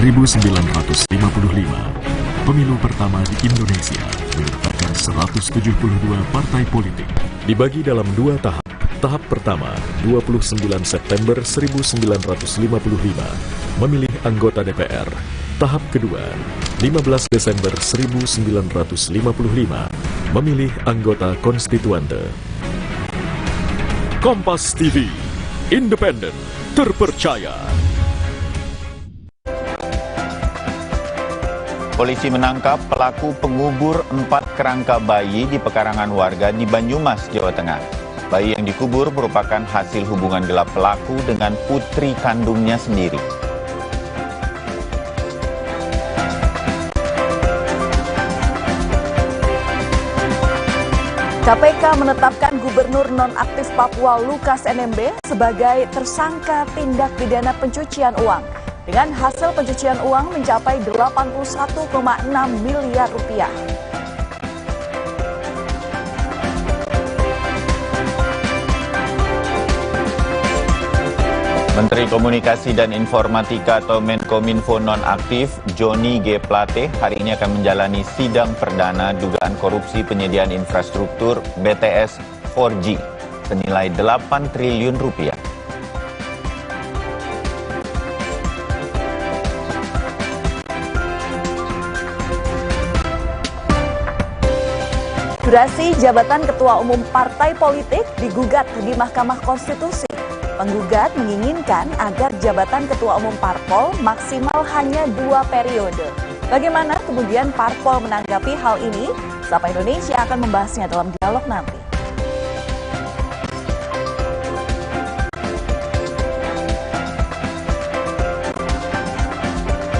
1955, pemilu pertama di Indonesia menyertakan 172 partai politik. Dibagi dalam dua tahap. Tahap pertama, 29 September 1955, memilih anggota DPR. Tahap kedua, 15 Desember 1955, memilih anggota konstituante. Kompas TV, independen, terpercaya. Polisi menangkap pelaku pengubur 4 kerangka bayi di pekarangan warga di Banyumas, Jawa Tengah. Bayi yang dikubur merupakan hasil hubungan gelap pelaku dengan putri kandungnya sendiri. KPK menetapkan Gubernur nonaktif Papua Lukas NMB sebagai tersangka tindak pidana pencucian uang. Dengan hasil pencucian uang mencapai 81,6 miliar rupiah. Menteri Komunikasi dan Informatika atau Menkominfo nonaktif Johnny G. Plate hari ini akan menjalani sidang perdana dugaan korupsi penyediaan infrastruktur BTS 4G senilai 8 triliun rupiah. Durasi jabatan Ketua Umum Partai Politik digugat di Mahkamah Konstitusi. Penggugat menginginkan agar jabatan Ketua Umum Parpol maksimal hanya 2 periode. Bagaimana kemudian Parpol menanggapi hal ini? Sapa Indonesia akan membahasnya dalam dialog nanti.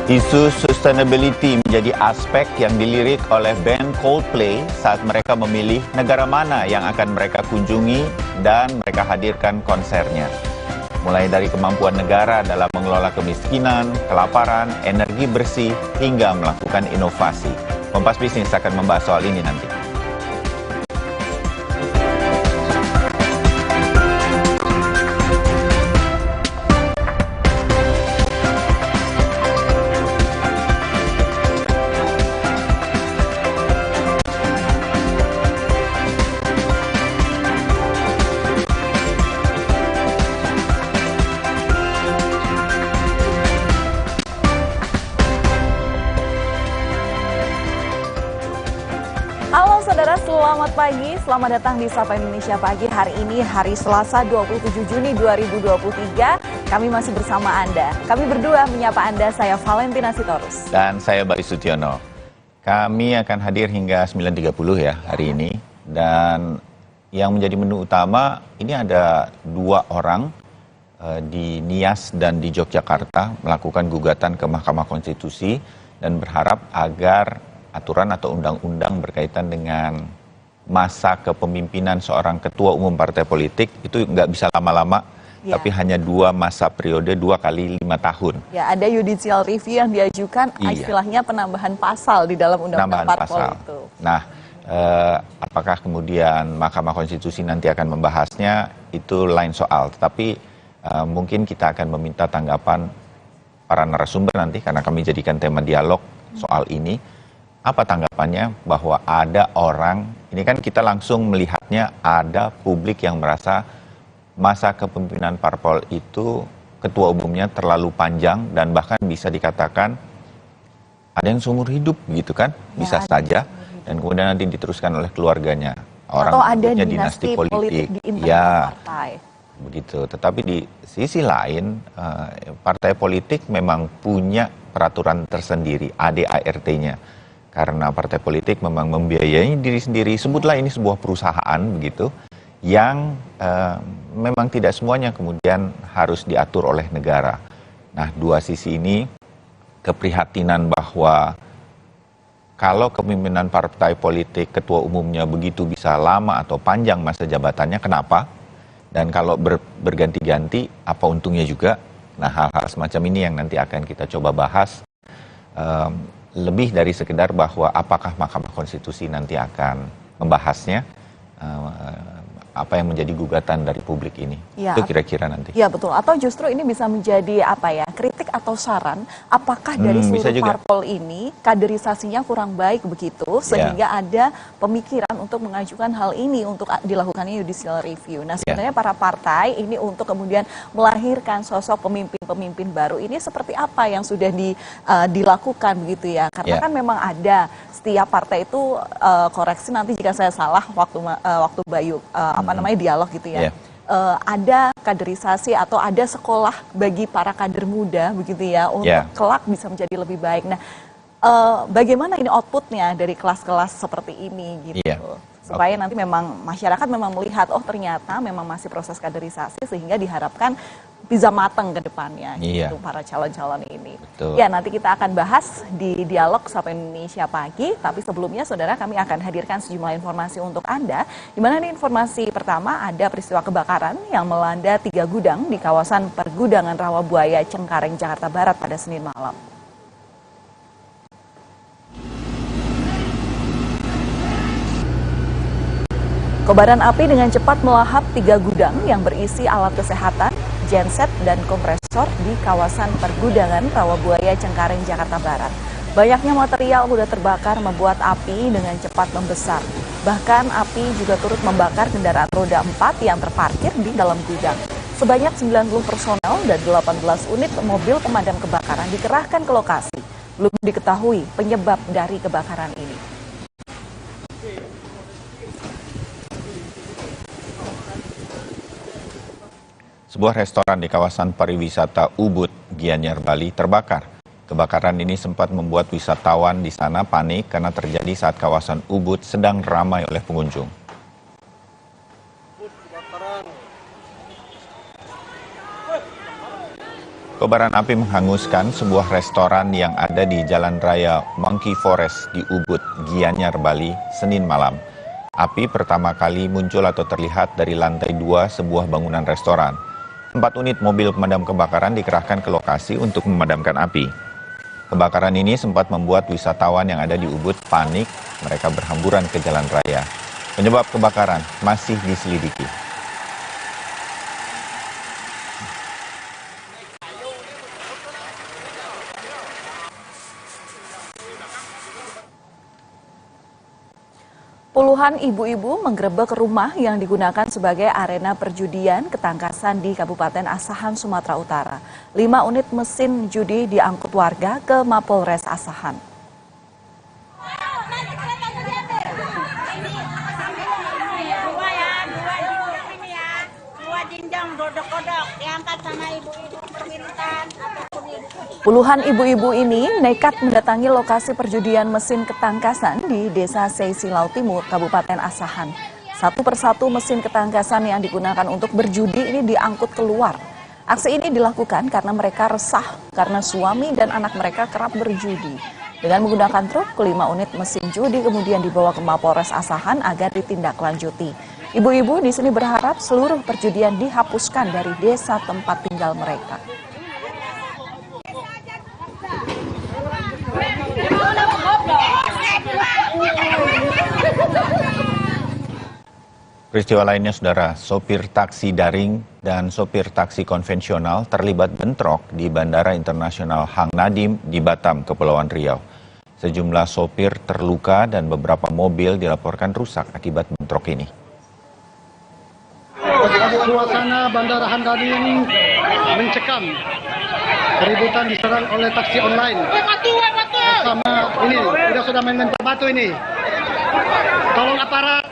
Isu sustainability menjadi aspek yang dilirik oleh band Coldplay saat mereka memilih negara mana yang akan mereka kunjungi dan mereka hadirkan konsernya. Mulai dari kemampuan negara dalam mengelola kemiskinan, kelaparan, energi bersih, hingga melakukan inovasi. Kompas Bisnis akan membahas soal ini nanti. Halo saudara, selamat pagi. Selamat datang di Sapa Indonesia Pagi. Hari ini hari Selasa 27 Juni 2023. Kami masih bersama Anda. Kami berdua menyapa Anda, saya Valentina Sitorus. Dan saya Bayu Sutiono. Kami akan hadir hingga 9.30 ya hari ini. Dan yang menjadi menu utama, ini ada 2 orang di Nias dan di Yogyakarta melakukan gugatan ke Mahkamah Konstitusi dan berharap agar aturan atau undang-undang berkaitan dengan masa kepemimpinan seorang ketua umum partai politik itu nggak bisa lama-lama, tapi hanya 2 masa periode 2 kali 5 tahun. Ya, ada judicial review yang diajukan, istilahnya penambahan pasal di dalam undang-undang parpol itu. Nah, apakah kemudian Mahkamah Konstitusi nanti akan membahasnya, itu lain soal. Tetapi mungkin kita akan meminta tanggapan para narasumber nanti, karena kami jadikan tema dialog soal ini. Apa tanggapannya bahwa ada orang, ini kan kita langsung melihatnya ada publik yang merasa masa kepemimpinan parpol itu ketua umumnya terlalu panjang dan bahkan bisa dikatakan ada yang seumur hidup gitu kan, bisa saja, dan kemudian nanti diteruskan oleh keluarganya. Orang atau ada dinasti politik di internal partai. Begitu. Tetapi di sisi lain, partai politik memang punya peraturan tersendiri, ADART-nya. Karena partai politik memang membiayai diri sendiri, sebutlah ini sebuah perusahaan begitu, yang memang tidak semuanya kemudian harus diatur oleh negara. Nah, 2 sisi ini, keprihatinan bahwa kalau kepemimpinan partai politik ketua umumnya begitu bisa lama atau panjang masa jabatannya, kenapa? Dan kalau berganti-ganti, apa untungnya juga? Nah, hal-hal semacam ini yang nanti akan kita coba bahas. Lebih dari sekedar bahwa apakah Mahkamah Konstitusi nanti akan membahasnya, apa yang menjadi gugatan dari publik ini. Ya, itu kira-kira nanti. Ya betul, atau justru ini bisa menjadi kritik atau saran apakah dari seluruh parpol ini kaderisasinya kurang baik begitu sehingga ada pemikiran untuk mengajukan hal ini untuk dilakukannya judicial review. Nah sebenarnya para partai ini untuk kemudian melahirkan sosok pemimpin-pemimpin baru ini seperti apa yang sudah dilakukan begitu ya? Karena kan memang ada setiap partai itu koreksi nanti jika saya salah waktu Bayu dialog gitu ya. Ada kaderisasi atau ada sekolah bagi para kader muda begitu ya untuk kelak bisa menjadi lebih baik. Nah, bagaimana ini outputnya dari kelas-kelas seperti ini gitu, supaya nanti memang masyarakat memang melihat oh ternyata memang masih proses kaderisasi sehingga diharapkan bisa matang ke depannya gitu para calon-calon ini. Betul. Ya nanti kita akan bahas di dialog Sapa Indonesia Pagi, tapi sebelumnya saudara kami akan hadirkan sejumlah informasi untuk Anda. Di mana nih informasi pertama ada peristiwa kebakaran yang melanda 3 gudang di kawasan Pergudangan Rawabuaya Cengkareng Jakarta Barat pada Senin malam. Kobaran api dengan cepat melahap 3 gudang yang berisi alat kesehatan, genset, dan kompresor di kawasan Pergudangan Rawabuaya Cengkareng Jakarta Barat. Banyaknya material mudah terbakar membuat api dengan cepat membesar. Bahkan api juga turut membakar kendaraan roda 4 yang terparkir di dalam gudang. Sebanyak 90 personel dan 18 unit mobil pemadam kebakaran dikerahkan ke lokasi. Belum diketahui penyebab dari kebakaran ini. Sebuah restoran di kawasan pariwisata Ubud, Gianyar, Bali terbakar. Kebakaran ini sempat membuat wisatawan di sana panik karena terjadi saat kawasan Ubud sedang ramai oleh pengunjung. Kobaran api menghanguskan sebuah restoran yang ada di Jalan Raya Monkey Forest di Ubud, Gianyar, Bali, Senin malam. Api pertama kali muncul atau terlihat dari lantai 2 sebuah bangunan restoran. 4 unit mobil pemadam kebakaran dikerahkan ke lokasi untuk memadamkan api. Kebakaran ini sempat membuat wisatawan yang ada di Ubud panik, mereka berhamburan ke jalan raya. Penyebab kebakaran masih diselidiki. Puluhan ibu-ibu menggerebek rumah yang digunakan sebagai arena perjudian ketangkasan di Kabupaten Asahan, Sumatera Utara. 5 unit mesin judi diangkut warga ke Mapolres Asahan. Puluhan ibu-ibu ini nekat mendatangi lokasi perjudian mesin ketangkasan di Desa Seisilau Timur, Kabupaten Asahan. Satu persatu mesin ketangkasan yang digunakan untuk berjudi ini diangkut keluar. Aksi ini dilakukan karena mereka resah karena suami dan anak mereka kerap berjudi. Dengan menggunakan truk, 5 unit mesin judi kemudian dibawa ke Mapolres Asahan agar ditindaklanjuti. Ibu-ibu di sini berharap seluruh perjudian dihapuskan dari desa tempat tinggal mereka. Peristiwa lainnya, saudara, sopir taksi daring dan sopir taksi konvensional terlibat bentrok di Bandara Internasional Hang Nadiem di Batam, Kepulauan Riau. Sejumlah sopir terluka dan beberapa mobil dilaporkan rusak akibat bentrok ini. Suasana Bandara Hang Nadiem mencekam. Keributan diserang oleh taksi online. Sama ini, sudah main lempar batu ini. Tolong aparat.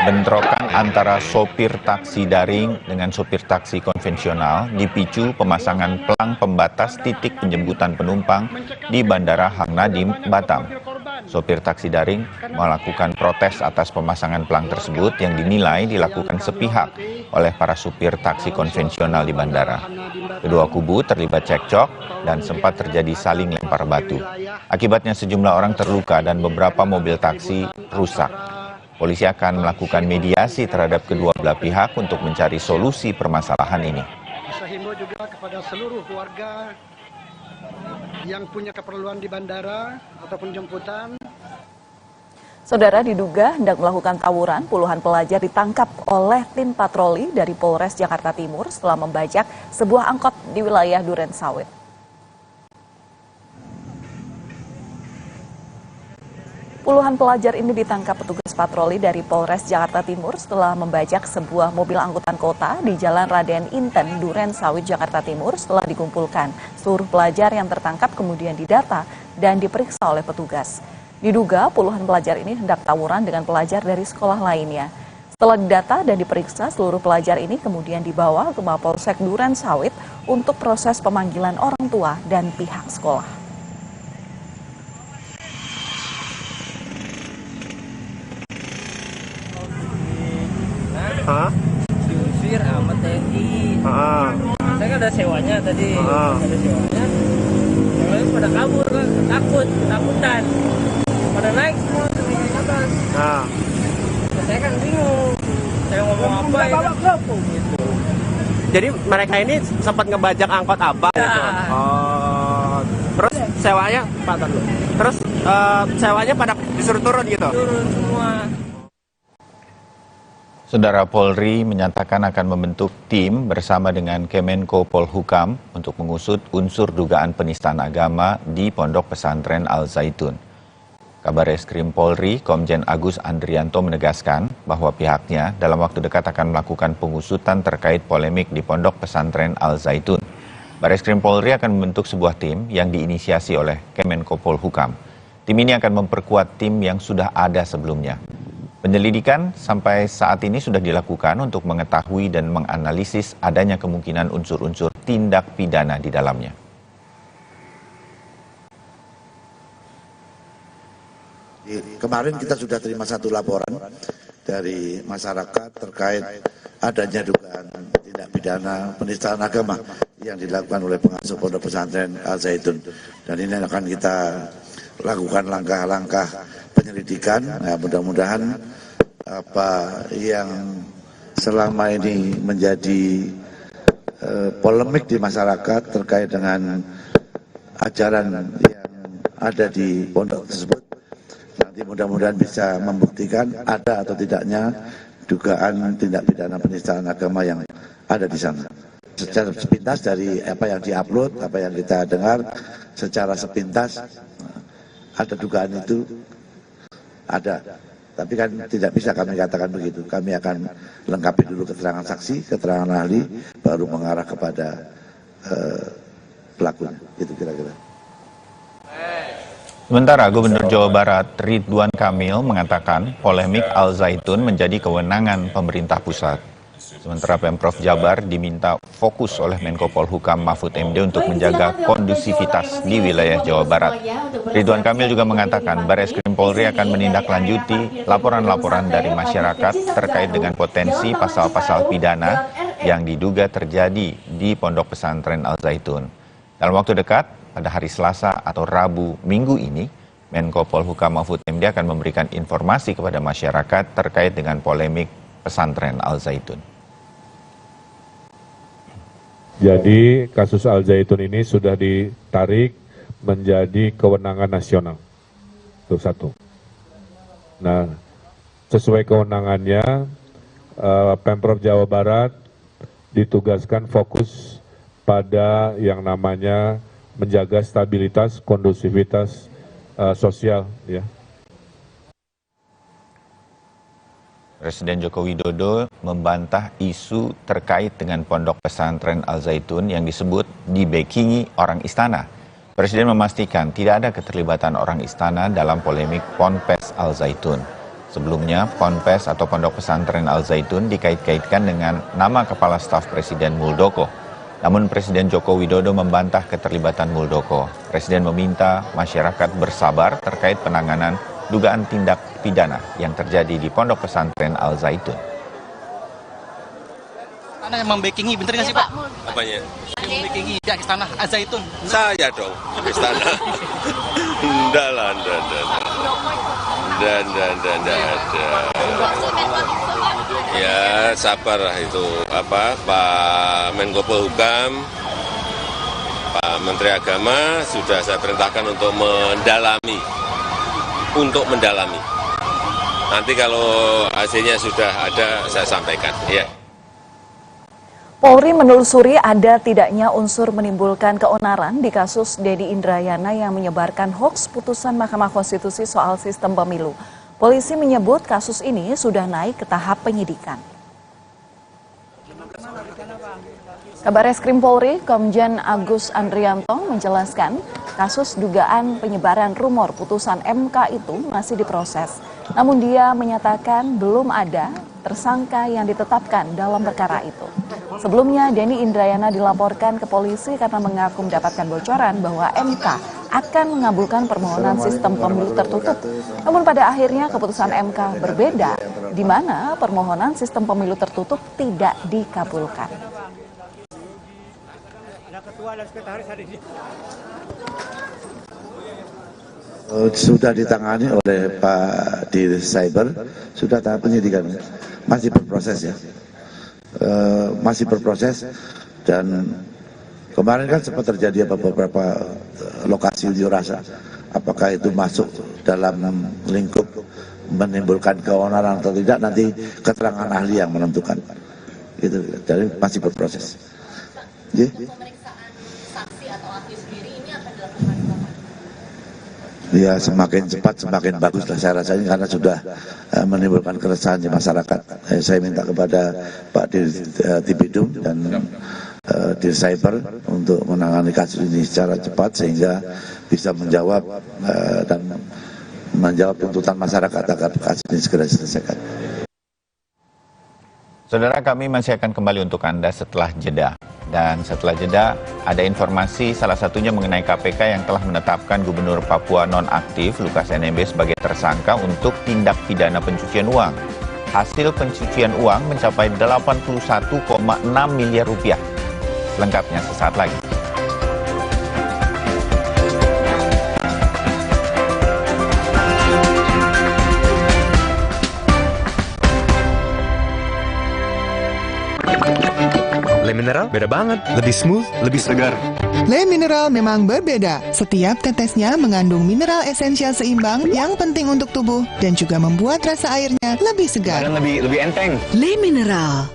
Bentrokan antara sopir taksi daring dengan sopir taksi konvensional dipicu pemasangan pelang pembatas titik penjemputan penumpang di Bandara Hang Nadiem, Batam. Sopir taksi daring melakukan protes atas pemasangan pelang tersebut yang dinilai dilakukan sepihak oleh para supir taksi konvensional di bandara. Kedua kubu terlibat cekcok dan sempat terjadi saling lempar batu. Akibatnya sejumlah orang terluka dan beberapa mobil taksi rusak. Polisi akan melakukan mediasi terhadap kedua belah pihak untuk mencari solusi permasalahan ini. Saya himbau juga kepada seluruh warga yang punya keperluan di bandara ataupun jemputan. Saudara, diduga hendak melakukan tawuran, puluhan pelajar ditangkap oleh tim patroli dari Polres Jakarta Timur setelah membajak sebuah angkot di wilayah Durensawit. Puluhan pelajar ini ditangkap petugas patroli dari Polres Jakarta Timur setelah membajak sebuah mobil angkutan kota di Jalan Raden Inten, Durensawit, Jakarta Timur. Setelah dikumpulkan, seluruh pelajar yang tertangkap kemudian didata dan diperiksa oleh petugas. Diduga puluhan pelajar ini hendak tawuran dengan pelajar dari sekolah lainnya. Setelah didata dan diperiksa, seluruh pelajar ini kemudian dibawa ke Mapolsek Durensawit untuk proses pemanggilan orang tua dan pihak sekolah. Diusir sama TNI. Saya kan ada sewanya tadi. Ada sewanya. Yang lain pada kabur kan, ketakutan. Pada naik semua ke atas. Saya kan bingung. Saya ngomong apa ya? Gitu. Jadi mereka ini sempat ngebajak angkot abang gitu. Oh. Terus sewanya, Pak, terus sewanya pada disuruh turun gitu. Turun semua. Saudara, Polri menyatakan akan membentuk tim bersama dengan Kemenko Polhukam untuk mengusut unsur dugaan penistaan agama di Pondok Pesantren Al Zaitun. Kabar Reskrim Polri, Komjen Agus Andrianto menegaskan bahwa pihaknya dalam waktu dekat akan melakukan pengusutan terkait polemik di Pondok Pesantren Al Zaitun. Bareskrim Polri akan membentuk sebuah tim yang diinisiasi oleh Kemenko Polhukam. Tim ini akan memperkuat tim yang sudah ada sebelumnya. Penyelidikan sampai saat ini sudah dilakukan untuk mengetahui dan menganalisis adanya kemungkinan unsur-unsur tindak pidana di dalamnya. Kemarin kita sudah terima satu laporan dari masyarakat terkait adanya dugaan tindak pidana penistaan agama yang dilakukan oleh pengasuh Pondok Pesantren Al Zaitun. Dan ini akan kita lakukan langkah-langkah penyelidikan. Nah, mudah-mudahan apa yang selama ini menjadi polemik di masyarakat terkait dengan ajaran yang ada di pondok tersebut, nanti mudah-mudahan bisa membuktikan ada atau tidaknya dugaan tindak pidana penistaan agama yang ada di sana. Secara sepintas dari apa yang diupload, apa yang kita dengar, secara sepintas ada dugaan itu ada. Tapi kan tidak bisa kami katakan begitu. Kami akan lengkapi dulu keterangan saksi, keterangan ahli, baru mengarah kepada pelakunya. Itu kira-kira. Sementara Gubernur Jawa Barat Ridwan Kamil mengatakan polemik Al Zaitun menjadi kewenangan pemerintah pusat. Sementara Pemprov Jabar diminta fokus oleh Menko Polhukam Mahfud MD untuk menjaga kondusivitas di wilayah Jawa Barat. Ridwan Kamil juga mengatakan Bareskrim Polri akan menindaklanjuti laporan-laporan dari masyarakat terkait dengan potensi pasal-pasal pidana yang diduga terjadi di Pondok Pesantren Al Zaitun. Dalam waktu dekat, pada hari Selasa atau Rabu minggu ini, Menko Polhukam Mahfud MD akan memberikan informasi kepada masyarakat terkait dengan polemik pesantren Al Zaitun. Jadi kasus Al Zaitun ini sudah ditarik menjadi kewenangan nasional. Itu satu. Nah, sesuai kewenangannya, Pemprov Jawa Barat ditugaskan fokus pada yang namanya menjaga stabilitas, kondusivitas sosial, ya. Presiden Joko Widodo membantah isu terkait dengan Pondok Pesantren Al Zaitun yang disebut dibackingi orang istana. Presiden memastikan tidak ada keterlibatan orang istana dalam polemik Ponpes Al Zaitun. Sebelumnya, Ponpes atau Pondok Pesantren Al Zaitun dikait-kaitkan dengan nama Kepala Staf Presiden Muldoko. Namun Presiden Joko Widodo membantah keterlibatan Muldoko. Presiden meminta masyarakat bersabar terkait penanganan dugaan tindak pidana yang terjadi di Pondok Pesantren Al Zaitun. Istana yang membackingi, bener nggak sih Pak? Apanya? Membackingi pihak Istana Al Zaitun. Saya dong, istana. Enggak lah, enggak ada. Ya sabar lah itu Pak Menko Polhukam, Pak Menteri Agama sudah saya perintahkan untuk mendalami Nanti kalau hasilnya sudah ada, saya sampaikan. Ya. Polri menelusuri ada tidaknya unsur menimbulkan keonaran di kasus Dedi Indrayana yang menyebarkan hoaks putusan Mahkamah Konstitusi soal sistem pemilu. Polisi menyebut kasus ini sudah naik ke tahap penyidikan. Kabar Reskrim Polri, Komjen Agus Andrianto menjelaskan kasus dugaan penyebaran rumor putusan MK itu masih diproses. Namun dia menyatakan belum ada tersangka yang ditetapkan dalam perkara itu. Sebelumnya, Dedi Indrayana dilaporkan ke polisi karena mengaku mendapatkan bocoran bahwa MK akan mengabulkan permohonan sistem pemilu tertutup. Namun pada akhirnya keputusan MK berbeda, di mana permohonan sistem pemilu tertutup tidak dikabulkan. Sudah ditangani oleh Pak Dir Cyber, sudah tahap penyidikan, masih berproses ya, masih berproses. Dan kemarin kan sempat terjadi beberapa lokasi unjuk rasa, apakah itu masuk dalam lingkup menimbulkan keonaran atau tidak, nanti keterangan ahli yang menentukan. Itu, jadi masih berproses. Yeah. Ya, semakin cepat semakin bagus lah saya rasanya, karena sudah menimbulkan keresahan di masyarakat. Saya minta kepada Pak Dirtipidum dan Dir Cyber untuk menangani kasus ini secara cepat sehingga bisa menjawab dan menjawab tuntutan masyarakat agar kasus ini segera diselesaikan. Saudara, kami masih akan kembali untuk Anda setelah jeda. Dan setelah jeda, ada informasi salah satunya mengenai KPK yang telah menetapkan Gubernur Papua nonaktif Lukas NMB sebagai tersangka untuk tindak pidana pencucian uang. Hasil pencucian uang mencapai 81,6 miliar rupiah. Lengkapnya sesaat lagi. Le Mineral beda banget, lebih smooth, lebih segar. Le Mineral memang berbeda. Setiap tetesnya mengandung mineral esensial seimbang yang penting untuk tubuh dan juga membuat rasa airnya lebih segar. Dan lebih enteng. Le Mineral.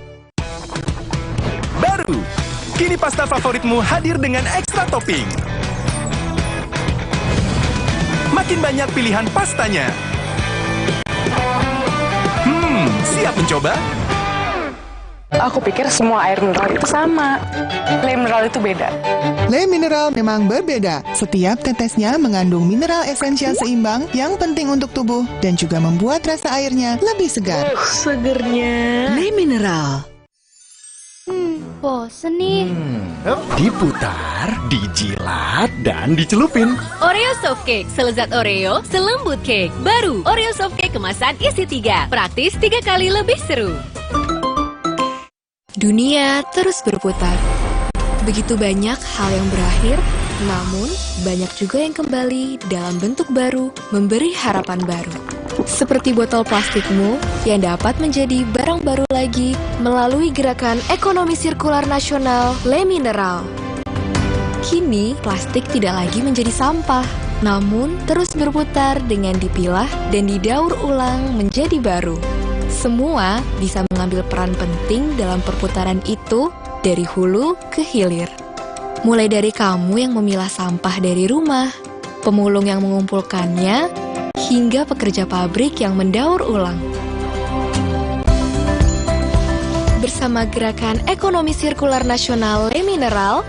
Baru, kini pasta favoritmu hadir dengan ekstra topping. Makin banyak pilihan pastanya. Siap mencoba? Aku pikir semua air mineral itu sama. Le Mineral itu beda. Le Mineral memang berbeda. Setiap tetesnya mengandung mineral esensial seimbang yang penting untuk tubuh dan juga membuat rasa airnya lebih segar. Segernya. Le Mineral. Bosen nih. Diputar, dijilat, dan dicelupin. Oreo Soft Cake, selezat Oreo, selembut cake. Baru, Oreo Soft Cake kemasan isi 3. Praktis 3 kali lebih seru. Dunia terus berputar. Begitu banyak hal yang berakhir, namun banyak juga yang kembali dalam bentuk baru, memberi harapan baru. Seperti botol plastikmu yang dapat menjadi barang baru lagi melalui gerakan ekonomi sirkular nasional Le Mineral. Kini, plastik tidak lagi menjadi sampah, namun terus berputar dengan dipilah dan didaur ulang menjadi baru. Semua bisa mengambil peran penting dalam perputaran itu dari hulu ke hilir. Mulai dari kamu yang memilah sampah dari rumah, pemulung yang mengumpulkannya, hingga pekerja pabrik yang mendaur ulang. Bersama gerakan ekonomi sirkular nasional Le Mineral,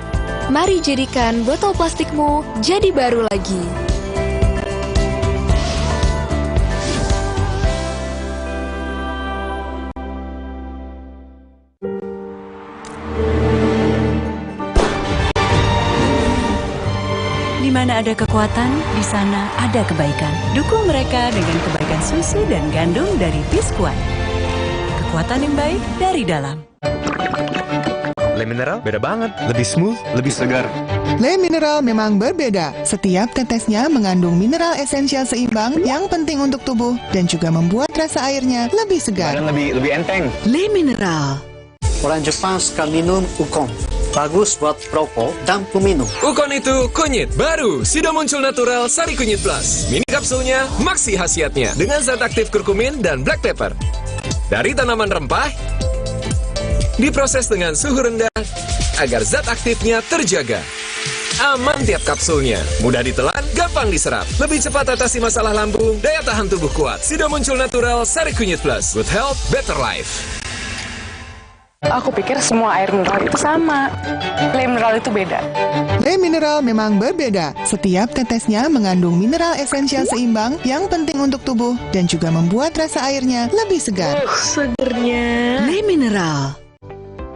mari jadikan botol plastikmu jadi baru lagi. Di mana ada kekuatan, di sana ada kebaikan. Dukung mereka dengan kebaikan susu dan gandum dari Biskuat. Kekuatan yang baik dari dalam. Le Mineral beda banget, lebih smooth, lebih segar. Le Mineral memang berbeda. Setiap tetesnya mengandung mineral esensial seimbang yang penting untuk tubuh dan juga membuat rasa airnya lebih segar. Dan lebih enteng. Le Mineral. Orang Jepang suka minum ukon. Bagus buat perokok dan peminum. Bukan itu kunyit baru, sudah muncul natural Sari Kunyit Plus. Mini kapsulnya maksi khasiatnya dengan zat aktif kurkumin dan black pepper. Dari tanaman rempah, diproses dengan suhu rendah agar zat aktifnya terjaga. Aman tiap kapsulnya, mudah ditelan, gampang diserap. Lebih cepat atasi masalah lambung, daya tahan tubuh kuat. Sudah muncul natural Sari Kunyit Plus. Good health, better life. Aku pikir semua air mineral itu sama. Le mineral itu beda. Le mineral memang berbeda. Setiap tetesnya mengandung mineral esensial seimbang yang penting untuk tubuh dan juga membuat rasa airnya lebih segar. Segernya. Le mineral.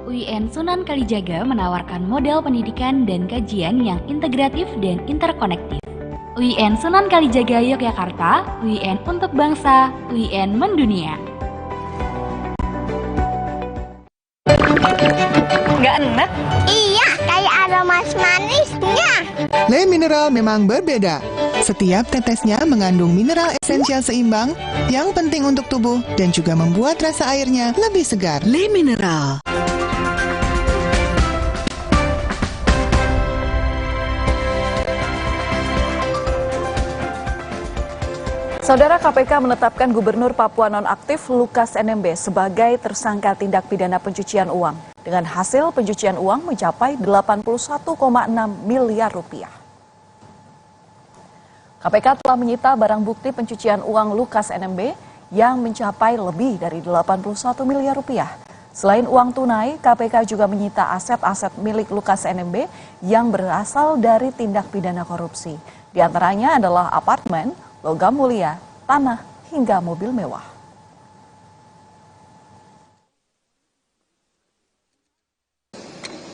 UIN Sunan Kalijaga menawarkan model pendidikan dan kajian yang integratif dan interkonektif. UIN Sunan Kalijaga Yogyakarta, UIN untuk bangsa, UIN mendunia. Nggak enak? Iya, kayak ada manis-manisnya. Le mineral memang berbeda. Setiap tetesnya mengandung mineral esensial seimbang yang penting untuk tubuh dan juga membuat rasa airnya lebih segar. Le mineral. Saudara, KPK menetapkan Gubernur Papua Nonaktif Lukas NMB sebagai tersangka tindak pidana pencucian uang dengan hasil pencucian uang mencapai 81,6 miliar rupiah. KPK telah menyita barang bukti pencucian uang Lukas NMB yang mencapai lebih dari 81 miliar rupiah. Selain uang tunai, KPK juga menyita aset-aset milik Lukas NMB yang berasal dari tindak pidana korupsi. Di antaranya adalah apartemen, logam mulia, tanah, hingga mobil mewah.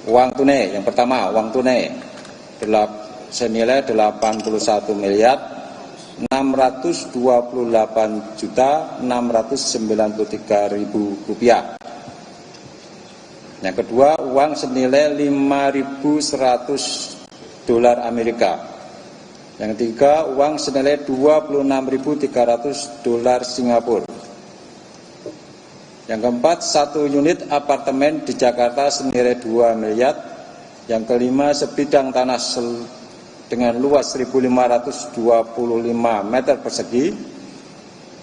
Uang tunai, yang pertama uang tunai senilai 81 miliar 628.693.000 rupiah. Yang kedua, uang senilai 5.100 dolar Amerika. Yang ketiga, uang senilai 26.300 dolar Singapura. Yang keempat, 1 unit apartemen di Jakarta senilai 2 miliar. Yang kelima, sebidang tanah dengan luas 1.525 meter persegi,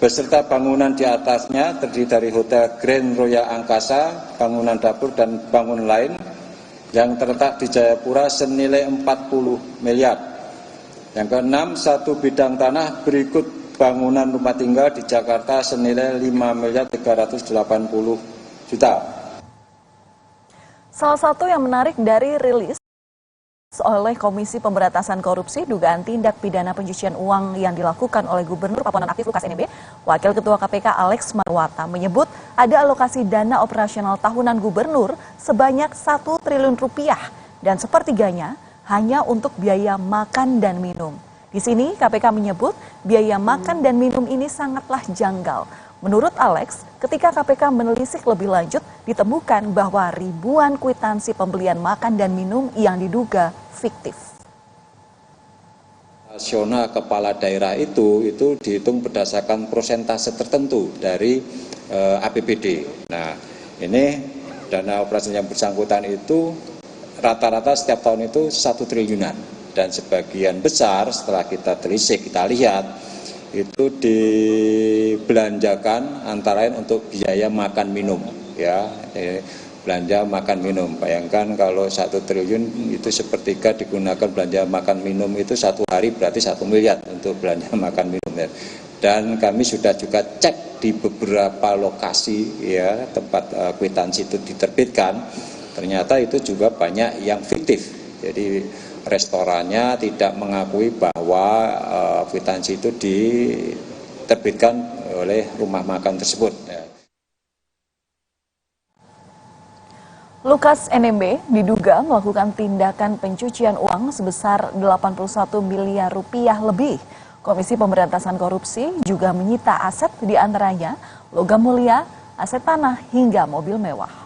beserta bangunan di atasnya terdiri dari Hotel Grand Royal Angkasa, bangunan dapur, dan bangunan lain yang terletak di Jayapura senilai 40 miliar. Yang keenam, 1 bidang tanah berikut bangunan rumah tinggal di Jakarta senilai 5.380 juta. Salah satu yang menarik dari rilis oleh Komisi Pemberantasan Korupsi dugaan tindak pidana pencucian uang yang dilakukan oleh Gubernur Papua Nonaktif Lukas NMB, Wakil Ketua KPK Alex Marwata menyebut ada alokasi dana operasional tahunan Gubernur sebanyak 1 triliun rupiah dan sepertiganya hanya untuk biaya makan dan minum. Di sini KPK menyebut biaya makan dan minum ini sangatlah janggal. Menurut Alex, ketika KPK menelisik lebih lanjut, ditemukan bahwa ribuan kwitansi pembelian makan dan minum yang diduga fiktif. Nasional kepala daerah itu dihitung berdasarkan persentase tertentu dari APBD. Nah, ini dana operasi yang bersangkutan itu rata-rata setiap tahun itu 1 triliunan, dan sebagian besar setelah kita telisik, kita lihat itu dibelanjakan antara lain untuk biaya makan minum, ya, belanja makan minum. Bayangkan kalau 1 triliun itu sepertiga digunakan belanja makan minum, itu 1 hari berarti 1 miliar untuk belanja makan minum, ya. Dan kami sudah juga cek di beberapa lokasi, ya, tempat kwitansi itu diterbitkan. Ternyata itu juga banyak yang fiktif. Jadi restorannya tidak mengakui bahwa kwitansi itu diterbitkan oleh rumah makan tersebut. Lukas NMB diduga melakukan tindakan pencucian uang sebesar 81 miliar rupiah lebih. Komisi Pemberantasan Korupsi juga menyita aset diantaranya logam mulia, aset tanah, hingga mobil mewah.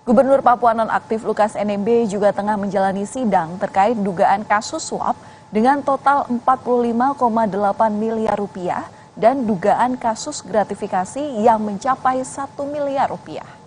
Gubernur Papua Nonaktif Lukas NMB juga tengah menjalani sidang terkait dugaan kasus suap dengan total 45,8 miliar rupiah dan dugaan kasus gratifikasi yang mencapai 1 miliar rupiah.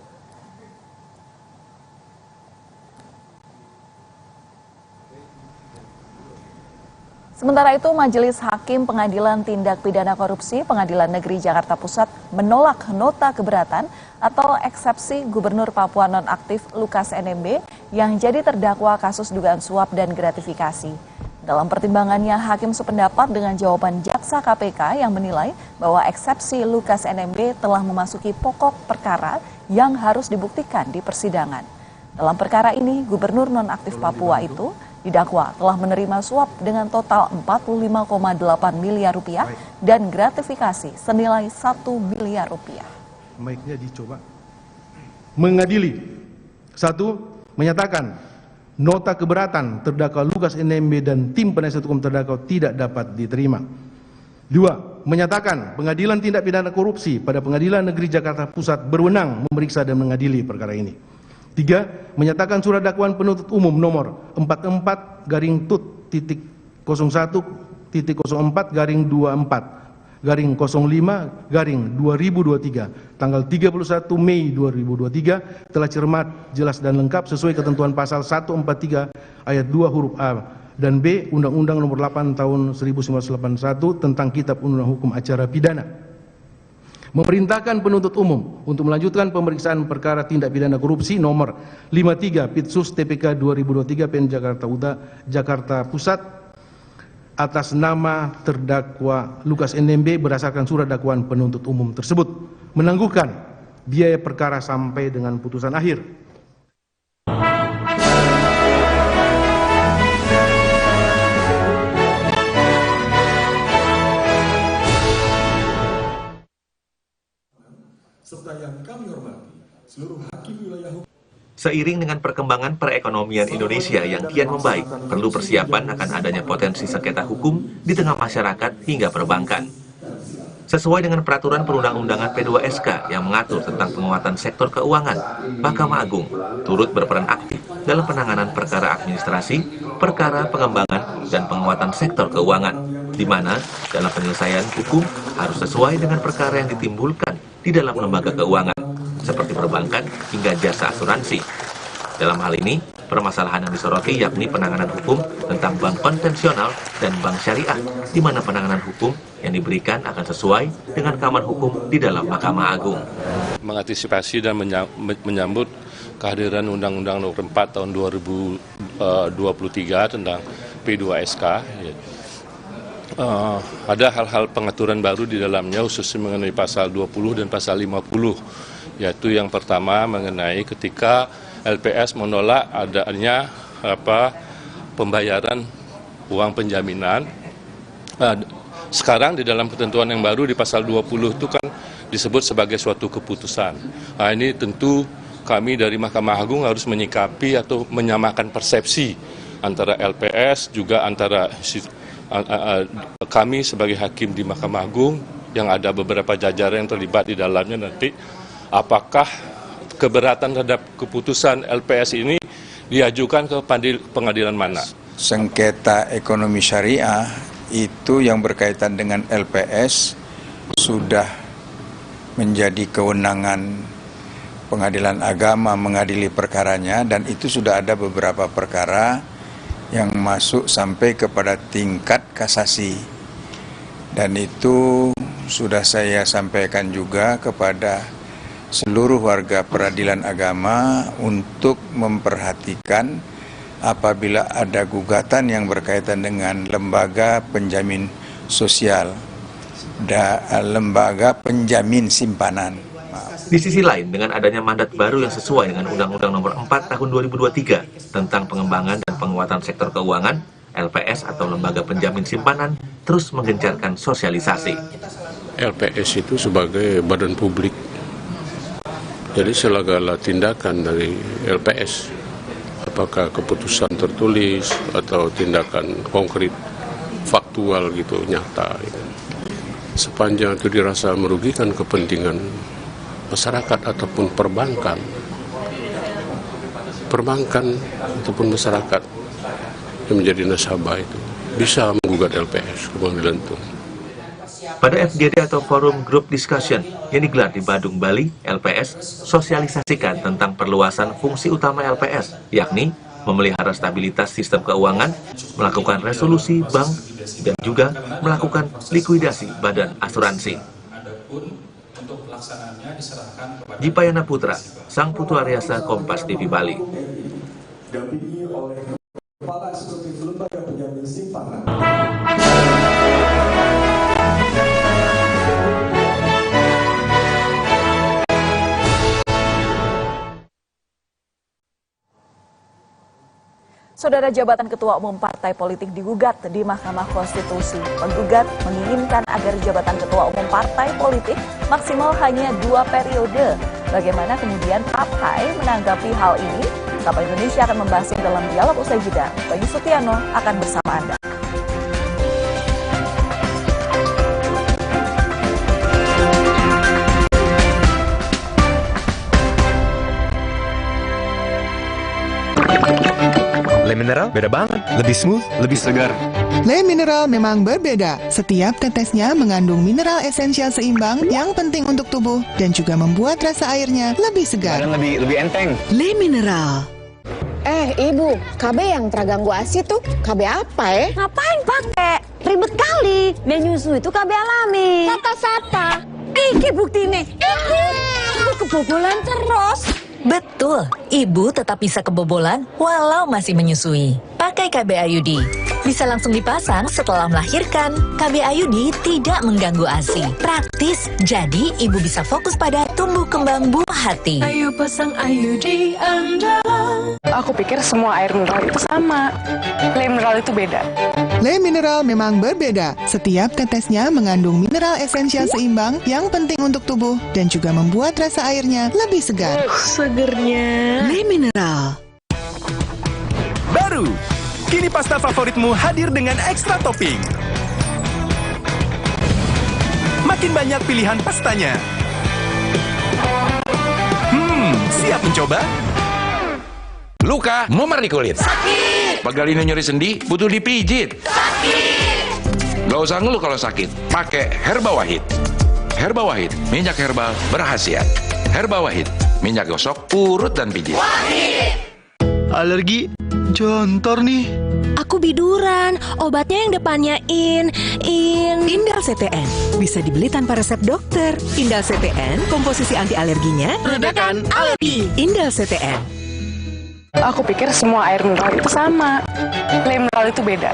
Sementara itu, Majelis Hakim Pengadilan Tindak Pidana Korupsi Pengadilan Negeri Jakarta Pusat menolak nota keberatan atau eksepsi Gubernur Papua Nonaktif Lukas NMB yang jadi terdakwa kasus dugaan suap dan gratifikasi. Dalam pertimbangannya, Hakim sependapat dengan jawaban Jaksa KPK yang menilai bahwa eksepsi Lukas NMB telah memasuki pokok perkara yang harus dibuktikan di persidangan. Dalam perkara ini, Gubernur Nonaktif Papua itu didakwa telah menerima suap dengan total 45,8 miliar rupiah dan gratifikasi senilai 1 miliar rupiah. Baiknya dicoba mengadili. 1. Menyatakan nota keberatan terdakwa Lukas NMB dan tim penasihat hukum terdakwa tidak dapat diterima. 2. Menyatakan Pengadilan Tindak Pidana Korupsi pada Pengadilan Negeri Jakarta Pusat berwenang memeriksa dan mengadili perkara ini. 3. Menyatakan surat dakwaan penuntut umum nomor 44-tut-04-24-24-05-2023 tanggal 31 Mei 2023 telah cermat, jelas dan lengkap sesuai ketentuan pasal 143 ayat 2 huruf A dan B Undang-Undang Nomor 8 Tahun 1981 tentang Kitab Undang-Undang Hukum Acara Pidana. Memerintahkan penuntut umum untuk melanjutkan pemeriksaan perkara tindak pidana korupsi nomor 53 Pitsus TPK 2023 PN Jakarta Pusat atas nama terdakwa Lukas NMB berdasarkan surat dakwaan penuntut umum tersebut, menangguhkan biaya perkara sampai dengan putusan akhir. Serta yang kami hormati seluruh hakim wilayah hukum. Seiring dengan perkembangan perekonomian Indonesia yang kian membaik, perlu persiapan akan adanya potensi sengketa hukum di tengah masyarakat hingga perbankan. Sesuai dengan peraturan perundang-undangan P2SK yang mengatur tentang penguatan sektor keuangan, Mahkamah Agung turut berperan aktif dalam penanganan perkara administrasi, perkara pengembangan, dan penguatan sektor keuangan, di mana dalam penyelesaian hukum harus sesuai dengan perkara yang ditimbulkan di dalam lembaga keuangan, seperti perbankan hingga jasa asuransi. Dalam hal ini, permasalahan yang disoroti yakni penanganan hukum tentang bank konvensional dan bank syariah, di mana penanganan hukum yang diberikan akan sesuai dengan kamar hukum di dalam Mahkamah Agung. Mengantisipasi dan menyambut kehadiran Undang-Undang Nomor 4 Tahun 2023 tentang P2SK, ada hal-hal pengaturan baru di dalamnya, khususnya mengenai pasal 20 dan pasal 50, yaitu yang pertama mengenai ketika LPS menolak adanya pembayaran uang penjaminan. Sekarang di dalam ketentuan yang baru di pasal 20 itu kan disebut sebagai suatu keputusan. Nah, ini tentu kami dari Mahkamah Agung harus menyikapi atau menyamakan persepsi antara LPS juga antara kami sebagai hakim di Mahkamah Agung yang ada beberapa jajaran yang terlibat di dalamnya nanti, apakah keberatan terhadap keputusan LPS ini diajukan ke pengadilan mana? Sengketa ekonomi syariah itu yang berkaitan dengan LPS sudah menjadi kewenangan pengadilan agama mengadili perkaranya, dan itu sudah ada beberapa perkara yang masuk sampai kepada tingkat kasasi, dan itu sudah saya sampaikan juga kepada seluruh warga peradilan agama untuk memperhatikan apabila ada gugatan yang berkaitan dengan lembaga penjamin sosial dan lembaga penjamin simpanan. Di sisi lain, dengan adanya mandat baru yang sesuai dengan Undang-Undang Nomor 4 Tahun 2023 tentang pengembangan dan penguatan sektor keuangan, LPS atau Lembaga Penjamin Simpanan terus menggencarkan sosialisasi. LPS itu sebagai badan publik, jadi segala tindakan dari LPS, apakah keputusan tertulis atau tindakan konkret, faktual gitu, nyata, sepanjang itu dirasa merugikan kepentingan masyarakat ataupun perbankan ataupun masyarakat yang menjadi nasabah itu bisa menggugat LPS ke pengadilan itu. Pada FGD atau Forum Group Discussion yang digelar di Badung, Bali, LPS sosialisasikan tentang perluasan fungsi utama LPS, yakni memelihara stabilitas sistem keuangan, melakukan resolusi bank, dan juga melakukan likuidasi badan asuransi. Jipayana Putra, Sang Putu Aryasa, Kompas TV Bali. Dampingi oleh Kepala Eksekutif Lembaga Penjamin Simpanan. Saudara, jabatan Ketua Umum Partai Politik digugat di Mahkamah Konstitusi. Penggugat menginginkan agar jabatan Ketua Umum Partai Politik maksimal hanya 2 periode. Bagaimana kemudian partai menanggapi hal ini? Sapa Indonesia akan membahasnya dalam dialog usai jeda. Bayu Sutiano akan bersama Anda. Le Mineral beda banget, lebih smooth, lebih segar. Le Mineral memang berbeda. Setiap tetesnya mengandung mineral esensial seimbang yang penting untuk tubuh dan juga membuat rasa airnya lebih segar. Dan lebih enteng. Le Mineral. Ibu, KB yang terganggu ASI tuh KB apa ya? Ngapain pakai? Ribet kali. Menyusui itu KB alami. Kata siapa? Iki bukti nih. Ibu kebobolan terus. Betul, ibu tetap bisa kebobolan walau masih menyusui. Pakai KB IUD. Bisa langsung dipasang setelah melahirkan. KB IUD tidak mengganggu ASI. Praktis, jadi ibu bisa fokus pada tumbuh kembang buah hati. Ayo pasang IUD Anda. Aku pikir semua air mineral itu sama. Le Mineral itu beda. Le Mineral memang berbeda. Setiap tetesnya mengandung mineral esensial seimbang yang penting untuk tubuh dan juga membuat rasa airnya lebih segar. Segernya. Le Mineral. Baru, kini pasta favoritmu hadir dengan ekstra topping. Makin banyak pilihan pastanya. Siap mencoba? Luka, memar di kulit. Sakit. Pagal ini nyeri sendi, butuh dipijit. Sakit. Gak usah ngeluh kalau sakit. Pakai Herba Wahid. Herba Wahid, minyak herbal berkhasiat. Herba Wahid, minyak gosok, urut dan pijit. Wahid. Alergi, jontor nih. Aku biduran, obatnya yang depannya Indal CTN. Bisa dibeli tanpa resep dokter. Indal CTN, komposisi anti alerginya Redakan alergi. Indal CTN. Aku pikir semua air mineral itu sama. Le Mineral itu beda.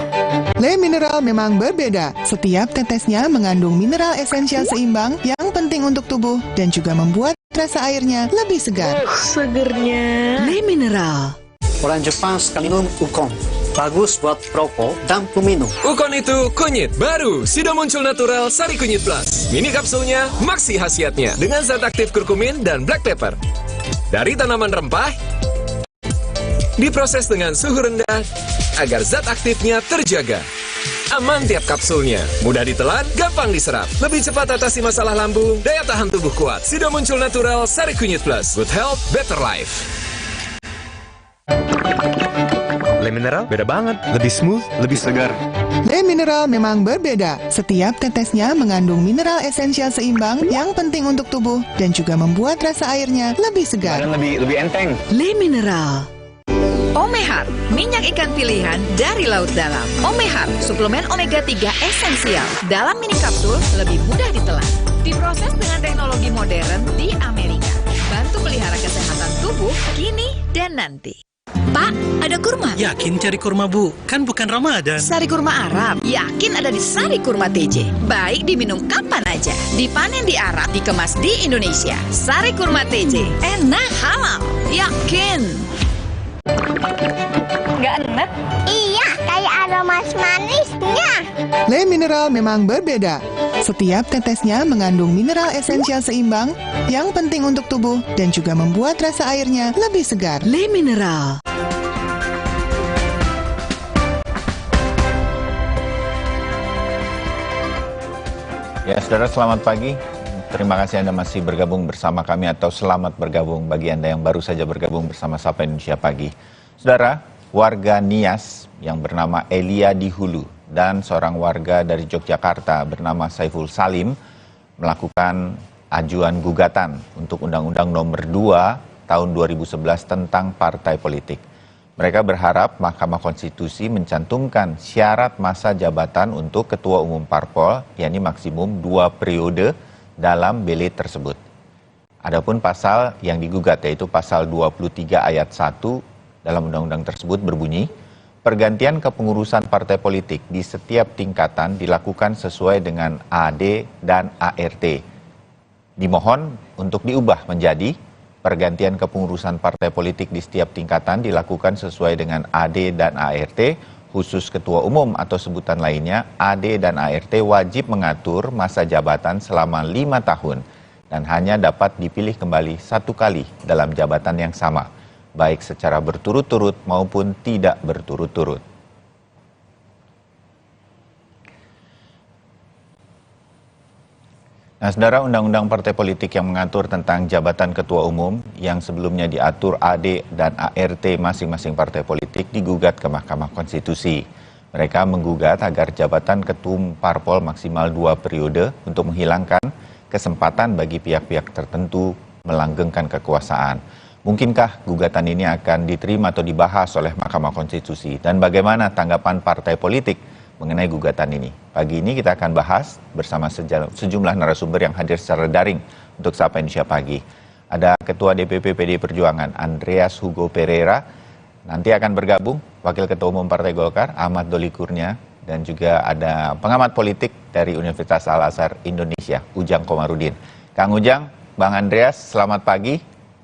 Le Mineral memang berbeda. Setiap tetesnya mengandung mineral esensial seimbang yang penting untuk tubuh dan juga membuat rasa airnya lebih segar. Segernya. Le Mineral. Orang Jepang suka minum Ukon. Bagus buat perokok dan peminum. Ukon itu kunyit baru. Sudah muncul natural Sari Kunyit Plus. Mini kapsulnya maksi khasiatnya dengan zat aktif kurkumin dan black pepper. Dari tanaman rempah, diproses dengan suhu rendah agar zat aktifnya terjaga. Aman tiap kapsulnya, mudah ditelan, gampang diserap. Lebih cepat atasi masalah lambung, daya tahan tubuh kuat. Sudah muncul natural Sari Kunyit Plus. Good health, better life. Le Mineral beda banget, lebih smooth, lebih segar. Le Mineral memang berbeda. Setiap tetesnya mengandung mineral esensial seimbang yang penting untuk tubuh dan juga membuat rasa airnya lebih segar. Dan lebih enteng. Le Mineral. Omehar, minyak ikan pilihan dari laut dalam. Omehar, suplemen omega 3 esensial. Dalam mini kapsul, lebih mudah ditelan. Diproses dengan teknologi modern di Amerika. Bantu pelihara kesehatan tubuh kini dan nanti. Pak, ada kurma? Yakin cari kurma, Bu? Kan bukan Ramadan. Sari kurma Arab, yakin ada di Sari Kurma TJ. Baik diminum kapan aja. Dipanen di Arab, dikemas di Indonesia. Sari Kurma TJ, enak halal, yakin. Nggak enak? Iya, kayak ada manisnya. Le Mineral memang berbeda. Setiap tetesnya mengandung mineral esensial seimbang yang penting untuk tubuh dan juga membuat rasa airnya lebih segar. Le Mineral. Ya, saudara, selamat pagi. Terima kasih Anda masih bergabung bersama kami atau selamat bergabung bagi Anda yang baru saja bergabung bersama Sapa Indonesia Pagi. Saudara, warga Nias yang bernama Elia di Hulu dan seorang warga dari Yogyakarta bernama Saiful Salim melakukan ajuan gugatan untuk Undang-Undang Nomor 2 Tahun 2011 tentang partai politik. Mereka berharap Mahkamah Konstitusi mencantumkan syarat masa jabatan untuk Ketua Umum Parpol, yakni maksimum 2 periode dalam belit tersebut. Adapun pasal yang digugat yaitu pasal 23 ayat 1 dalam undang-undang tersebut berbunyi, pergantian kepengurusan partai politik di setiap tingkatan dilakukan sesuai dengan AD dan ART. Dimohon untuk diubah menjadi pergantian kepengurusan partai politik di setiap tingkatan dilakukan sesuai dengan AD dan ART, khusus Ketua Umum atau sebutan lainnya, AD dan ART wajib mengatur masa jabatan selama 5 tahun dan hanya dapat dipilih kembali 1 kali dalam jabatan yang sama, baik secara berturut-turut maupun tidak berturut-turut. Nah, saudara, Undang-Undang Partai Politik yang mengatur tentang jabatan Ketua Umum yang sebelumnya diatur AD dan ART masing-masing partai politik digugat ke Mahkamah Konstitusi. Mereka menggugat agar jabatan Ketum Parpol maksimal 2 periode untuk menghilangkan kesempatan bagi pihak-pihak tertentu melanggengkan kekuasaan. Mungkinkah gugatan ini akan diterima atau dibahas oleh Mahkamah Konstitusi? Dan bagaimana tanggapan partai politik mengenai gugatan ini? Pagi ini kita akan bahas bersama sejumlah narasumber yang hadir secara daring untuk Sapa Indonesia Pagi. Ada Ketua DPP PDI Perjuangan Andreas Hugo Pereira, nanti akan bergabung Wakil Ketua Umum Partai Golkar Ahmad Doli Kurnia, dan juga ada pengamat politik dari Universitas Al-Azhar Indonesia, Ujang Komarudin. Kang Ujang, Bang Andreas, selamat pagi,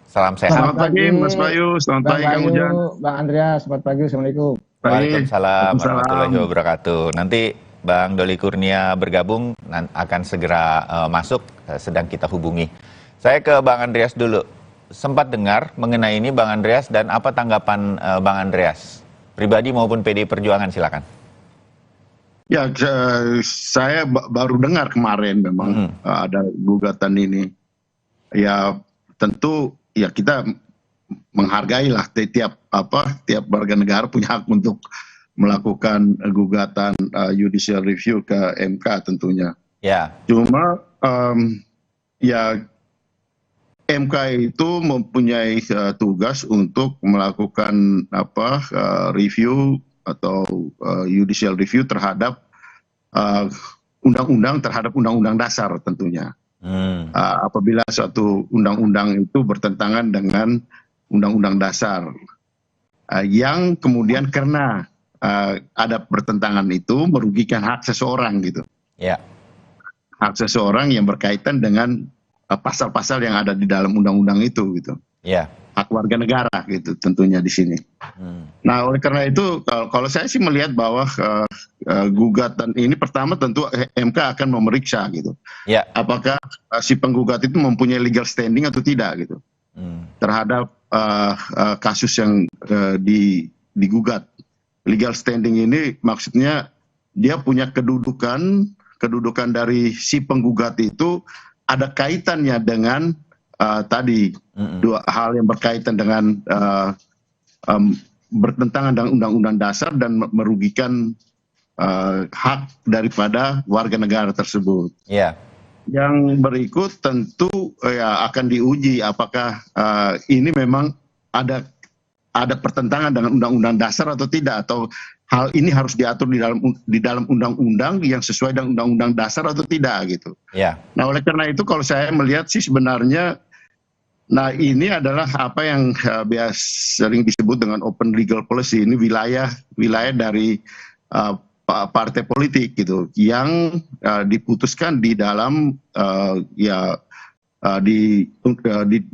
salam sehat. Selamat pagi Mas Bayu, selamat pagi Kang Ujang. Bang Andreas, selamat pagi, Assalamualaikum. Waalaikumsalam warahmatullahi wabarakatuh. Nanti Bang Doli Kurnia bergabung, akan segera masuk, sedang kita hubungi. Saya ke Bang Andreas dulu. Sempat dengar mengenai ini Bang Andreas, dan apa tanggapan Bang Andreas? Pribadi maupun PDI Perjuangan, silakan. Ya, saya baru dengar kemarin memang ada gugatan ini. Ya, tentu ya kita menghargailah tiap warga negara punya hak untuk melakukan gugatan judicial review ke MK tentunya. Ya. Cuma ya MK itu mempunyai tugas untuk melakukan review atau judicial review terhadap undang-undang, terhadap undang-undang dasar tentunya. Apabila suatu undang-undang itu bertentangan dengan undang-undang dasar yang kemudian karena ada pertentangan itu merugikan hak seseorang gitu. Ya. Hak seseorang yang berkaitan dengan pasal-pasal yang ada di dalam undang-undang itu gitu. Ya. Hak warga negara gitu tentunya di sini. Nah, oleh karena itu kalau saya sih melihat bahwa gugatan ini pertama tentu MK akan memeriksa gitu. Ya. Apakah si penggugat itu mempunyai legal standing atau tidak gitu. Terhadap kasus yang digugat. Legal standing ini maksudnya dia punya kedudukan dari si penggugat itu ada kaitannya dengan tadi dua hal yang berkaitan dengan bertentangan dengan undang-undang dasar dan merugikan hak daripada warga negara tersebut. Yeah. Yang berikut tentu ya akan diuji apakah ini memang ada pertentangan dengan undang-undang dasar atau tidak, atau hal ini harus diatur di dalam undang-undang yang sesuai dengan undang-undang dasar atau tidak gitu. Yeah. Nah, oleh karena itu kalau saya melihat sih sebenarnya, nah ini adalah apa yang biasa sering disebut dengan open legal policy. Ini wilayah dari partai politik gitu, yang diputuskan di dalam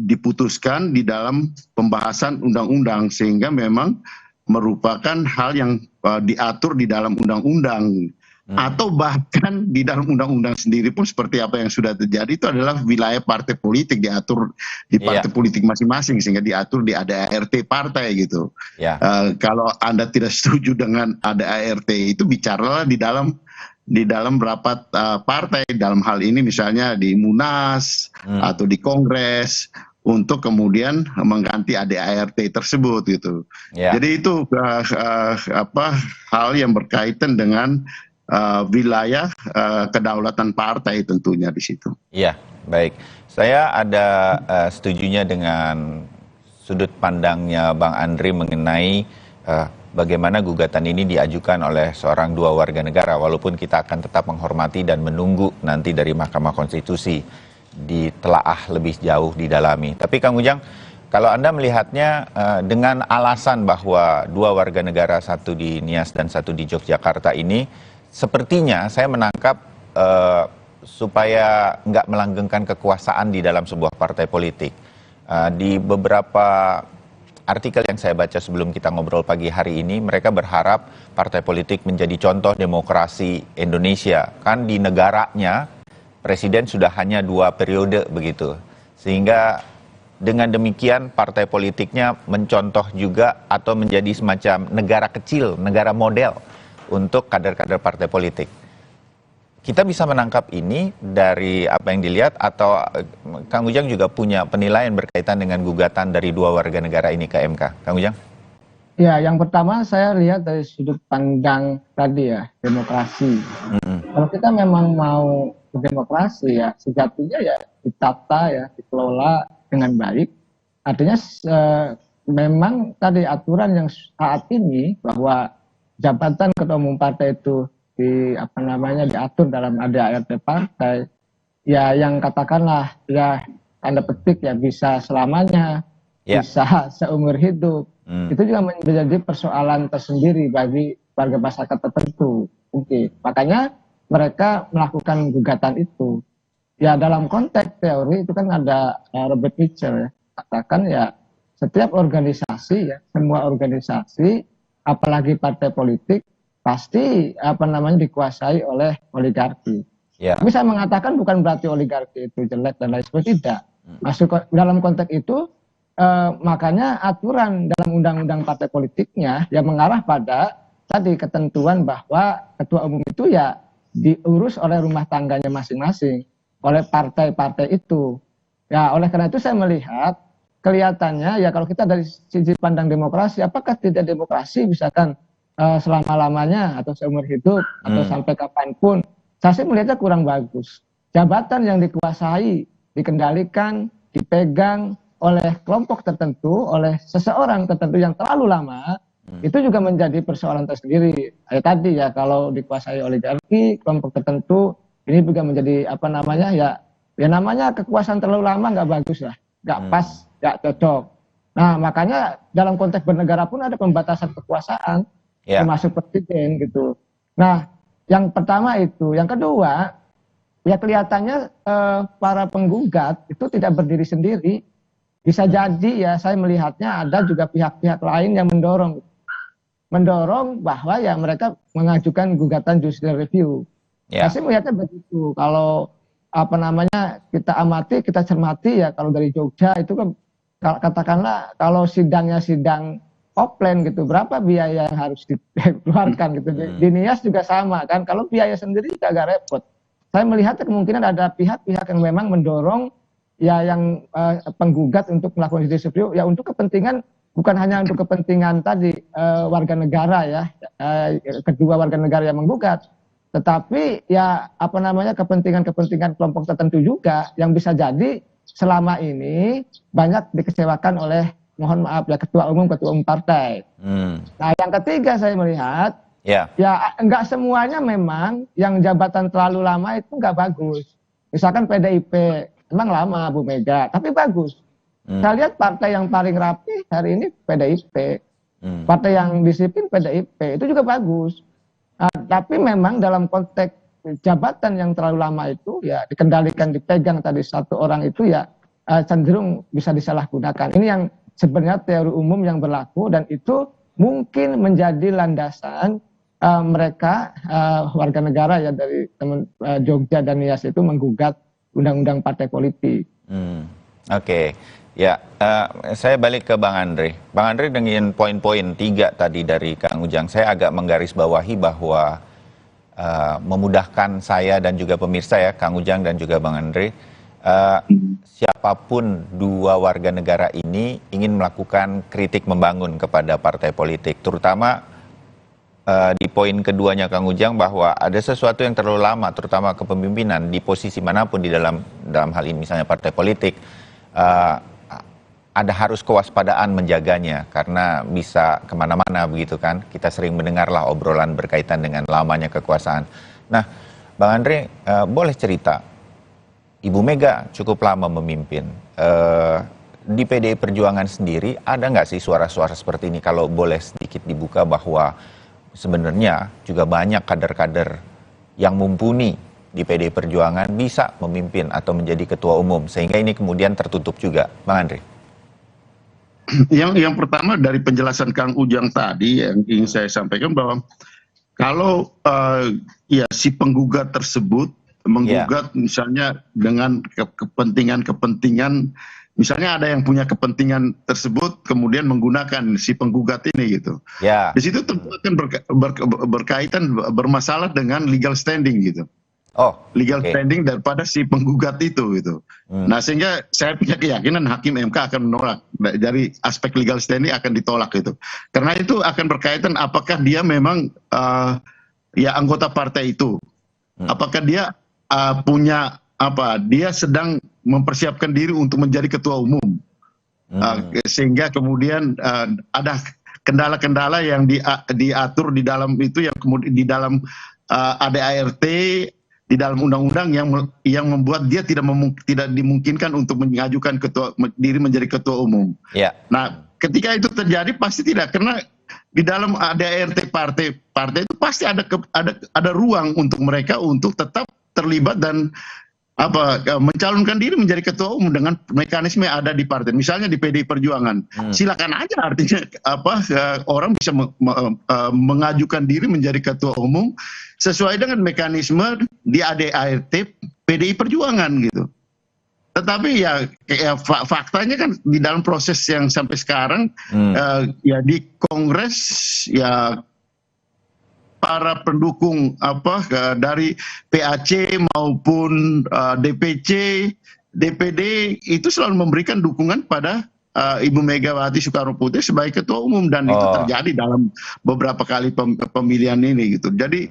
diputuskan di dalam pembahasan undang-undang, sehingga memang merupakan hal yang diatur di dalam undang-undang. Atau bahkan di dalam undang-undang sendiri pun seperti apa yang sudah terjadi, itu adalah wilayah partai politik, diatur di partai politik masing-masing, sehingga diatur di ADART partai gitu. Kalau Anda tidak setuju dengan ADART itu, bicaralah di dalam rapat partai, dalam hal ini misalnya di Munas atau di Kongres, untuk kemudian mengganti ADART tersebut gitu. Jadi itu hal yang berkaitan dengan wilayah kedaulatan partai tentunya di situ. Iya, baik. Saya ada setujunya dengan sudut pandangnya Bang Andri mengenai bagaimana gugatan ini diajukan oleh seorang dua warga negara, walaupun kita akan tetap menghormati dan menunggu nanti dari Mahkamah Konstitusi ditelaah lebih jauh didalami. Tapi Kang Ujang, kalau Anda melihatnya dengan alasan bahwa dua warga negara, satu di Nias dan satu di Yogyakarta ini, sepertinya saya menangkap supaya nggak melanggengkan kekuasaan di dalam sebuah partai politik. Di beberapa artikel yang saya baca sebelum kita ngobrol pagi hari ini, mereka berharap partai politik menjadi contoh demokrasi Indonesia. Kan di negaranya presiden sudah hanya 2 periode begitu. Sehingga dengan demikian partai politiknya mencontoh juga atau menjadi semacam negara kecil, negara model untuk kader-kader partai politik. Kita bisa menangkap ini dari apa yang dilihat, atau Kang Ujang juga punya penilaian berkaitan dengan gugatan dari dua warga negara ini ke MK? Kang Ujang? Ya, yang pertama saya lihat dari sudut pandang tadi ya, demokrasi. Kalau kita memang mau demokrasi ya, sejatinya ya ditata ya, dikelola dengan baik. Artinya memang tadi aturan yang saat ini bahwa jabatan ketua umum partai itu diatur dalam ADART partai, ya yang katakanlah ya tanda petik ya bisa selamanya, bisa seumur hidup. Itu juga menjadi persoalan tersendiri bagi warga masyarakat tertentu. Makanya mereka melakukan gugatan itu. Ya dalam konteks teori itu kan ada Robert Mitchell ya, katakan ya setiap organisasi ya, semua organisasi apalagi partai politik pasti dikuasai oleh oligarki. Tapi saya mengatakan bukan berarti oligarki itu jelek dan lain sebagainya, tidak. Masuk dalam konteks itu makanya aturan dalam undang-undang partai politiknya yang mengarah pada tadi ketentuan bahwa ketua umum itu ya diurus oleh rumah tangganya masing-masing, oleh partai-partai itu. Ya oleh karena itu saya melihat kelihatannya ya kalau kita dari sisi pandang demokrasi, apakah tidak demokrasi misalkan selama-lamanya atau seumur hidup atau sampai kapanpun, saya sih melihatnya kurang bagus. Jabatan yang dikuasai, dikendalikan, dipegang oleh kelompok tertentu, oleh seseorang tertentu yang terlalu lama, itu juga menjadi persoalan tersendiri. Tadi ya kalau dikuasai oligarki, kelompok tertentu, ini juga menjadi ya namanya kekuasaan terlalu lama nggak bagus lah, nggak pas, nggak cocok. Nah makanya dalam konteks bernegara pun ada pembatasan kekuasaan, termasuk presiden gitu. Nah yang pertama itu, yang kedua ya kelihatannya para penggugat itu tidak berdiri sendiri. Bisa jadi ya saya melihatnya ada juga pihak-pihak lain yang mendorong bahwa ya mereka mengajukan gugatan judicial review. Saya sih melihatnya begitu. Kalau kita amati, kita cermati ya kalau dari Jogja itu kan katakanlah kalau sidangnya sidang offline gitu, berapa biaya yang harus dikeluarkan gitu. Di Nias juga sama kan, kalau biaya sendiri juga agak repot. Saya melihat kemungkinan ada pihak-pihak yang memang mendorong ya yang penggugat untuk melakukan judicial review ya untuk kepentingan, bukan hanya untuk kepentingan tadi warga negara ya, kedua warga negara yang menggugat, tetapi ya kepentingan-kepentingan kelompok tertentu juga yang bisa jadi selama ini banyak dikecewakan oleh, mohon maaf ya, ketua umum partai. Nah yang ketiga saya melihat ya enggak semuanya memang yang jabatan terlalu lama itu enggak bagus. Misalkan PDIP emang lama Bu Mega, tapi bagus. Saya lihat partai yang paling rapi hari ini PDIP. Partai yang disiplin PDIP, itu juga bagus. Tapi memang dalam konteks jabatan yang terlalu lama itu ya dikendalikan, dipegang tadi satu orang itu ya cenderung bisa disalahgunakan. Ini yang sebenarnya teori umum yang berlaku, dan itu mungkin menjadi landasan mereka warga negara ya dari teman Jogja dan Nias itu menggugat undang-undang partai politik. Oke. Ya, saya balik ke Bang Andri. Bang Andri dengan poin-poin 3 tadi dari Kang Ujang, saya agak menggarisbawahi bahwa memudahkan saya dan juga pemirsa ya, Kang Ujang dan juga Bang Andri, siapapun dua warga negara ini ingin melakukan kritik membangun kepada partai politik, terutama di poin keduanya Kang Ujang bahwa ada sesuatu yang terlalu lama, terutama kepemimpinan di posisi manapun di dalam hal ini misalnya partai politik, ada harus kewaspadaan menjaganya karena bisa kemana-mana begitu kan. Kita sering mendengarlah obrolan berkaitan dengan lamanya kekuasaan. Nah, Bang Andre, boleh cerita, Ibu Mega cukup lama memimpin. Di PDI Perjuangan sendiri ada nggak sih suara-suara seperti ini? Kalau boleh sedikit dibuka bahwa sebenarnya juga banyak kader-kader yang mumpuni di PDI Perjuangan bisa memimpin atau menjadi ketua umum, sehingga ini kemudian tertutup juga. Bang Andre. Yang pertama dari penjelasan Kang Ujang tadi yang ingin saya sampaikan bahwa kalau ya si penggugat tersebut menggugat misalnya dengan kepentingan, misalnya ada yang punya kepentingan tersebut kemudian menggunakan si penggugat ini gitu. Ya. Di situ tentu akan berkaitan bermasalah dengan legal standing gitu. Legal standing daripada si penggugat itu gitu. Nah, sehingga saya punya keyakinan Hakim MK akan menolak dari aspek legal standing, akan ditolak gitu. Karena itu akan berkaitan apakah dia memang ya anggota partai itu. Apakah dia punya dia sedang mempersiapkan diri untuk menjadi ketua umum. Sehingga kemudian ada kendala-kendala yang diatur di dalam itu, yang kemudian di dalam ADART, di dalam undang-undang yang membuat dia tidak dimungkinkan untuk mengajukan diri menjadi ketua umum. Nah, ketika itu terjadi pasti tidak, karena di dalam ADART partai itu pasti ada ruang untuk mereka untuk tetap terlibat dan mencalonkan diri menjadi ketua umum dengan mekanisme yang ada di partai. Misalnya di PDI Perjuangan, silakan aja, artinya orang bisa mengajukan diri menjadi ketua umum sesuai dengan mekanisme di ADART PDI Perjuangan gitu. Tetapi ya faktanya kan di dalam proses yang sampai sekarang ya di Kongres ya para pendukung dari PAC maupun DPC, DPD itu selalu memberikan dukungan pada Ibu Megawati Soekarno Putri sebagai ketua umum, dan itu terjadi dalam beberapa kali pemilihan ini gitu. Jadi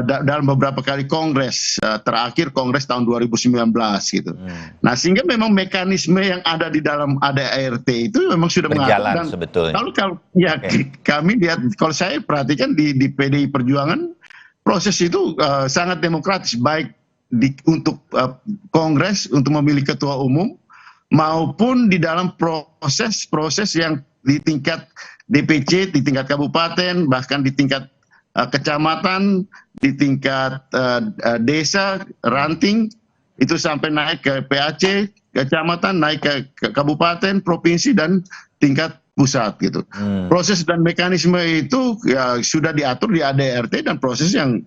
dalam beberapa kali kongres, terakhir kongres tahun 2019 gitu. Nah, sehingga memang mekanisme yang ada di dalam ADART itu memang sudah berjalan mengatur. sebetulnya. Kalau ya kami lihat, kalau saya perhatikan di PDI Perjuangan, proses itu sangat demokratis, baik untuk kongres untuk memilih ketua umum maupun di dalam proses yang di tingkat DPC, di tingkat kabupaten, bahkan di tingkat kecamatan, di tingkat desa, ranting, itu sampai naik ke PAC, kecamatan, naik ke kabupaten, provinsi, dan tingkat pusat gitu. Proses dan mekanisme itu ya sudah diatur di ADART, dan proses yang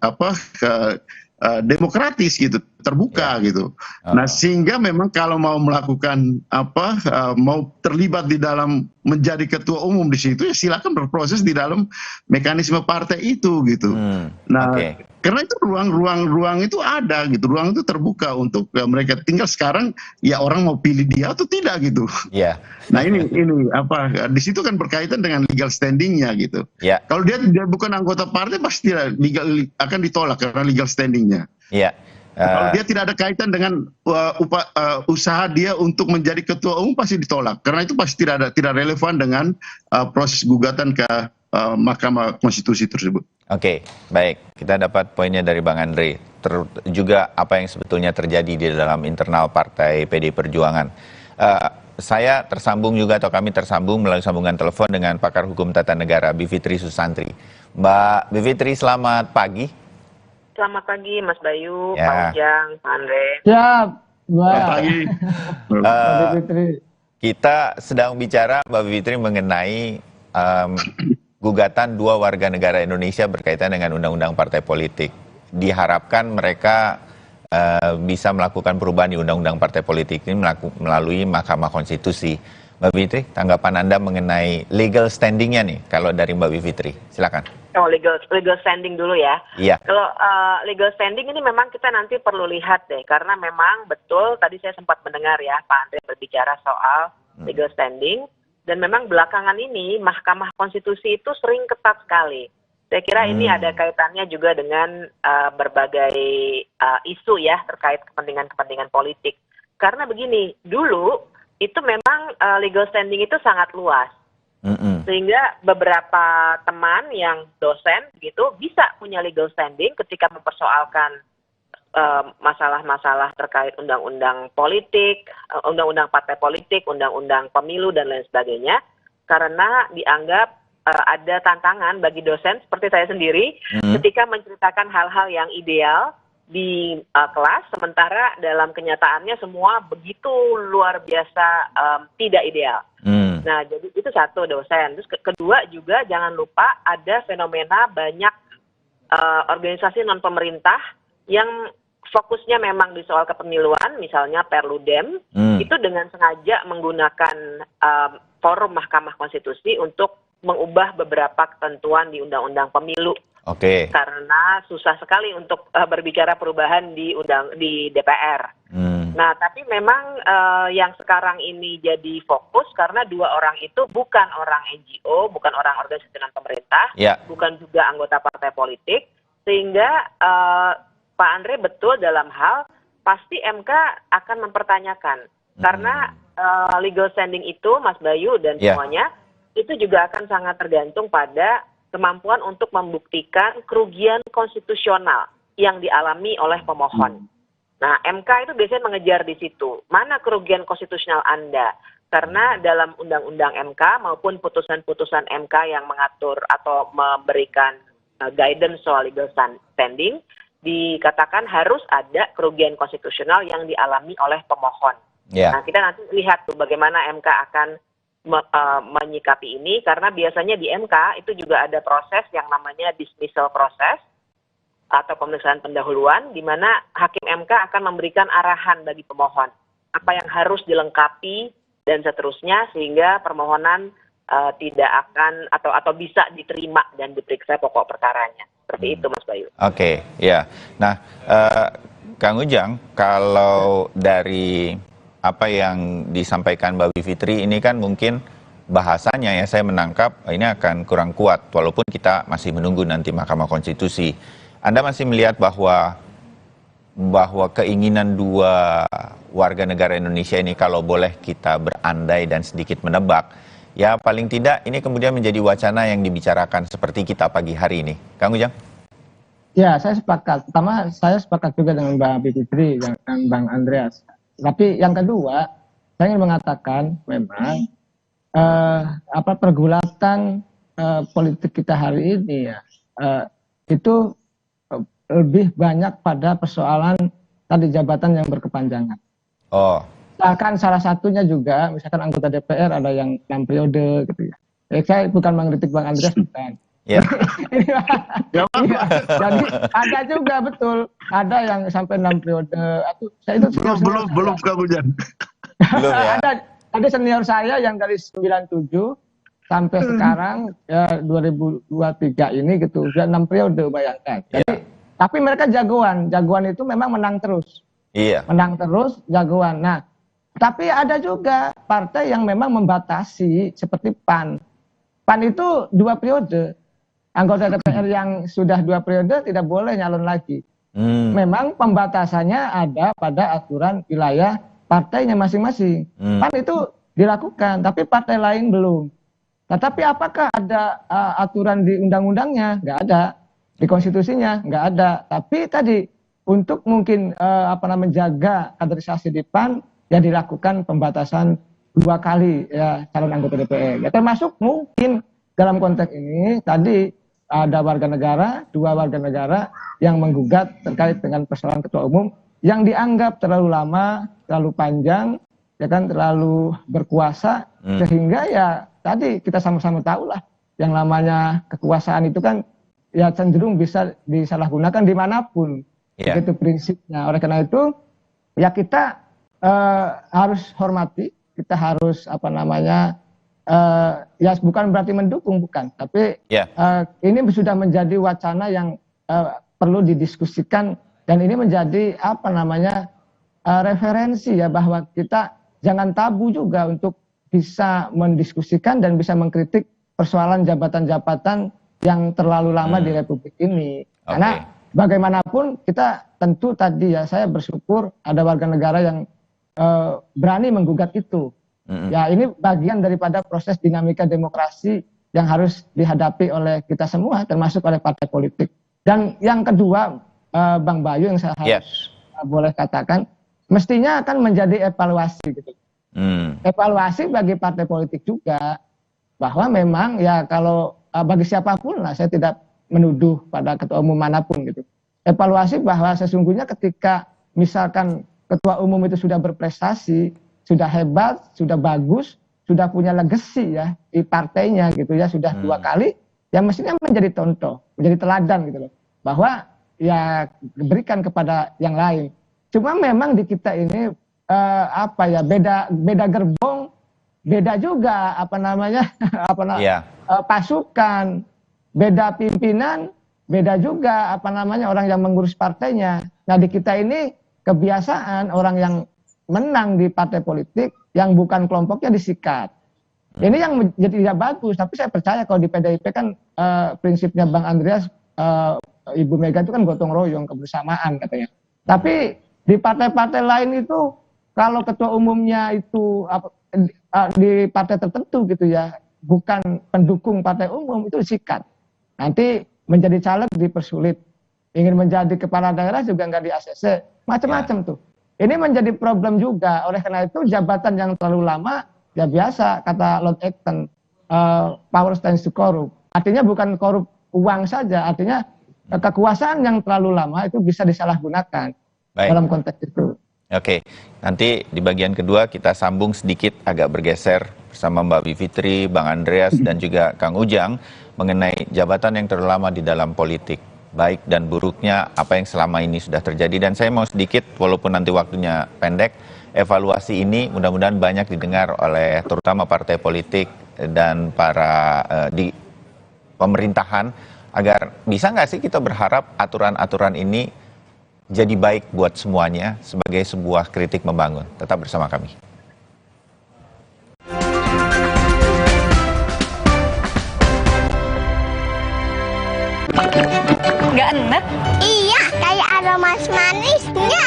demokratis gitu, terbuka gitu. Nah, sehingga memang kalau mau melakukan mau terlibat di dalam menjadi ketua umum di situ, ya silakan berproses di dalam mekanisme partai itu gitu. Nah, karena itu ruang itu ada gitu, ruang itu terbuka untuk mereka. Tinggal sekarang ya orang mau pilih dia atau tidak gitu. Nah, ini di situ kan berkaitan dengan legal standingnya gitu. Kalau dia bukan anggota partai, pasti akan ditolak karena legal standingnya. Kalau dia tidak ada kaitan dengan usaha dia untuk menjadi ketua umum, pasti ditolak. Karena itu pasti tidak relevan dengan proses gugatan ke Mahkamah Konstitusi tersebut. Oke, baik. Kita dapat poinnya dari Bang Andre. Juga apa yang sebetulnya terjadi di dalam internal partai PDI Perjuangan. Saya tersambung juga, atau kami tersambung melalui sambungan telepon dengan pakar hukum tata negara, Bivitri Susantri. Mbak Bivitri, selamat pagi. Selamat pagi, Mas Bayu, Pak Ujang, Pak Andre. Siap, Mbak. Selamat pagi. Mbak Bivitri. Kita sedang bicara, Mbak Bivitri, mengenai gugatan dua warga negara Indonesia berkaitan dengan undang-undang partai politik. Diharapkan mereka bisa melakukan perubahan di undang-undang partai politik ini melalui Mahkamah Konstitusi. Mbak Fitri, tanggapan Anda mengenai legal standing-nya nih, kalau dari Mbak Fitri, silakan. Oh, legal standing dulu ya. Iya. Kalau legal standing ini memang kita nanti perlu lihat deh, karena memang betul tadi saya sempat mendengar ya Pak Andre berbicara soal legal standing, dan memang belakangan ini Mahkamah Konstitusi itu sering ketat sekali. Saya kira ini ada kaitannya juga dengan berbagai isu ya terkait kepentingan-kepentingan politik. Karena begini, dulu itu memang legal standing itu sangat luas. Sehingga beberapa teman yang dosen gitu bisa punya legal standing ketika mempersoalkan masalah-masalah terkait undang-undang politik, undang-undang partai politik, undang-undang pemilu dan lain sebagainya, karena dianggap ada tantangan bagi dosen seperti saya sendiri ketika menceritakan hal-hal yang ideal di kelas, sementara dalam kenyataannya semua begitu luar biasa tidak ideal. Nah, jadi itu satu dosen. Terus kedua juga jangan lupa ada fenomena banyak organisasi non pemerintah yang fokusnya memang di soal kepemiluan, misalnya Perludem, itu dengan sengaja menggunakan forum Mahkamah Konstitusi untuk mengubah beberapa ketentuan di Undang-Undang Pemilu. Oke. Karena susah sekali untuk berbicara perubahan di DPR. Nah, tapi memang yang sekarang ini jadi fokus karena dua orang itu bukan orang NGO, bukan orang organisasi non pemerintah, bukan juga anggota partai politik, sehingga Pak Andre betul dalam hal pasti MK akan mempertanyakan. Karena legal standing itu, Mas Bayu dan semuanya, itu juga akan sangat tergantung pada kemampuan untuk membuktikan kerugian konstitusional yang dialami oleh pemohon. Nah, MK itu biasanya mengejar di situ. Mana kerugian konstitusional Anda? Karena dalam Undang-Undang MK maupun putusan-putusan MK yang mengatur atau memberikan guidance soal legal standing, dikatakan harus ada kerugian konstitusional yang dialami oleh pemohon. Nah, kita nanti lihat tuh bagaimana MK akan menyikapi ini, karena biasanya di MK itu juga ada proses yang namanya dismissal proses atau pemeriksaan pendahuluan, di mana hakim MK akan memberikan arahan bagi pemohon apa yang harus dilengkapi dan seterusnya, sehingga permohonan tidak akan atau bisa diterima dan diperiksa pokok perkaranya. Seperti itu, Mas Bayu. Oke, ya. Nah, Kang Ujang, kalau dari apa yang disampaikan Mbak Fitri ini kan mungkin bahasanya ya saya menangkap ini akan kurang kuat, walaupun kita masih menunggu nanti Mahkamah Konstitusi. Anda masih melihat bahwa keinginan dua warga negara Indonesia ini, kalau boleh kita berandai dan sedikit menebak, ya paling tidak ini kemudian menjadi wacana yang dibicarakan seperti kita pagi hari ini. Kang Ujang? Ya, saya sepakat. Pertama, saya sepakat juga dengan Mbak Fitri dan Bang Andreas. Tapi yang kedua, saya ingin mengatakan memang pergulatan politik kita hari ini ya itu lebih banyak pada persoalan tadi jabatan yang berkepanjangan. Misalkan salah satunya juga, misalkan anggota DPR ada yang 6 periode gitu ya. Saya bukan mengkritik Bang Andreas, bukan. Jadi ada juga betul, ada yang sampai 6 periode. Saya itu belum kamu Jan. Belum ya. Ada senior saya yang dari 97 sampai sekarang ya 2023 ini gitu, sudah 6 periode, bayangkan. Jadi, tapi mereka jagoan itu memang menang terus. Menang terus, jagoan. Nah, tapi ada juga partai yang memang membatasi seperti PAN. PAN itu 2 periode. Anggota DPR yang sudah 2 periode tidak boleh nyalon lagi. Memang pembatasannya ada pada aturan wilayah partainya masing-masing. PAN itu dilakukan, tapi partai lain belum. Nah, tapi apakah ada aturan di undang-undangnya? Nggak ada. Di konstitusinya? Nggak ada. Tapi tadi untuk mungkin menjaga kaderisasi di PAN, ya dilakukan pembatasan 2 kali ya calon anggota DPR. Ya, termasuk mungkin dalam konteks ini tadi ada warga negara, 2 warga negara yang menggugat terkait dengan persoalan ketua umum yang dianggap terlalu lama, terlalu panjang, ya kan, terlalu berkuasa, sehingga ya tadi kita sama-sama tahu lah yang namanya kekuasaan itu kan ya cenderung bisa disalahgunakan dimanapun. Itu prinsipnya. Oleh karena itu ya kita harus hormati kita harus ya bukan berarti mendukung, bukan, tapi ini sudah menjadi wacana yang perlu didiskusikan, dan ini menjadi referensi ya, bahwa kita jangan tabu juga untuk bisa mendiskusikan dan bisa mengkritik persoalan jabatan-jabatan yang terlalu lama di Republik ini. Karena bagaimanapun kita tentu tadi ya, saya bersyukur ada warga negara yang berani menggugat itu. Ya, ini bagian daripada proses dinamika demokrasi yang harus dihadapi oleh kita semua, termasuk oleh partai politik. Dan yang kedua, Bang Bayu, yang saya harus boleh katakan, mestinya akan menjadi evaluasi gitu. Evaluasi bagi partai politik juga, bahwa memang ya kalau bagi siapapun lah, saya tidak menuduh pada ketua umum manapun gitu. Evaluasi bahwa sesungguhnya ketika misalkan ketua umum itu sudah berprestasi, sudah hebat, sudah bagus, sudah punya legacy ya di partainya gitu ya, sudah 2 kali, ya mestinya menjadi contoh, menjadi teladan gitu loh, bahwa ya berikan kepada yang lain. Cuma memang di kita ini beda gerbong, beda juga pasukan, beda pimpinan, beda juga orang yang mengurus partainya. Nah, di kita ini kebiasaan orang yang menang di partai politik yang bukan kelompoknya disikat. Ini yang menjadi tidak bagus, tapi saya percaya kalau di PDIP kan prinsipnya Bang Andreas, Ibu Mega itu kan gotong royong, kebersamaan katanya. Tapi di partai-partai lain itu kalau ketua umumnya itu di partai tertentu gitu ya, bukan pendukung partai umum, itu disikat. Nanti menjadi caleg dipersulit, ingin menjadi kepala daerah juga nggak di ACC, macam-macam tuh. Ini menjadi problem juga. Oleh karena itu jabatan yang terlalu lama, ya biasa kata Lord Acton, power tends to corrupt. Artinya bukan korup uang saja, artinya kekuasaan yang terlalu lama itu bisa disalahgunakan dalam konteks itu. Oke, nanti di bagian kedua kita sambung sedikit, agak bergeser bersama Mbak Bivitri, Bang Andreas, dan juga Kang Ujang mengenai jabatan yang terlalu lama di dalam politik, baik dan buruknya apa yang selama ini sudah terjadi. Dan saya mau sedikit, walaupun nanti waktunya pendek, evaluasi ini mudah-mudahan banyak didengar oleh terutama partai politik dan para di pemerintahan, agar bisa nggak sih kita berharap aturan-aturan ini jadi baik buat semuanya sebagai sebuah kritik membangun. Tetap bersama kami. Nggak enak? Iya, kayak ada manis-manisnya.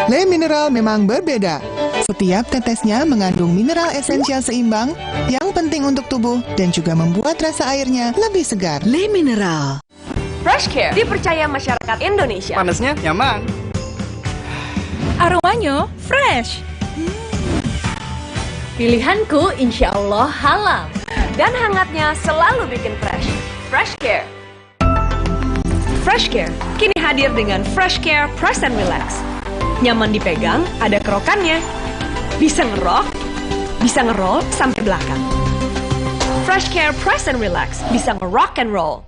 Le Mineral memang berbeda. Setiap tetesnya mengandung mineral esensial seimbang yang penting untuk tubuh dan juga membuat rasa airnya lebih segar. Le Mineral. Fresh Care dipercaya masyarakat Indonesia. Panasnya nyaman. Aromanya fresh. Pilihanku insya Allah halal. Dan hangatnya selalu bikin fresh. Fresh Care. Fresh Care kini hadir dengan Fresh Care Press and Relax. Nyaman dipegang, ada kerokannya. Bisa ngerok, bisa ngeroll sampai belakang. Fresh Care Press and Relax bisa ngerock and roll.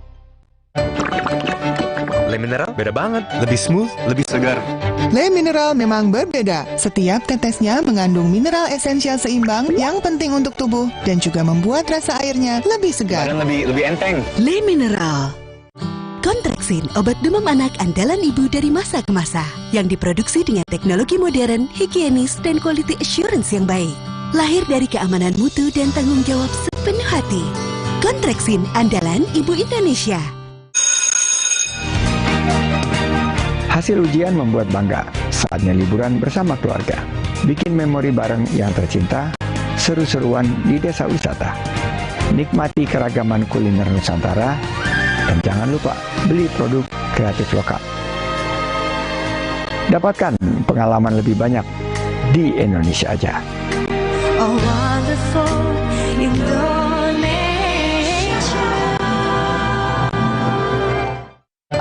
Le Mineral beda banget, lebih smooth, lebih segar. Le Mineral memang berbeda. Setiap tetesnya mengandung mineral esensial seimbang yang penting untuk tubuh dan juga membuat rasa airnya lebih segar. Dan lebih enteng. Le Mineral. Kontraksin, obat demam anak andalan ibu dari masa ke masa, yang diproduksi dengan teknologi modern, higienis, dan quality assurance yang baik. Lahir dari keamanan mutu dan tanggung jawab sepenuh hati. Kontraksin, andalan ibu Indonesia. Hasil ujian membuat bangga. Saatnya liburan bersama keluarga. Bikin memori bareng yang tercinta, seru-seruan di desa wisata. Nikmati keragaman kuliner Nusantara, dan jangan lupa beli produk kreatif lokal. Dapatkan pengalaman lebih banyak di Indonesia aja. Oh, wonderful Indonesia.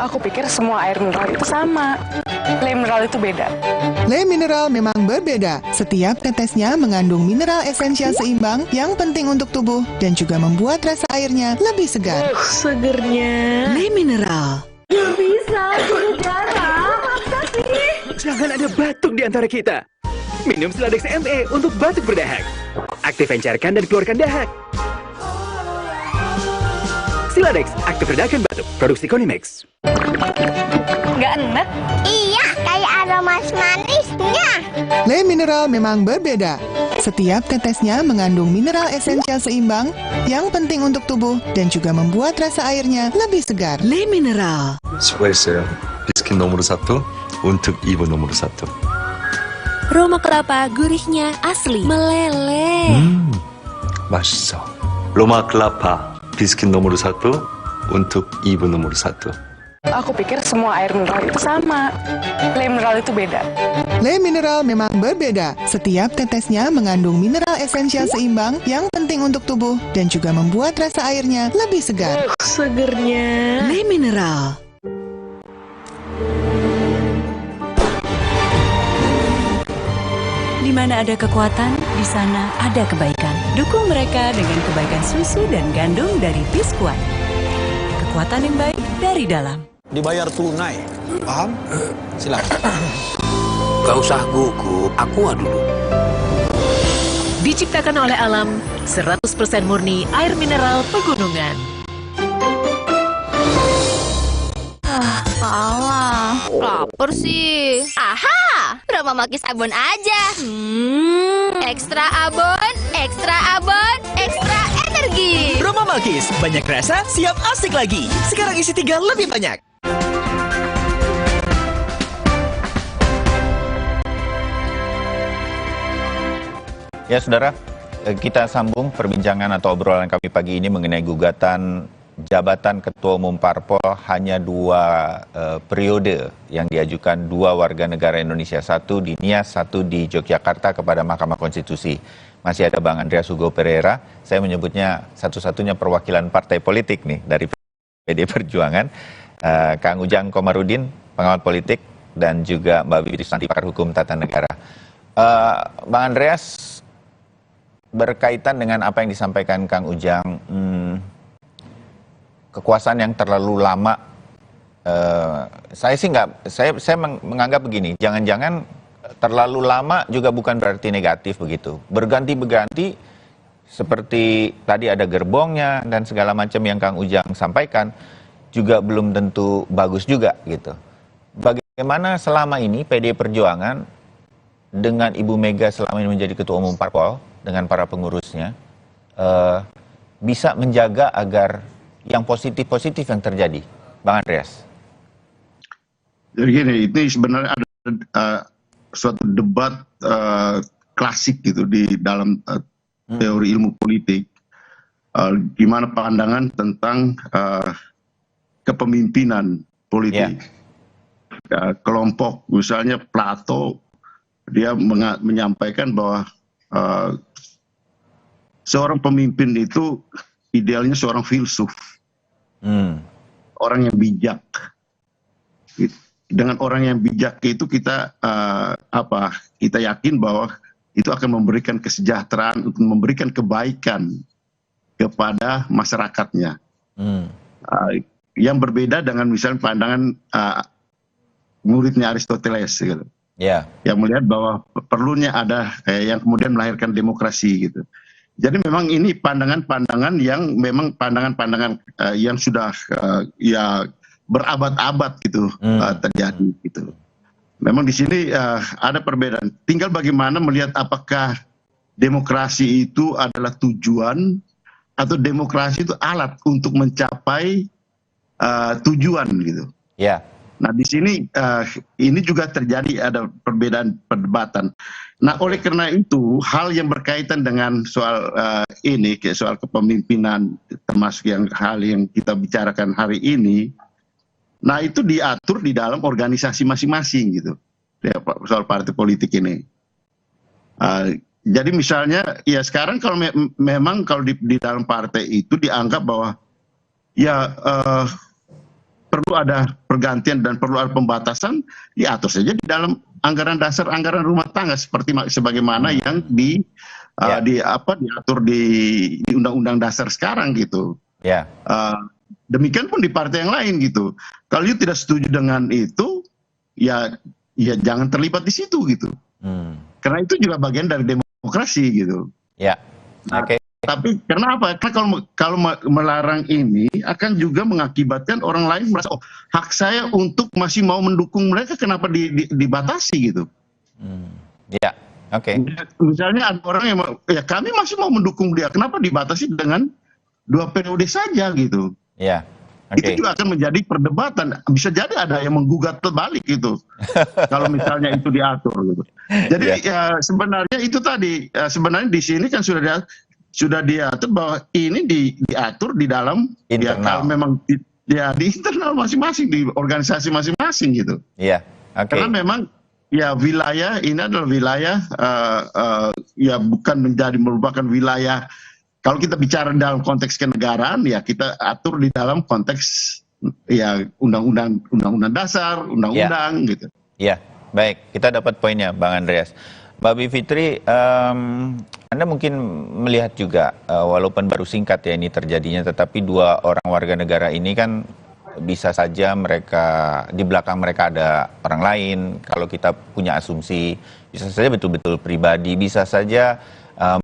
Aku pikir semua air mineral itu sama. Le Mineral itu beda. Le Mineral memang berbeda. Setiap tetesnya mengandung mineral esensial seimbang yang penting untuk tubuh dan juga membuat rasa airnya lebih segar. Segernya. Le Mineral. Gak bisa, sudah darah. Apa sih? Jangan ada batuk di antara kita. Minum Siladex ME untuk batuk berdahak. Aktif encerkan dan keluarkan dahak. Siladex, aktif redakan batuk. Produksi Konimex. Nggak enak? Iya, kayak ada manisnya. Le Mineral memang berbeda. Setiap tetesnya mengandung mineral esensial seimbang yang penting untuk tubuh dan juga membuat rasa airnya lebih segar. Le Mineral. 수고했어요. 비스킷 노무르 사토, 운특 이브 노무르 사토. Aroma kelapa gurihnya asli, meleleh. 맛있어. 로마 클라파, 비스킷 노무르 사토, 운특 이브 노무르 사토. Aku pikir semua air mineral itu sama. Le Mineral itu beda. Le Mineral memang berbeda. Setiap tetesnya mengandung mineral esensial seimbang yang penting untuk tubuh dan juga membuat rasa airnya lebih segar. Segernya. Le Mineral. Di mana ada kekuatan, di sana ada kebaikan. Dukung mereka dengan kebaikan susu dan gandum dari Biskuat. Kekuatan yang baik dari dalam. Dibayar tunai, paham? Silakan. Gak usah gugup, aku dulu. Diciptakan oleh alam, 100% murni air mineral pegunungan. Alah, lapar sih. Aha, Roma Maki sabun aja. Ekstra abon, ekstra abon, ekstra energi. Roma Makis, banyak rasa, siap asik lagi. Sekarang isi 3 lebih banyak. Ya saudara, kita sambung perbincangan atau obrolan kami pagi ini mengenai gugatan jabatan Ketua Umum Parpol hanya 2 periode yang diajukan 2 warga negara Indonesia, 1 di Nias, 1 di Yogyakarta kepada Mahkamah Konstitusi. Masih ada Bang Andreas Hugo Pereira, saya menyebutnya satu-satunya perwakilan partai politik nih dari PD Perjuangan, Kang Ujang Komarudin, pengamat politik, dan juga Mbak Wiwi Susanti, pakar hukum tata negara. Bang Andreas, berkaitan dengan apa yang disampaikan Kang Ujang, kekuasaan yang terlalu lama, saya menganggap begini, jangan-jangan terlalu lama juga bukan berarti negatif begitu. Berganti-berganti seperti tadi ada gerbongnya dan segala macam yang Kang Ujang sampaikan juga belum tentu bagus juga gitu. Bagaimana selama ini PD Perjuangan dengan Ibu Mega selama ini menjadi Ketua Umum Parpol dengan para pengurusnya bisa menjaga agar yang positif-positif yang terjadi, Bang Andreas? Jadi gini, ini sebenarnya ada suatu debat klasik gitu di dalam teori ilmu politik, gimana pandangan tentang kepemimpinan politik. Kelompok misalnya Plato, dia menyampaikan bahwa seorang pemimpin itu idealnya seorang filsuf, orang yang bijak. Dengan orang yang bijak itu kita kita yakin bahwa itu akan memberikan kesejahteraan, untuk memberikan kebaikan kepada masyarakatnya. Yang berbeda dengan misalnya pandangan muridnya Aristoteles gitu. Yang melihat bahwa perlunya ada yang kemudian melahirkan demokrasi gitu. Jadi memang ini pandangan-pandangan yang memang pandangan-pandangan yang sudah ya berabad-abad gitu terjadi gitu. Memang di sini ada perbedaan. Tinggal bagaimana melihat apakah demokrasi itu adalah tujuan atau demokrasi itu alat untuk mencapai tujuan gitu. Nah di sini ini juga terjadi ada perbedaan perdebatan. Nah oleh karena itu hal yang berkaitan dengan soal ini, soal kepemimpinan, termasuk hal yang kita bicarakan hari ini, nah itu diatur di dalam organisasi masing-masing gitu, ya, soal partai politik ini. Jadi misalnya ya sekarang kalau memang kalau di dalam partai itu dianggap bahwa ya perlu ada pergantian dan perlu ada pembatasan, diatur saja di dalam anggaran dasar, anggaran rumah tangga seperti sebagaimana yang diatur di undang-undang dasar sekarang gitu. Demikian pun di partai yang lain gitu. Kalau you tidak setuju dengan itu, ya jangan terlibat di situ gitu. Karena itu juga bagian dari demokrasi gitu. Ya. Nah, tapi kenapa? Karena kalau melarang ini akan juga mengakibatkan orang lain merasa, oh, hak saya untuk masih mau mendukung mereka, kenapa dibatasi gitu? Ya, oke. Misalnya ada orang yang ya kami masih mau mendukung dia, kenapa dibatasi dengan 2 periode saja gitu? Ya. Itu juga akan menjadi perdebatan. Bisa jadi ada yang menggugat terbalik gitu. Kalau misalnya itu diatur gitu. Jadi ya, sebenarnya itu tadi, sebenarnya di sini kan sudah diatur bahwa ini diatur di dalam internal. Ya, kalau memang di internal masing-masing, di organisasi masing-masing gitu. Iya. Karena memang ya wilayah ini adalah wilayah ya bukan merupakan wilayah. Kalau kita bicara dalam konteks kenegaraan, ya kita atur di dalam konteks ya undang-undang dasar, undang-undang gitu. Iya, baik. Kita dapat poinnya, Bang Andreas. Mbak Bivitri, Anda mungkin melihat juga, walaupun baru singkat ya ini terjadinya, tetapi 2 orang warga negara ini kan bisa saja mereka, di belakang mereka ada orang lain. Kalau kita punya asumsi, bisa saja betul-betul pribadi, bisa saja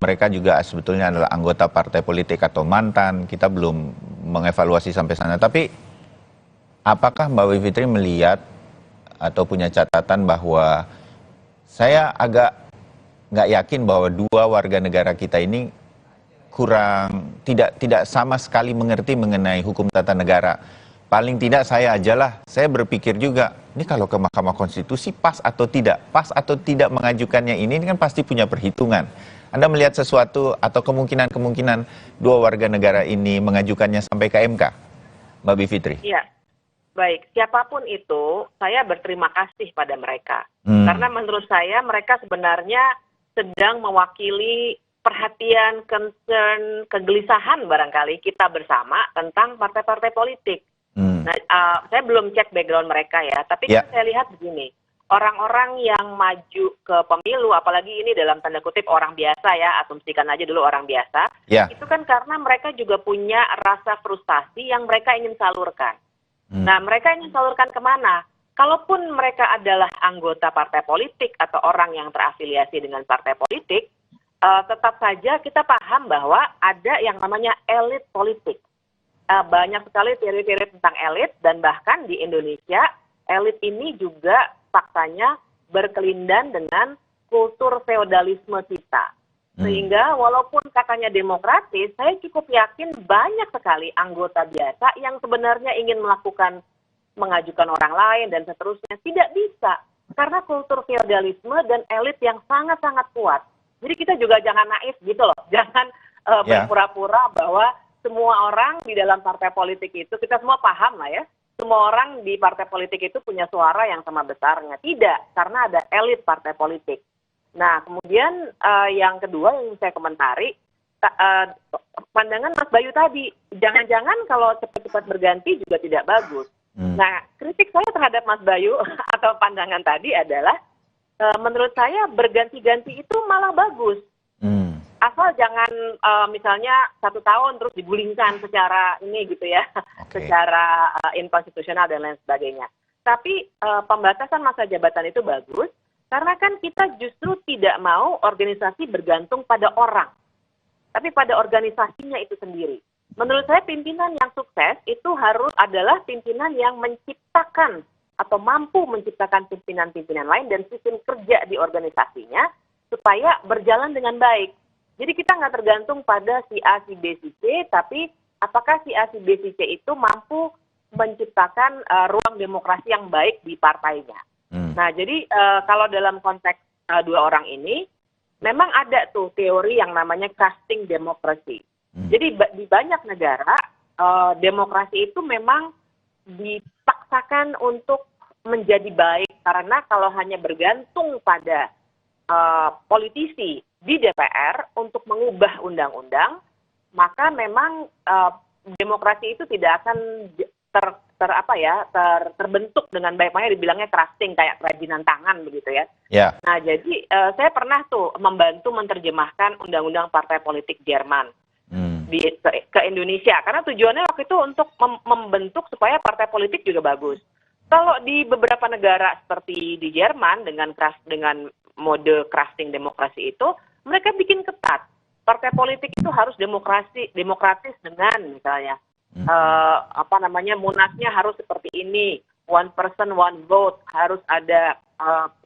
mereka juga sebetulnya adalah anggota partai politik atau mantan. Kita belum mengevaluasi sampai sana. Tapi apakah Mbak Bivitri melihat atau punya catatan bahwa saya agak nggak yakin bahwa 2 warga negara kita ini kurang tidak sama sekali mengerti mengenai hukum tata negara. Paling tidak saya ajalah, saya berpikir juga, ini kalau ke Mahkamah Konstitusi pas atau tidak mengajukannya ini kan pasti punya perhitungan. Anda melihat sesuatu atau kemungkinan-kemungkinan 2 warga negara ini mengajukannya sampai ke MK, Mbak Bivitri? Iya, baik. Siapapun itu, saya berterima kasih pada mereka. Karena menurut saya mereka sebenarnya sedang mewakili perhatian, concern, kegelisahan barangkali kita bersama tentang partai-partai politik. Nah, saya belum cek background mereka ya, tapi kan saya lihat begini. Orang-orang yang maju ke pemilu, apalagi ini dalam tanda kutip orang biasa ya, asumsikan aja dulu orang biasa, itu kan karena mereka juga punya rasa frustasi yang mereka ingin salurkan. Nah, mereka ingin salurkan kemana? Kalaupun mereka adalah anggota partai politik atau orang yang terafiliasi dengan partai politik, tetap saja kita paham bahwa ada yang namanya elit politik. Banyak sekali teori-teori tentang elit, dan bahkan di Indonesia, elit ini juga faktanya berkelindan dengan kultur feodalisme kita. Sehingga walaupun katanya demokratis, saya cukup yakin banyak sekali anggota biasa yang sebenarnya ingin mengajukan orang lain dan seterusnya. Tidak bisa, karena kultur feodalisme dan elit yang sangat-sangat kuat. Jadi kita juga jangan naif gitu loh. Jangan berpura-pura bahwa semua orang di dalam partai politik itu, kita semua paham lah ya, semua orang di partai politik itu punya suara yang sama besarnya. Tidak, karena ada elit partai politik. Nah, kemudian yang kedua yang saya komentari, pandangan Mas Bayu tadi, jangan-jangan kalau cepat-cepat berganti juga tidak bagus. Nah, kritik saya terhadap Mas Bayu atau pandangan tadi adalah, menurut saya berganti-ganti itu malah bagus. Asal jangan misalnya 1 tahun terus digulingkan secara ini gitu ya, secara inkonstitusional dan lain sebagainya. Tapi pembatasan masa jabatan itu bagus, karena kan kita justru tidak mau organisasi bergantung pada orang, tapi pada organisasinya itu sendiri. Menurut saya pimpinan yang sukses itu harus adalah pimpinan yang menciptakan atau mampu menciptakan pimpinan-pimpinan lain dan sistem kerja di organisasinya supaya berjalan dengan baik. Jadi kita nggak tergantung pada si A, si B, si C, tapi apakah si A, si B, si C itu mampu menciptakan ruang demokrasi yang baik di partainya. Nah, jadi kalau dalam konteks 2 orang ini, memang ada tuh teori yang namanya casting democracy. Jadi di banyak negara, demokrasi itu memang dipaksakan untuk menjadi baik, karena kalau hanya bergantung pada politisi di DPR untuk mengubah undang-undang, maka memang demokrasi itu tidak akan terbentuk dengan baik. Makanya dibilangnya trusting, kayak kerajinan tangan begitu ya. Nah, jadi saya pernah tuh membantu menerjemahkan undang-undang partai politik Jerman ke Indonesia, karena tujuannya waktu itu untuk membentuk supaya partai politik juga bagus. Kalau di beberapa negara seperti di Jerman dengan mode crafting demokrasi itu, mereka bikin ketat. Partai politik itu harus demokratis dengan misalnya munasnya harus seperti ini, one person one vote, harus ada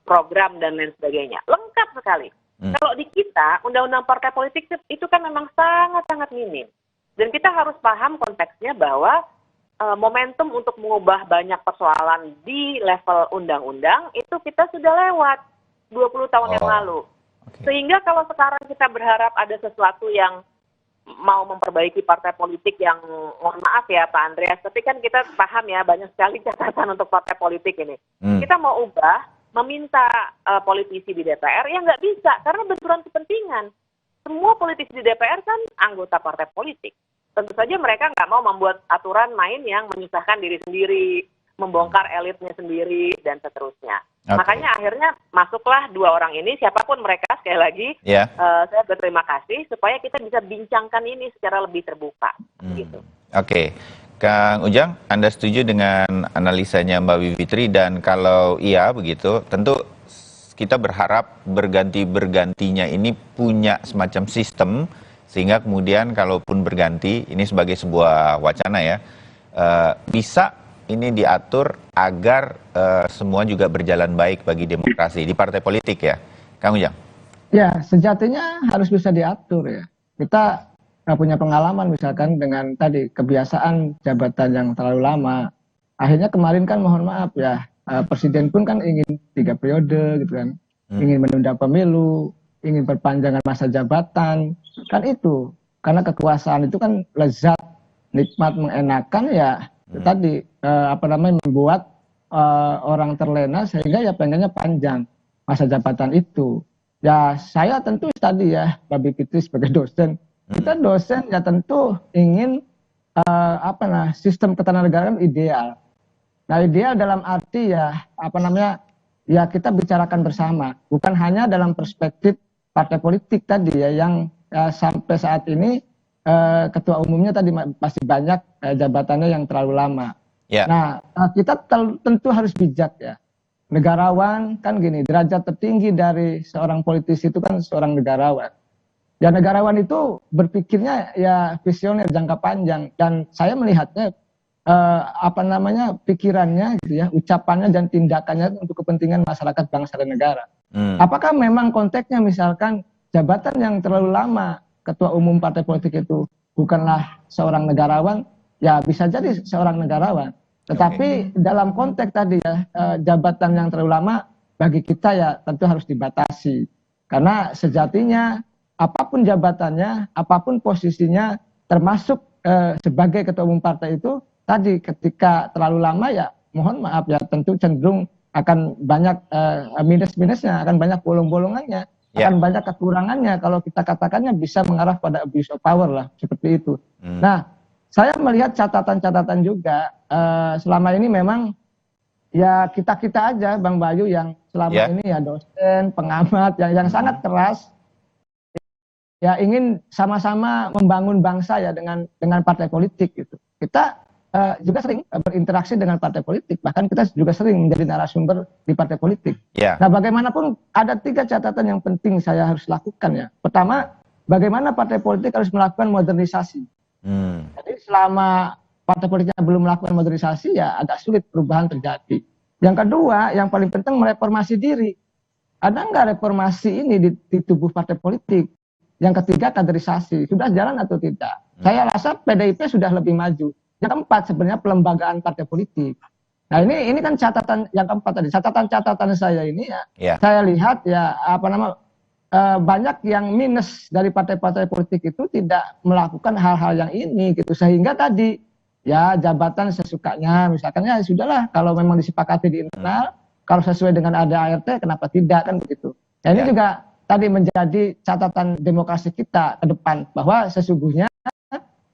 program dan lain sebagainya. Lengkap sekali. Kalau di kita undang-undang partai politik itu kan memang sangat-sangat minim. Dan kita harus paham konteksnya bahwa momentum untuk mengubah banyak persoalan di level undang-undang itu kita sudah lewat 20 tahun yang lalu. Sehingga kalau sekarang kita berharap ada sesuatu yang mau memperbaiki partai politik yang, mohon maaf ya Pak Andreas, tapi kan kita paham ya banyak sekali catatan untuk partai politik ini. Kita mau ubah, meminta politisi di DPR, ya nggak bisa karena benturan kepentingan. Semua politisi di DPR kan anggota partai politik. Tentu saja mereka nggak mau membuat aturan main yang menyusahkan diri sendiri, membongkar elitnya sendiri, dan seterusnya. Makanya akhirnya masuklah dua orang ini, siapapun mereka, sekali lagi, saya berterima kasih supaya kita bisa bincangkan ini secara lebih terbuka. Gitu. Oke. Kang Ujang, Anda setuju dengan analisanya Mbak Bivitri, dan kalau iya begitu, tentu kita berharap berganti-bergantinya ini punya semacam sistem, sehingga kemudian kalaupun berganti, ini sebagai sebuah wacana ya, bisa ini diatur agar semua juga berjalan baik bagi demokrasi di partai politik ya, Kang Ujang? Ya, sejatinya harus bisa diatur ya. Kita punya pengalaman misalkan dengan tadi kebiasaan jabatan yang terlalu lama. Akhirnya kemarin kan mohon maaf ya, presiden pun kan ingin 3 periode gitu kan, ingin menunda pemilu, ingin perpanjangan masa jabatan, kan itu karena kekuasaan itu kan lezat, nikmat, mengenakan ya. Tadi membuat orang terlena sehingga ya pengennya panjang masa jabatan itu. Ya saya tentu tadi ya Mbak Bivitri sebagai dosen, kita dosen ya tentu ingin sistem ketenaganegaraan ideal. Nah ideal dalam arti ya ya kita bicarakan bersama, bukan hanya dalam perspektif partai politik tadi ya yang sampai saat ini ketua umumnya tadi masih banyak jabatannya yang terlalu lama. Nah kita tentu harus bijak ya. Negarawan kan gini, derajat tertinggi dari seorang politisi itu kan seorang negarawan. Ya negarawan itu berpikirnya ya visioner jangka panjang, dan saya melihatnya pikirannya gitu ya, ucapannya dan tindakannya untuk kepentingan masyarakat, bangsa dan negara. Apakah memang konteksnya misalkan jabatan yang terlalu lama ketua umum partai politik itu bukanlah seorang negarawan, ya bisa jadi seorang negarawan. Tetapi dalam konteks tadi ya, jabatan yang terlalu lama bagi kita ya tentu harus dibatasi. Karena sejatinya apapun jabatannya, apapun posisinya, termasuk sebagai ketua umum partai itu, tadi ketika terlalu lama ya mohon maaf ya tentu cenderung akan banyak minus-minusnya, akan banyak bolong-bolongannya. Akan banyak kekurangannya, kalau kita katakannya bisa mengarah pada abuse of power lah, seperti itu. Nah, saya melihat catatan-catatan juga, selama ini memang ya kita-kita aja Bang Bayu yang selama ini ya dosen, pengamat, yang sangat keras, ya ingin sama-sama membangun bangsa ya dengan partai politik gitu. Kita juga sering berinteraksi dengan partai politik, bahkan kita juga sering menjadi narasumber di partai politik. Nah bagaimanapun ada 3 catatan yang penting saya harus lakukan ya. Pertama, bagaimana partai politik harus melakukan modernisasi. Jadi selama partai politiknya belum melakukan modernisasi ya agak sulit perubahan terjadi. Yang kedua, yang paling penting mereformasi diri. Ada nggak reformasi ini di tubuh partai politik? Yang ketiga, kaderisasi. Sudah jalan atau tidak? Saya rasa PDIP sudah lebih maju. Yang keempat sebenarnya pelembagaan partai politik. Nah ini kan catatan yang keempat tadi. Catatan saya ini ya, saya lihat ya banyak yang minus dari partai-partai politik itu tidak melakukan hal-hal yang ini gitu, sehingga tadi ya jabatan sesukanya, misalkan ya sudahlah kalau memang disepakati di internal, kalau sesuai dengan ada ART kenapa tidak kan begitu. Nah ini juga tadi menjadi catatan demokrasi kita ke depan, bahwa sesungguhnya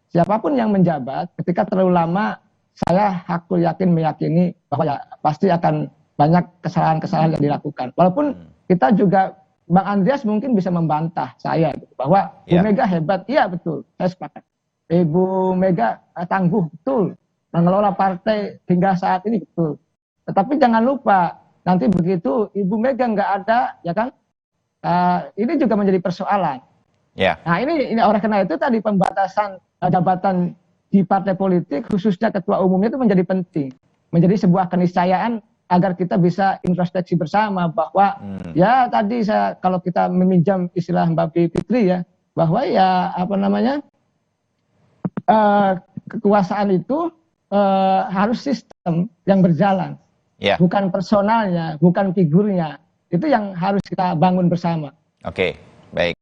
siapapun yang menjabat ketika terlalu lama, saya hakul yakin meyakini bahwa ya pasti akan banyak kesalahan-kesalahan yang dilakukan. Walaupun kita juga, Bang Andreas mungkin bisa membantah saya gitu, bahwa Bu Mega hebat, iya betul, saya sepakat. Ibu Mega tangguh, betul, mengelola partai hingga saat ini, betul. Tetapi jangan lupa, nanti begitu Ibu Mega nggak ada, ya kan, ini juga menjadi persoalan. Nah ini oleh karena itu tadi pembatasan jabatan di partai politik khususnya ketua umumnya itu menjadi penting, menjadi sebuah keniscayaan agar kita bisa introspeksi bersama bahwa ya tadi kalau kita meminjam istilah Mbak Fitri ya, bahwa ya kekuasaan itu harus sistem yang berjalan, bukan personalnya, bukan figurnya. Itu yang harus kita bangun bersama. Oke, baik.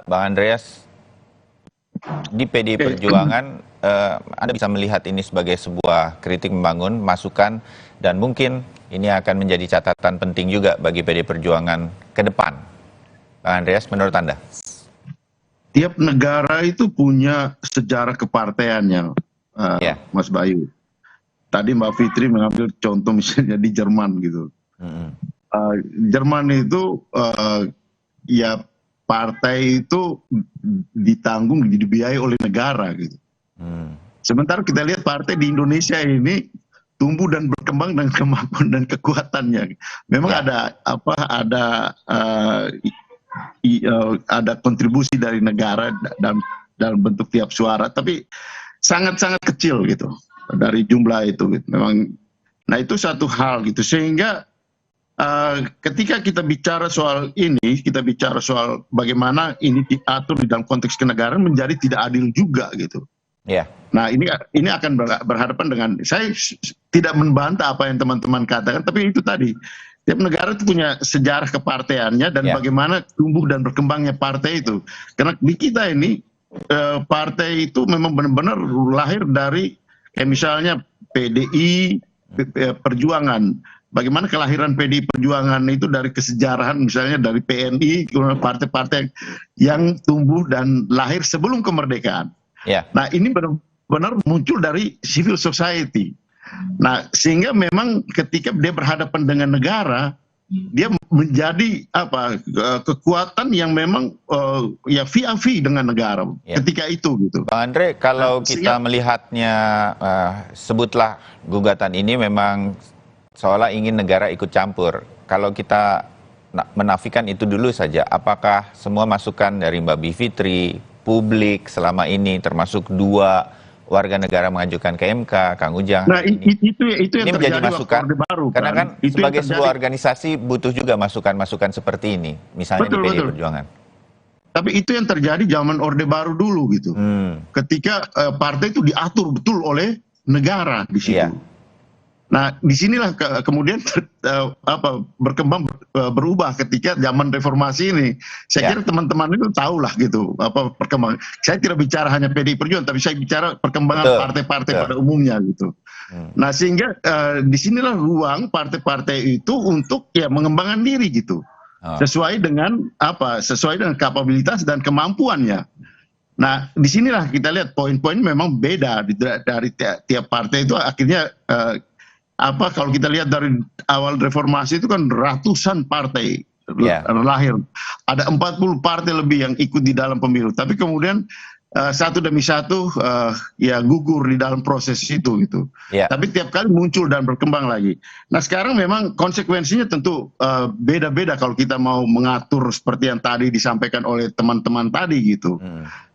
Bang Andreas, di PDI Perjuangan, Anda bisa melihat ini sebagai sebuah kritik membangun, masukan, dan mungkin ini akan menjadi catatan penting juga bagi PDI Perjuangan ke depan. Bang Andreas, menurut Anda? Tiap negara itu punya sejarah keparteannya, Mas Bayu. Tadi Mbak Fitri mengambil contoh misalnya di Jerman gitu. Jerman itu ya partai itu ditanggung, dibiayai oleh negara gitu. Sementara kita lihat partai di Indonesia ini tumbuh dan berkembang dengan kemampuan dan kekuatannya. Memang ada kontribusi dari negara dalam bentuk tiap suara, tapi sangat-sangat kecil gitu dari jumlah itu. Gitu. Memang, nah itu satu hal gitu. Sehingga ketika kita bicara soal ini, kita bicara soal bagaimana ini diatur di dalam konteks kenegaraan menjadi tidak adil juga gitu. Nah ini akan berhadapan dengan, saya tidak membantah apa yang teman-teman katakan, tapi itu tadi tiap negara itu punya sejarah keparteannya dan bagaimana tumbuh dan berkembangnya partai itu. Karena di kita ini partai itu memang benar-benar lahir dari kayak misalnya PDI Perjuangan. Bagaimana kelahiran PDI Perjuangan itu dari kesejarahan misalnya dari PNI, partai-partai yang tumbuh dan lahir sebelum kemerdekaan. Nah ini benar-benar muncul dari civil society. Nah sehingga memang ketika dia berhadapan dengan negara, dia menjadi kekuatan yang memang ya vis-a-vis dengan negara ketika itu gitu. Bang Andre, kalau kita melihatnya, sebutlah gugatan ini memang seolah ingin negara ikut campur. Kalau kita menafikan itu dulu saja, apakah semua masukan dari Mbak Bivitri, publik selama ini, termasuk 2 warga negara mengajukan ke MK, Kang Ujang. Nah, itu yang ini menjadi masukan. Baru, karena kan sebagai sebuah organisasi butuh juga masukan-masukan seperti ini, misalnya di PDI Perjuangan. Tapi itu yang terjadi zaman Orde Baru dulu gitu. Ketika partai itu diatur betul oleh negara di situ. Nah, disinilah kemudian berkembang berubah ketika zaman reformasi ini. Saya kira teman-teman itu tahulah gitu perkembangan. Saya tidak bicara hanya PDI Perjuangan, tapi saya bicara perkembangan partai-partai pada umumnya gitu. Nah, sehingga disinilah ruang partai-partai itu untuk ya mengembangkan diri gitu, sesuai dengan sesuai dengan kapabilitas dan kemampuannya. Nah, disinilah kita lihat poin-poin memang beda dari tiap partai itu akhirnya. Kalau kita lihat dari awal reformasi itu kan ratusan partai lahir. Ada 40 partai lebih yang ikut di dalam pemilu. Tapi kemudian satu demi satu ya gugur di dalam proses itu gitu. Tapi tiap kali muncul dan berkembang lagi. Nah sekarang memang konsekuensinya tentu beda-beda kalau kita mau mengatur seperti yang tadi disampaikan oleh teman-teman tadi gitu.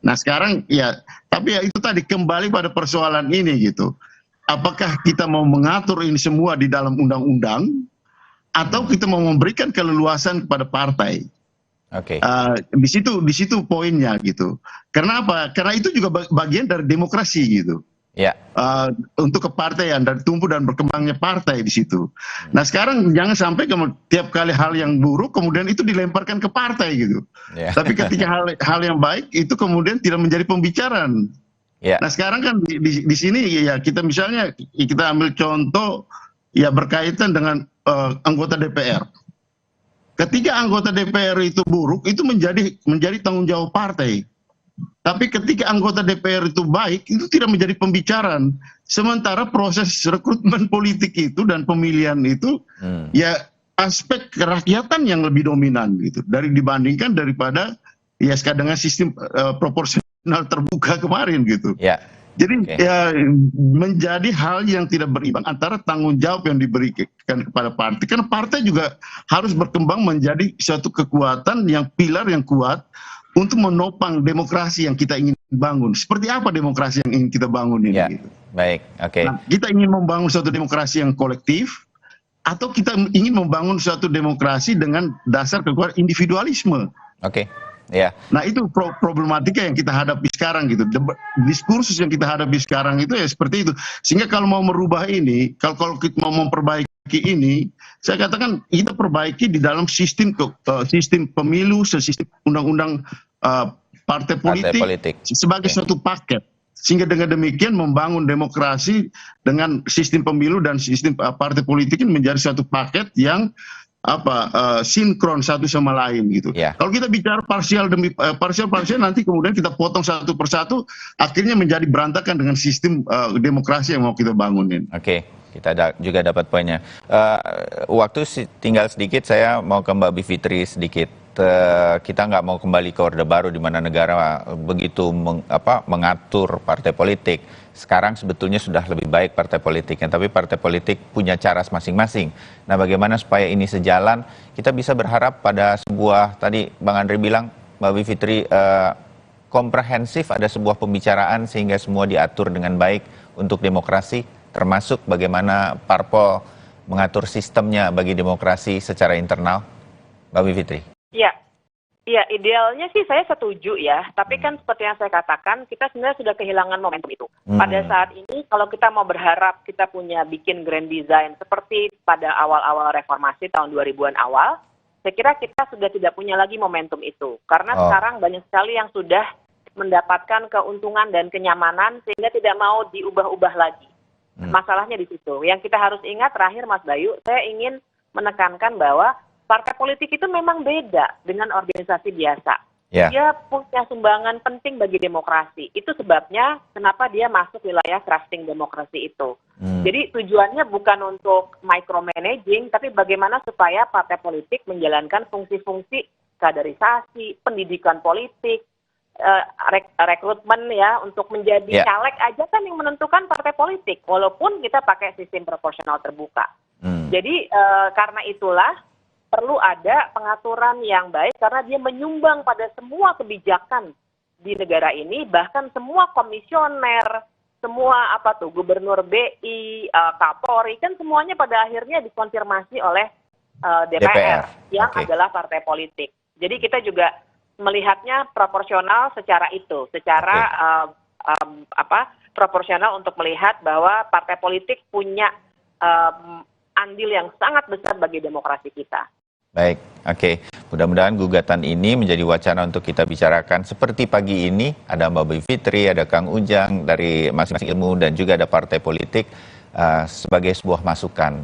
Nah sekarang ya, tapi ya itu tadi kembali pada persoalan ini gitu. Apakah kita mau mengatur ini semua di dalam undang-undang atau kita mau memberikan keleluasan kepada partai? Di situ poinnya gitu. Karena apa? Karena itu juga bagian dari demokrasi gitu. Untuk kepartaian dan tumbuh dan berkembangnya partai di situ. Nah sekarang jangan sampai tiap kali hal yang buruk kemudian itu dilemparkan ke partai gitu. Tapi ketika hal yang baik itu kemudian tidak menjadi pembicaraan. Nah sekarang kan di sini ya kita misalnya kita ambil contoh ya berkaitan dengan anggota DPR. Ketika anggota DPR itu buruk itu menjadi tanggung jawab partai. Tapi ketika anggota DPR itu baik itu tidak menjadi pembicaraan. Sementara proses rekrutmen politik itu dan pemilihan itu ya aspek kerakyatan yang lebih dominan gitu dibandingkan daripada ya dengan sistem proporsional terbuka kemarin gitu. Jadi ya, menjadi hal yang tidak berimbang antara tanggung jawab yang diberikan kepada partai, karena partai juga harus berkembang menjadi suatu kekuatan yang pilar yang kuat untuk menopang demokrasi yang kita ingin bangun. Seperti apa demokrasi yang ingin kita bangun ini? Ya, gitu. baik, oke. Nah, kita ingin membangun suatu demokrasi yang kolektif, atau kita ingin membangun suatu demokrasi dengan dasar kekuatan individualisme. Oke. Ya. Nah itu problematika yang kita hadapi sekarang gitu. Diskursus yang kita hadapi sekarang itu ya seperti itu. Sehingga kalau mau merubah ini, kalau kita mau memperbaiki ini, saya katakan kita perbaiki di dalam sistem pemilu, sistem undang-undang partai politik sebagai suatu paket. Sehingga dengan demikian membangun demokrasi dengan sistem pemilu dan sistem partai politik ini menjadi suatu paket yang sinkron satu sama lain gitu. Kalau kita bicara parsial demi parsial nanti kemudian kita potong satu persatu, akhirnya menjadi berantakan dengan sistem demokrasi yang mau kita bangunin. Oke, kita juga dapat poinnya. Waktu tinggal sedikit, saya mau ke Mbak Bivitri sedikit. Kita nggak mau kembali ke Orde Baru di mana negara begitu mengatur partai politik. Sekarang sebetulnya sudah lebih baik partai politiknya, tapi partai politik punya cara masing-masing. Nah, bagaimana supaya ini sejalan? Kita bisa berharap pada sebuah, tadi Bang Andri bilang, Mbak Bivitri, komprehensif, ada sebuah pembicaraan sehingga semua diatur dengan baik untuk demokrasi, termasuk bagaimana parpol mengatur sistemnya bagi demokrasi secara internal. Mbak Bivitri. Ya, idealnya sih saya setuju ya, tapi kan seperti yang saya katakan, kita sebenarnya sudah kehilangan momentum itu. Pada saat ini, kalau kita mau berharap kita punya bikin grand design seperti pada awal-awal reformasi tahun 2000-an awal, saya kira kita sudah tidak punya lagi momentum itu. Karena sekarang banyak sekali yang sudah mendapatkan keuntungan dan kenyamanan sehingga tidak mau diubah-ubah lagi. Masalahnya di situ. Yang kita harus ingat, terakhir Mas Bayu, saya ingin menekankan bahwa partai politik itu memang beda dengan organisasi biasa. Dia punya sumbangan penting bagi demokrasi. Itu sebabnya kenapa dia masuk wilayah crafting demokrasi itu. Jadi tujuannya bukan untuk micromanaging, tapi bagaimana supaya partai politik menjalankan fungsi-fungsi kaderisasi, pendidikan politik, rekrutmen ya, untuk menjadi caleg aja kan yang menentukan partai politik, walaupun kita pakai sistem proporsional terbuka. Jadi karena itulah perlu ada pengaturan yang baik karena dia menyumbang pada semua kebijakan di negara ini, bahkan semua komisioner, semua gubernur BI, Kapolri, kan semuanya pada akhirnya dikonfirmasi oleh DPR yang adalah partai politik. Jadi kita juga melihatnya proporsional secara itu, secara proporsional untuk melihat bahwa partai politik punya andil yang sangat besar bagi demokrasi kita. Baik, oke. Mudah-mudahan gugatan ini menjadi wacana untuk kita bicarakan. Seperti pagi ini, ada Mbak Bivitri, ada Kang Ujang dari masing-masing ilmu, dan juga ada partai politik sebagai sebuah masukan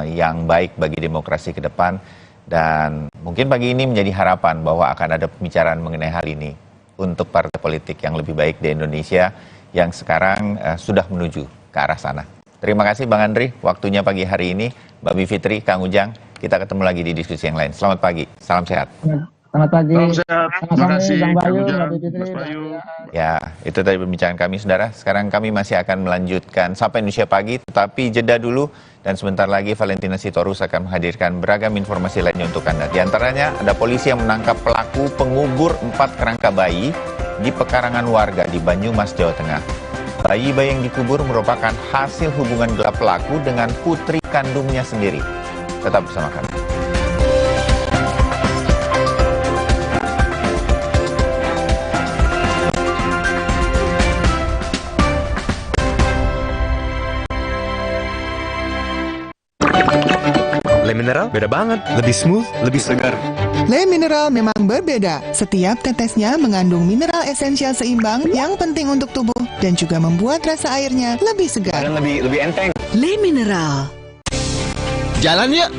yang baik bagi demokrasi ke depan. Dan mungkin pagi ini menjadi harapan bahwa akan ada pembicaraan mengenai hal ini untuk partai politik yang lebih baik di Indonesia yang sekarang sudah menuju ke arah sana. Terima kasih Bang Andri, waktunya pagi hari ini. Mbak Bivitri, Kang Ujang, kita ketemu lagi di diskusi yang lain. Selamat pagi, salam sehat. Selamat pagi. Salam sehat. Terima kasih Bang Bayu, Mas Bayu. Ya, itu tadi pembicaraan kami, saudara. Sekarang kami masih akan melanjutkan Sapa Indonesia Pagi, tetapi jeda dulu. Dan sebentar lagi Valentina Sitorus akan menghadirkan beragam informasi lainnya untuk Anda. Di antaranya, ada polisi yang menangkap pelaku pengubur 4 kerangka bayi di pekarangan warga di Banyumas, Jawa Tengah. Bayi-bayi yang dikubur merupakan hasil hubungan gelap pelaku dengan putri kandungnya sendiri. Tetap bersama kami. Le Mineral beda banget, lebih smooth, lebih segar. Le Mineral memang berbeda. Setiap tetesnya mengandung mineral esensial seimbang yang penting untuk tubuh dan juga membuat rasa airnya lebih segar. Dan lebih enteng. Le Mineral. Jalan yuk.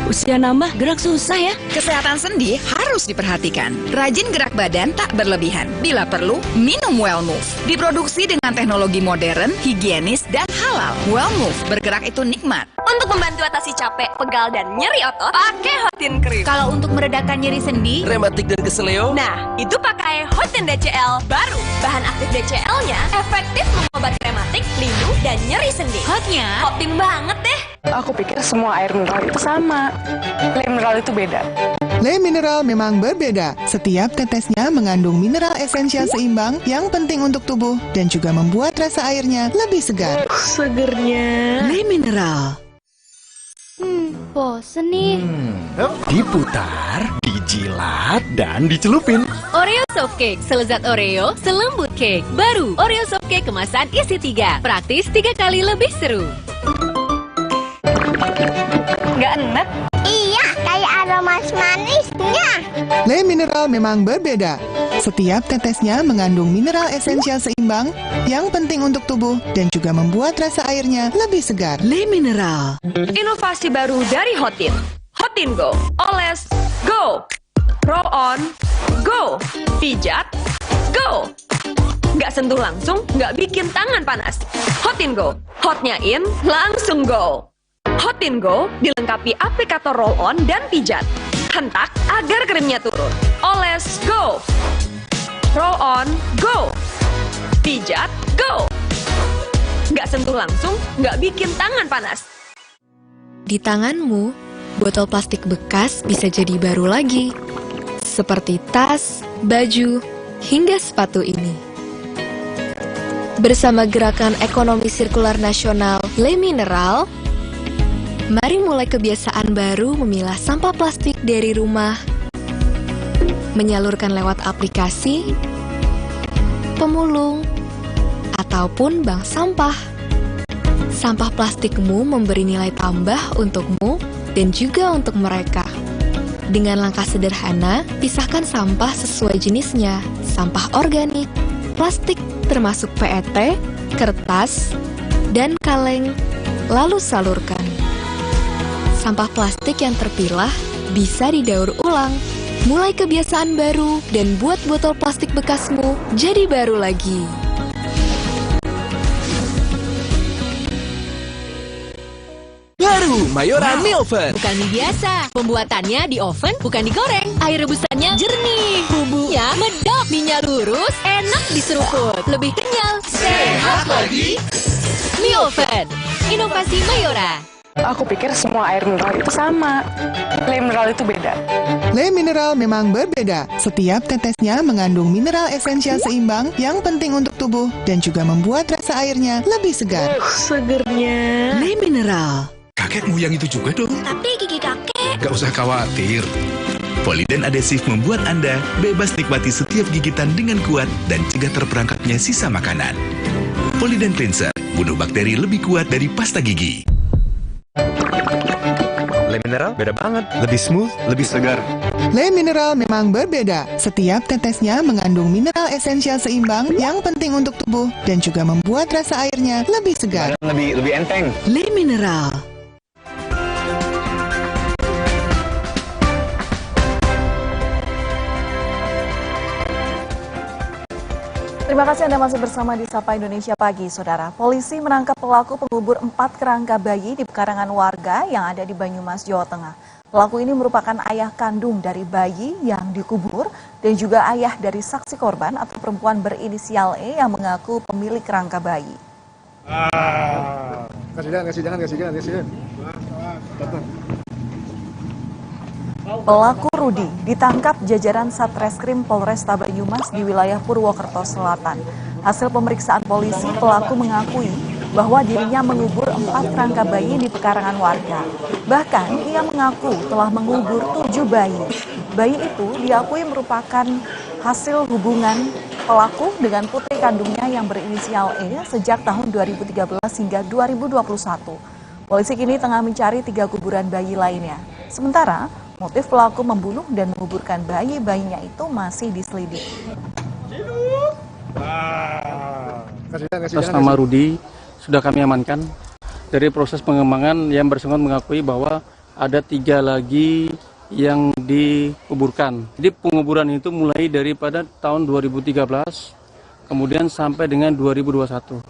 Usia nambah, gerak susah ya. Kesehatan sendi harus harus diperhatikan. Rajin gerak badan tak berlebihan. Bila perlu, minum Wellmove. Diproduksi dengan teknologi modern, higienis, dan halal. Wellmove, bergerak itu nikmat. Untuk membantu atasi capek, pegal, dan nyeri otot, pakai Hotin Cream. Kalau untuk meredakan nyeri sendi, Rematik dan keseleo. Nah, itu pakai Hotin DCL baru. Bahan aktif DCL-nya efektif mengobati rematik, linu, dan nyeri sendi. hotnya Hotin banget deh. Aku pikir semua air mineral itu sama. Le mineral itu beda. Le Mineral memang berbeda. Setiap tetesnya mengandung mineral esensial seimbang yang penting untuk tubuh dan juga membuat rasa airnya lebih segar. Segernya. Le Mineral. bosen nih. Diputar, dijilat, dan dicelupin. Oreo Soft Cake, selezat Oreo, selembut cake. Baru, Oreo Soft Cake kemasan isi 3. Praktis 3 kali lebih seru. Nggak enak? Iya, kayak aroma manisnya. Le Mineral memang berbeda. Setiap tetesnya mengandung mineral esensial seimbang yang penting untuk tubuh dan juga membuat rasa airnya lebih segar. Le Mineral. Inovasi baru dari Hotin. Hotin Go. Oles, go. Roll on, go. Pijat, go. Nggak sentuh langsung, nggak bikin tangan panas. Hotin Go. Hotnya in, langsung go. Hotin Go dilengkapi aplikator roll on dan pijat. Hentak agar krimnya turun. Oles, go. Roll on, go. Pijat, go. Nggak sentuh langsung, nggak bikin tangan panas. Di tanganmu, botol plastik bekas bisa jadi baru lagi. Seperti tas, baju, hingga sepatu ini. Bersama Gerakan Ekonomi Sirkular Nasional Le Mineral, mari mulai kebiasaan baru memilah sampah plastik dari rumah, menyalurkan lewat aplikasi, pemulung, ataupun bank sampah. Sampah plastikmu memberi nilai tambah untukmu dan juga untuk mereka. Dengan langkah sederhana, pisahkan sampah sesuai jenisnya, sampah organik, plastik termasuk PET, kertas, dan kaleng, lalu salurkan. Sampah plastik yang terpilah bisa didaur ulang. Mulai kebiasaan baru dan buat botol plastik bekasmu jadi baru lagi. Baru Mayora mie oven. Bukan mie biasa, pembuatannya di oven bukan digoreng. Air rebusannya jernih, bumbunya medok, minyak lurus, enak diseruput, lebih kenyal, sehat lagi. Mie oven, inovasi Mayora. Aku pikir semua air mineral itu sama. Le mineral itu beda. Le Mineral memang berbeda. Setiap tetesnya mengandung mineral esensial seimbang yang penting untuk tubuh dan juga membuat rasa airnya lebih segar. Segernya. Le Mineral. Kakekmu yang itu juga dong. Tapi gigi kakek. Gak usah khawatir. Poliden adhesif membuat Anda bebas nikmati setiap gigitan dengan kuat dan cegah terperangkapnya sisa makanan. Poliden Cleanser, bunuh bakteri lebih kuat dari pasta gigi. Le Mineral beda banget. Lebih smooth, lebih segar. Le Mineral memang berbeda. Setiap tetesnya mengandung mineral esensial seimbang yang penting untuk tubuh dan juga membuat rasa airnya lebih segar. Lebih enteng. Le Mineral. Terima kasih Anda masih bersama di Sapa Indonesia Pagi, Saudara. Polisi menangkap pelaku pengubur 4 kerangka bayi di pekarangan warga yang ada di Banyumas, Jawa Tengah. Pelaku ini merupakan ayah kandung dari bayi yang dikubur dan juga ayah dari saksi korban atau perempuan berinisial E yang mengaku pemilik kerangka bayi. Kasih. Pelaku Rudi ditangkap jajaran Satreskrim Polresta Banyumas di wilayah Purwokerto Selatan. Hasil pemeriksaan polisi, pelaku mengakui bahwa dirinya mengubur 4 kerangka bayi di pekarangan warga. Bahkan ia mengaku telah mengubur 7 bayi. Bayi itu diakui merupakan hasil hubungan pelaku dengan putri kandungnya yang berinisial E sejak tahun 2013 hingga 2021. Polisi kini tengah mencari 3 kuburan bayi lainnya. Sementara motif pelaku membunuh dan menguburkan bayi-bayinya itu masih diselidiki. Atas nama Rudi sudah kami amankan. Dari proses pengembangan yang bersangkutan mengakui bahwa ada 3 lagi yang dikuburkan. Jadi penguburan itu mulai daripada tahun 2013, kemudian sampai dengan 2021.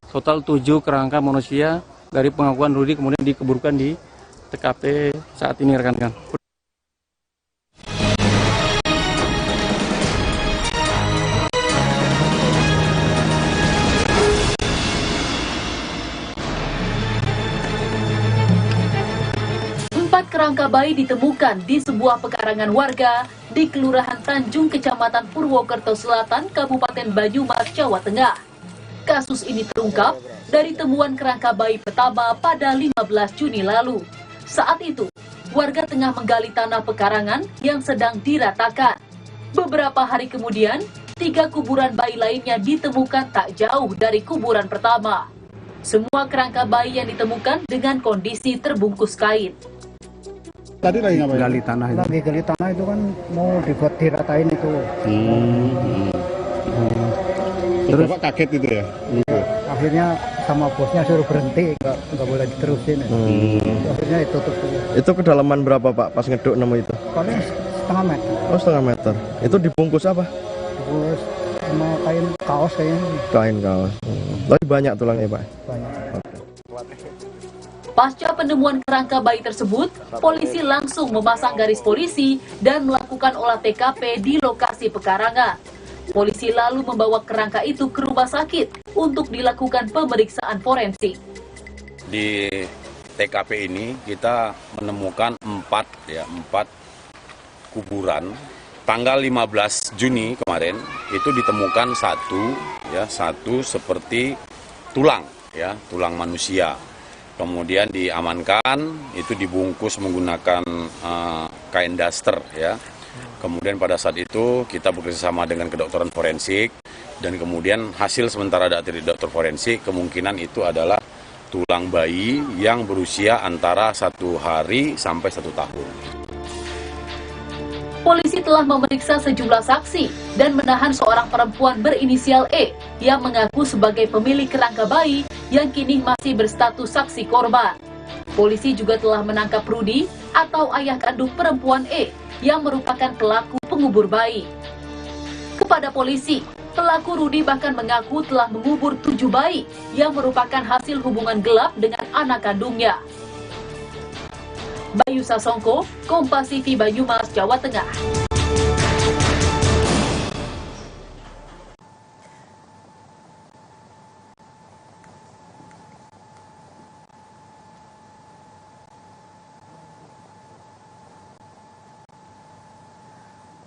Total 7 kerangka manusia dari pengakuan Rudi kemudian dikuburkan di TKP saat ini, rekan-rekan. Kerangka bayi ditemukan di sebuah pekarangan warga di Kelurahan Tanjung, Kecamatan Purwokerto Selatan, Kabupaten Banyumas, Jawa Tengah. Kasus ini terungkap dari temuan kerangka bayi pertama pada 15 Juni lalu. Saat itu, warga tengah menggali tanah pekarangan yang sedang diratakan. Beberapa hari kemudian, 3 kuburan bayi lainnya ditemukan tak jauh dari kuburan pertama. Semua kerangka bayi yang ditemukan dengan kondisi terbungkus kain. Tadi lagi ngapain? Gali tanah itu. Lagi gali tanah itu kan mau dibuat diratain itu. Terus Bapak kaget itu ya? Akhirnya sama bosnya suruh berhenti, nggak boleh diterusin. Akhirnya ditutup. Itu kedalaman berapa Pak pas ngeduk nemu itu? Paling setengah meter. Oh, setengah meter. Itu dibungkus apa? Dibungkus sama kain kaos kayaknya. Kain kaos. Tapi banyak tulangnya Pak? Banyak. Pasca penemuan kerangka bayi tersebut, polisi langsung memasang garis polisi dan melakukan olah TKP di lokasi pekarangan. Polisi lalu membawa kerangka itu ke rumah sakit untuk dilakukan pemeriksaan forensik. Di TKP ini kita menemukan 4 kuburan. Tanggal 15 Juni kemarin itu ditemukan satu seperti tulang manusia. Kemudian diamankan, itu dibungkus menggunakan kain daster ya. Kemudian pada saat itu kita bekerjasama dengan kedokteran forensik dan kemudian hasil sementara dari dokter forensik kemungkinan itu adalah tulang bayi yang berusia antara 1 hari sampai 1 tahun. Polisi telah memeriksa sejumlah saksi dan menahan seorang perempuan berinisial E yang mengaku sebagai pemilik kerangka bayi yang kini masih berstatus saksi korban. Polisi juga telah menangkap Rudi atau ayah kandung perempuan E yang merupakan pelaku pengubur bayi. Kepada polisi, pelaku Rudi bahkan mengaku telah mengubur 7 bayi yang merupakan hasil hubungan gelap dengan anak kandungnya. Bayu Sasongko, Kompas TV Banyumas, Jawa Tengah.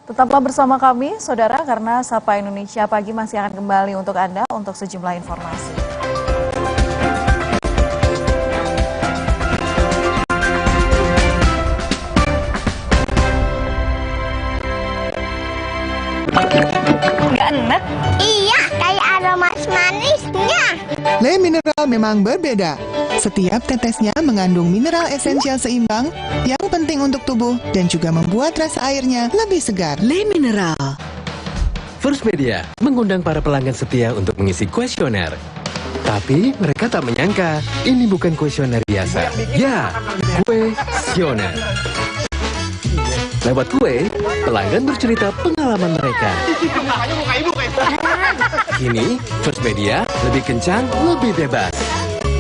Tetaplah bersama kami, saudara, karena Sapa Indonesia Pagi masih akan kembali untuk Anda untuk sejumlah informasi. Nggak enak? Iya, kayak aroma manisnya. Le Mineral memang berbeda. Setiap tetesnya mengandung mineral esensial seimbang yang penting untuk tubuh dan juga membuat rasa airnya lebih segar. Le Mineral. First Media mengundang para pelanggan setia untuk mengisi kuesioner. Tapi mereka tak menyangka ini bukan kuesioner biasa. Ya, kuesioner. Lewat kue, pelanggan bercerita pengalaman mereka. Kini, First Media lebih kencang, lebih bebas.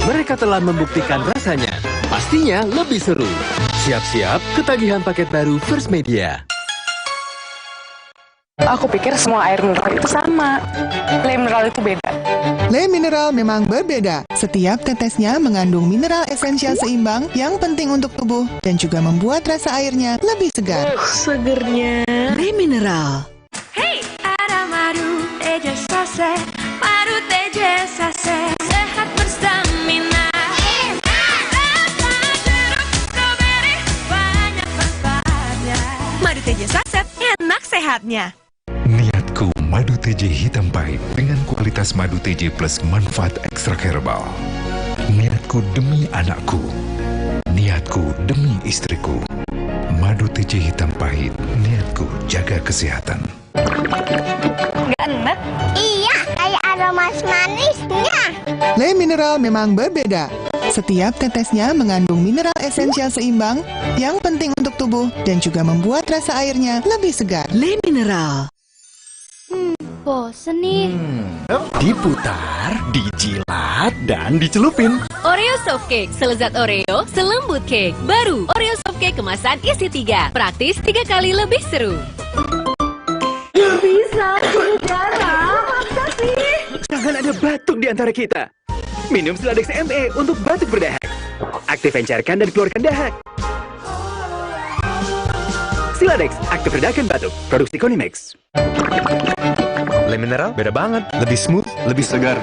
Mereka telah membuktikan rasanya. Pastinya lebih seru. Siap-siap ketagihan paket baru First Media. Aku pikir semua air mineral itu sama. Le Mineral itu beda. Le Mineral memang berbeda. Setiap tetesnya mengandung mineral esensial seimbang yang penting untuk tubuh dan juga membuat rasa airnya lebih segar. Segernya Le Mineral. Hey, ada madu teja sase, madu teja sase, sehat berstamina. Madu TJ saset, enak sehatnya. Niatku madu TJ hitam pahit dengan kualitas madu TJ plus manfaat ekstrak herbal. Niatku demi anakku. Niatku demi istriku. Madu TJ hitam pahit, niatku jaga kesehatan. Nggak enak? Iya, kayak aroma manisnya. Le Mineral memang berbeda. Setiap tetesnya mengandung mineral esensial seimbang yang penting untuk tubuh dan juga membuat rasa airnya lebih segar. Le Mineral. Bosen nih. Diputar, dijilat, dan dicelupin. Oreo Soft Cake, selezat Oreo, selembut cake. Baru, Oreo Soft Cake kemasan isi 3. Praktis 3 kali lebih seru. Bisa, udara, masa sih? Jangan ada batuk di antara kita. Minum Siladex ME untuk batuk berdahak. Aktif encerkan dan keluarkan dahak. Siladex, aktif redakan batuk. Produksi Konimex. Le Mineral beda banget, lebih smooth, lebih segar.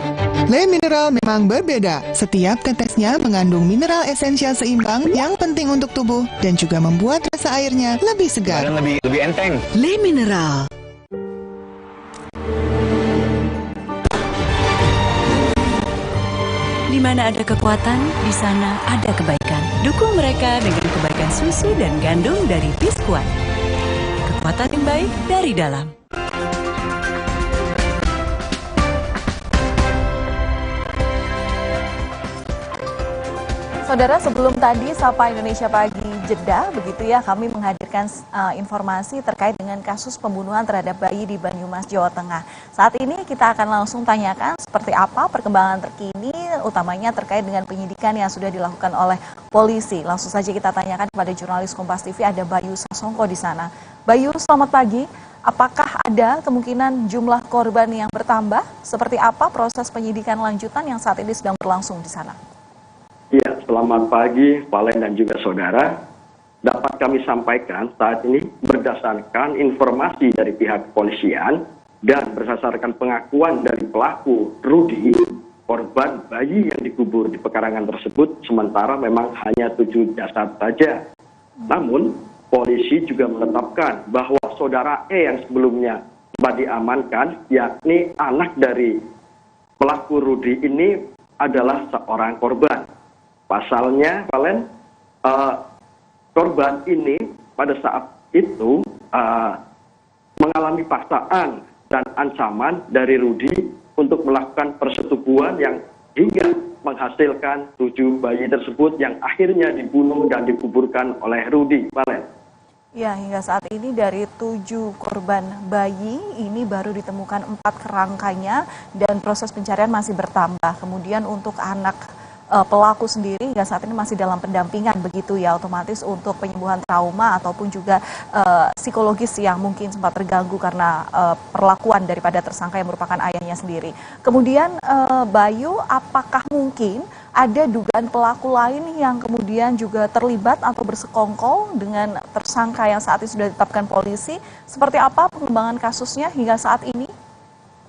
Le Mineral memang berbeda. Setiap tetesnya mengandung mineral esensial seimbang yang penting untuk tubuh dan juga membuat rasa airnya lebih segar. Dan lebih enteng. Le Mineral. Di mana ada kekuatan, di sana ada kebaikan. Dukung mereka dengan kebaikan susu dan gandum dari Biskuat. Kekuatan yang baik dari dalam. Saudara, sebelum tadi Sapa Indonesia Pagi jeda, begitu ya, kami menghadirkan informasi terkait dengan kasus pembunuhan terhadap bayi di Banyumas, Jawa Tengah. Saat ini kita akan langsung tanyakan seperti apa perkembangan terkini, utamanya terkait dengan penyidikan yang sudah dilakukan oleh polisi. Langsung saja kita tanyakan kepada jurnalis Kompas TV, ada Bayu Sasongko di sana. Bayu, selamat pagi. Apakah ada kemungkinan jumlah korban yang bertambah? Seperti apa proses penyidikan lanjutan yang saat ini sedang berlangsung di sana? Ya, selamat pagi, Valen dan juga saudara. Dapat kami sampaikan saat ini berdasarkan informasi dari pihak kepolisian dan berdasarkan pengakuan dari pelaku Rudi, korban bayi yang dikubur di pekarangan tersebut sementara memang hanya 7 jasad saja. Namun, polisi juga menetapkan bahwa saudara E yang sebelumnya telah diamankan, yakni anak dari pelaku Rudi ini adalah seorang korban. Pasalnya, Valen, korban ini pada saat itu mengalami paksaan dan ancaman dari Rudi untuk melakukan persetubuhan yang hingga menghasilkan 7 bayi tersebut yang akhirnya dibunuh dan dikuburkan oleh Rudi, Valen. Ya, hingga saat ini dari 7 korban bayi ini baru ditemukan 4 kerangkanya dan proses pencarian masih bertambah. Kemudian untuk anak pelaku sendiri hingga saat ini masih dalam pendampingan, begitu ya, otomatis untuk penyembuhan trauma ataupun juga psikologis yang mungkin sempat terganggu karena perlakuan daripada tersangka yang merupakan ayahnya sendiri. Kemudian Bayu, apakah mungkin ada dugaan pelaku lain yang kemudian juga terlibat atau bersekongkol dengan tersangka yang saat ini sudah ditetapkan polisi? Seperti apa pengembangan kasusnya hingga saat ini?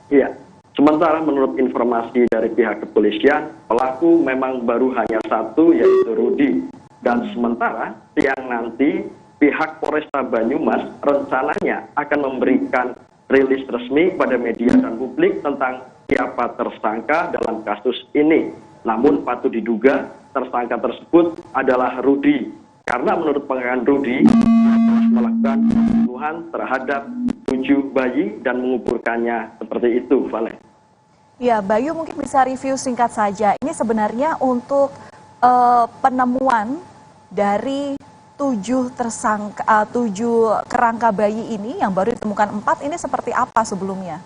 Iya. Sementara menurut informasi dari pihak kepolisian, pelaku memang baru hanya 1, yaitu Rudi. Dan sementara siang nanti pihak Polresta Banyumas rencananya akan memberikan rilis resmi kepada media dan publik tentang siapa tersangka dalam kasus ini. Namun patut diduga tersangka tersebut adalah Rudi. Karena menurut pengakuan Rudi melakukan pembunuhan terhadap 7 bayi dan menguburkannya seperti itu, Valen. Ya, Bayu mungkin bisa review singkat saja. Ini sebenarnya untuk penemuan dari 7 kerangka bayi ini yang baru ditemukan 4 ini seperti apa sebelumnya?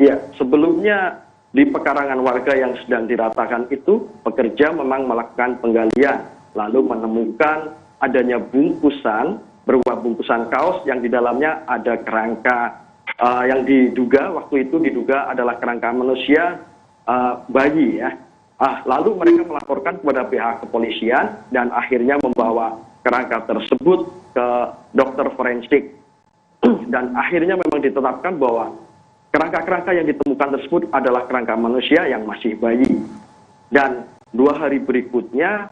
Ya, sebelumnya di pekarangan warga yang sedang diratakan itu, pekerja memang melakukan penggalian, lalu menemukan adanya bungkusan, berupa bungkusan kaos yang di dalamnya ada kerangka yang diduga waktu itu adalah kerangka manusia bayi ya. Lalu mereka melaporkan kepada pihak kepolisian dan akhirnya membawa kerangka tersebut ke dokter forensik dan akhirnya memang ditetapkan bahwa kerangka-kerangka yang ditemukan tersebut adalah kerangka manusia yang masih bayi. Dan 2 hari berikutnya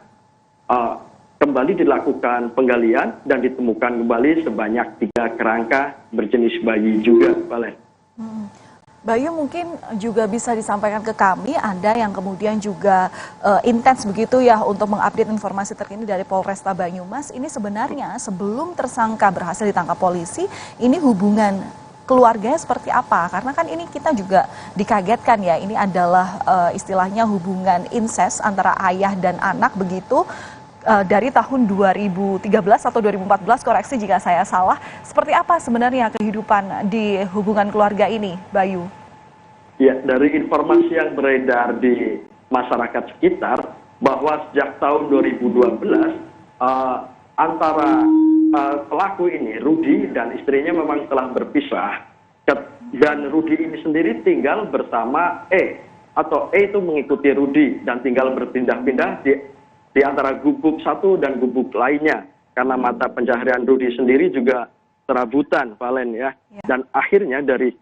kembali dilakukan penggalian dan ditemukan kembali sebanyak 3 kerangka berjenis bayi juga, Valen. Bayu, mungkin juga bisa disampaikan ke kami, Anda yang kemudian juga intens begitu ya untuk mengupdate informasi terkini dari Polresta Banyumas. Ini sebenarnya sebelum tersangka berhasil ditangkap polisi, ini hubungan keluarganya seperti apa? Karena kan ini kita juga dikagetkan ya, ini adalah istilahnya hubungan incest antara ayah dan anak begitu dari tahun 2013 atau 2014, koreksi jika saya salah. Seperti apa sebenarnya kehidupan di hubungan keluarga ini, Bayu? Ya, dari informasi yang beredar di masyarakat sekitar, bahwa sejak tahun 2012 antara pelaku ini, Rudy dan istrinya memang telah berpisah, dan Rudy ini sendiri tinggal bersama E, atau E itu mengikuti Rudy dan tinggal berpindah-pindah di antara gubuk satu dan gubuk lainnya, karena mata pencaharian Rudy sendiri juga serabutan, Valen ya. Dan akhirnya dari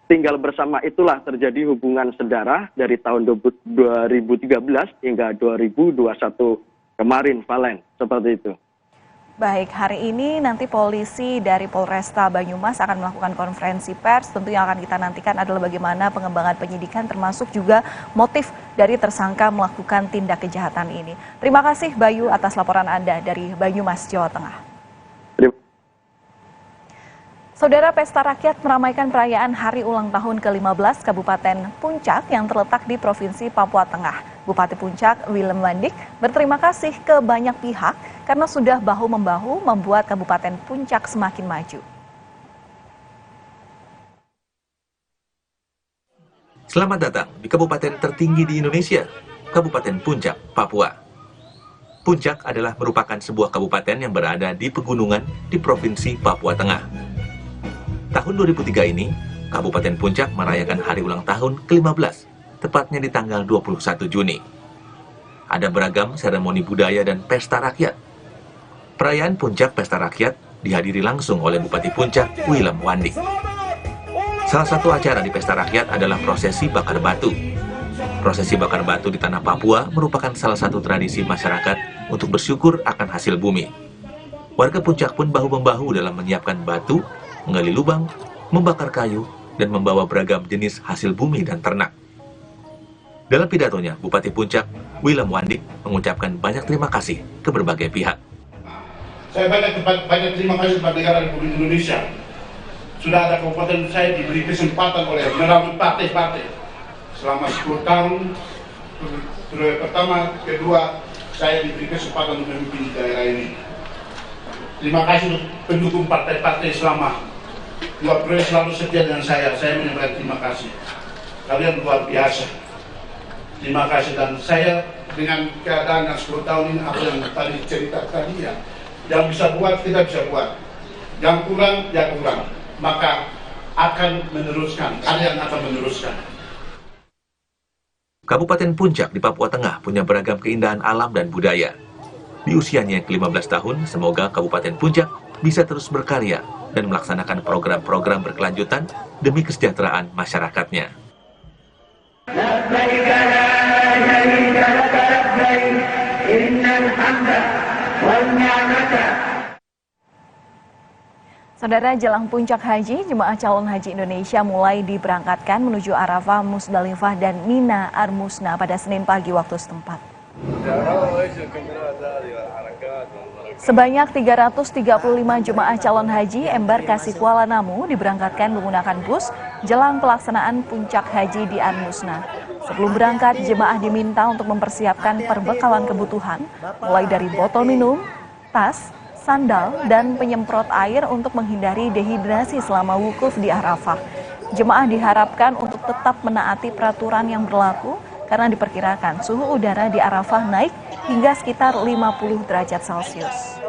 tinggal bersama itulah terjadi hubungan sedara dari tahun 2013 hingga 2021 kemarin, Valen, seperti itu. Baik, hari ini nanti polisi dari Polresta Banyumas akan melakukan konferensi pers. Tentu yang akan kita nantikan adalah bagaimana pengembangan penyidikan termasuk juga motif dari tersangka melakukan tindak kejahatan ini. Terima kasih Bayu atas laporan Anda dari Banyumas, Jawa Tengah. Saudara, Pesta Rakyat meramaikan perayaan Hari Ulang Tahun ke-15 Kabupaten Puncak yang terletak di Provinsi Papua Tengah. Bupati Puncak, Willem Wandik, berterima kasih ke banyak pihak karena sudah bahu-membahu membuat Kabupaten Puncak semakin maju. Selamat datang di kabupaten tertinggi di Indonesia, Kabupaten Puncak, Papua. Puncak adalah merupakan sebuah kabupaten yang berada di pegunungan di Provinsi Papua Tengah. Tahun 2003 ini, Kabupaten Puncak merayakan hari ulang tahun ke-15, tepatnya di tanggal 21 Juni. Ada beragam seremoni budaya dan pesta rakyat. Perayaan Puncak Pesta Rakyat dihadiri langsung oleh Bupati Puncak, Willem Wandik. Salah satu acara di Pesta Rakyat adalah prosesi bakar batu. Prosesi bakar batu di tanah Papua merupakan salah satu tradisi masyarakat untuk bersyukur akan hasil bumi. Warga Puncak pun bahu-membahu dalam menyiapkan batu, menggali lubang, membakar kayu, dan membawa beragam jenis hasil bumi dan ternak. Dalam pidatonya, Bupati Puncak, Willem Wandik, mengucapkan banyak terima kasih ke berbagai pihak. Saya banyak terima kasih kepada negara Republik Indonesia. Sudah ada kabupaten saya diberi kesempatan oleh melalui partai-partai. Selama 10 tahun, pertama, kedua, saya diberi kesempatan untuk memimpin daerah ini. Terima kasih untuk pendukung partai-partai selama 2 periode selalu setia dengan saya menyampaikan terima kasih. Kalian luar biasa. Terima kasih, dan saya dengan keadaan 10 tahun ini, apa yang tadi cerita tadi ya, yang bisa buat kita bisa buat, yang kurang ya kurang, maka akan meneruskan, kalian akan meneruskan. Kabupaten Puncak di Papua Tengah punya beragam keindahan alam dan budaya. Di usianya yang ke-15 tahun, semoga Kabupaten Puncak bisa terus berkarya dan melaksanakan program-program berkelanjutan demi kesejahteraan masyarakatnya. Saudara, jelang Puncak Haji, jemaah calon haji Indonesia mulai diberangkatkan menuju Arafah, Musdalifah, dan Mina Armusna pada Senin pagi waktu setempat. Sebanyak 335 jemaah calon haji embarkasi Kuala Namu diberangkatkan menggunakan bus jelang pelaksanaan Puncak Haji di Armusna. Sebelum berangkat, jemaah diminta untuk mempersiapkan perbekalan kebutuhan, mulai dari botol minum, tas, sandal, dan penyemprot air untuk menghindari dehidrasi selama wukuf di Arafah. Jemaah diharapkan untuk tetap menaati peraturan yang berlaku karena diperkirakan suhu udara di Arafah naik hingga sekitar 50 derajat Celcius.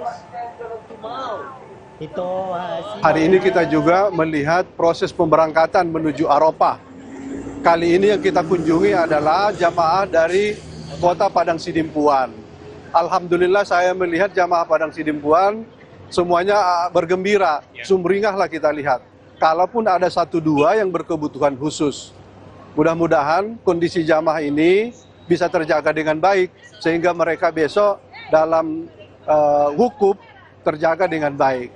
Hari ini kita juga melihat proses pemberangkatan menuju Arafah. Kali ini yang kita kunjungi adalah jamaah dari Kota Padang Sidimpuan. Alhamdulillah saya melihat jamaah Padang Sidimpuan semuanya bergembira, sumringah lah kita lihat. Kalaupun ada 1-2 yang berkebutuhan khusus. Mudah-mudahan kondisi jamaah ini bisa terjaga dengan baik sehingga mereka besok dalam wukuf terjaga dengan baik.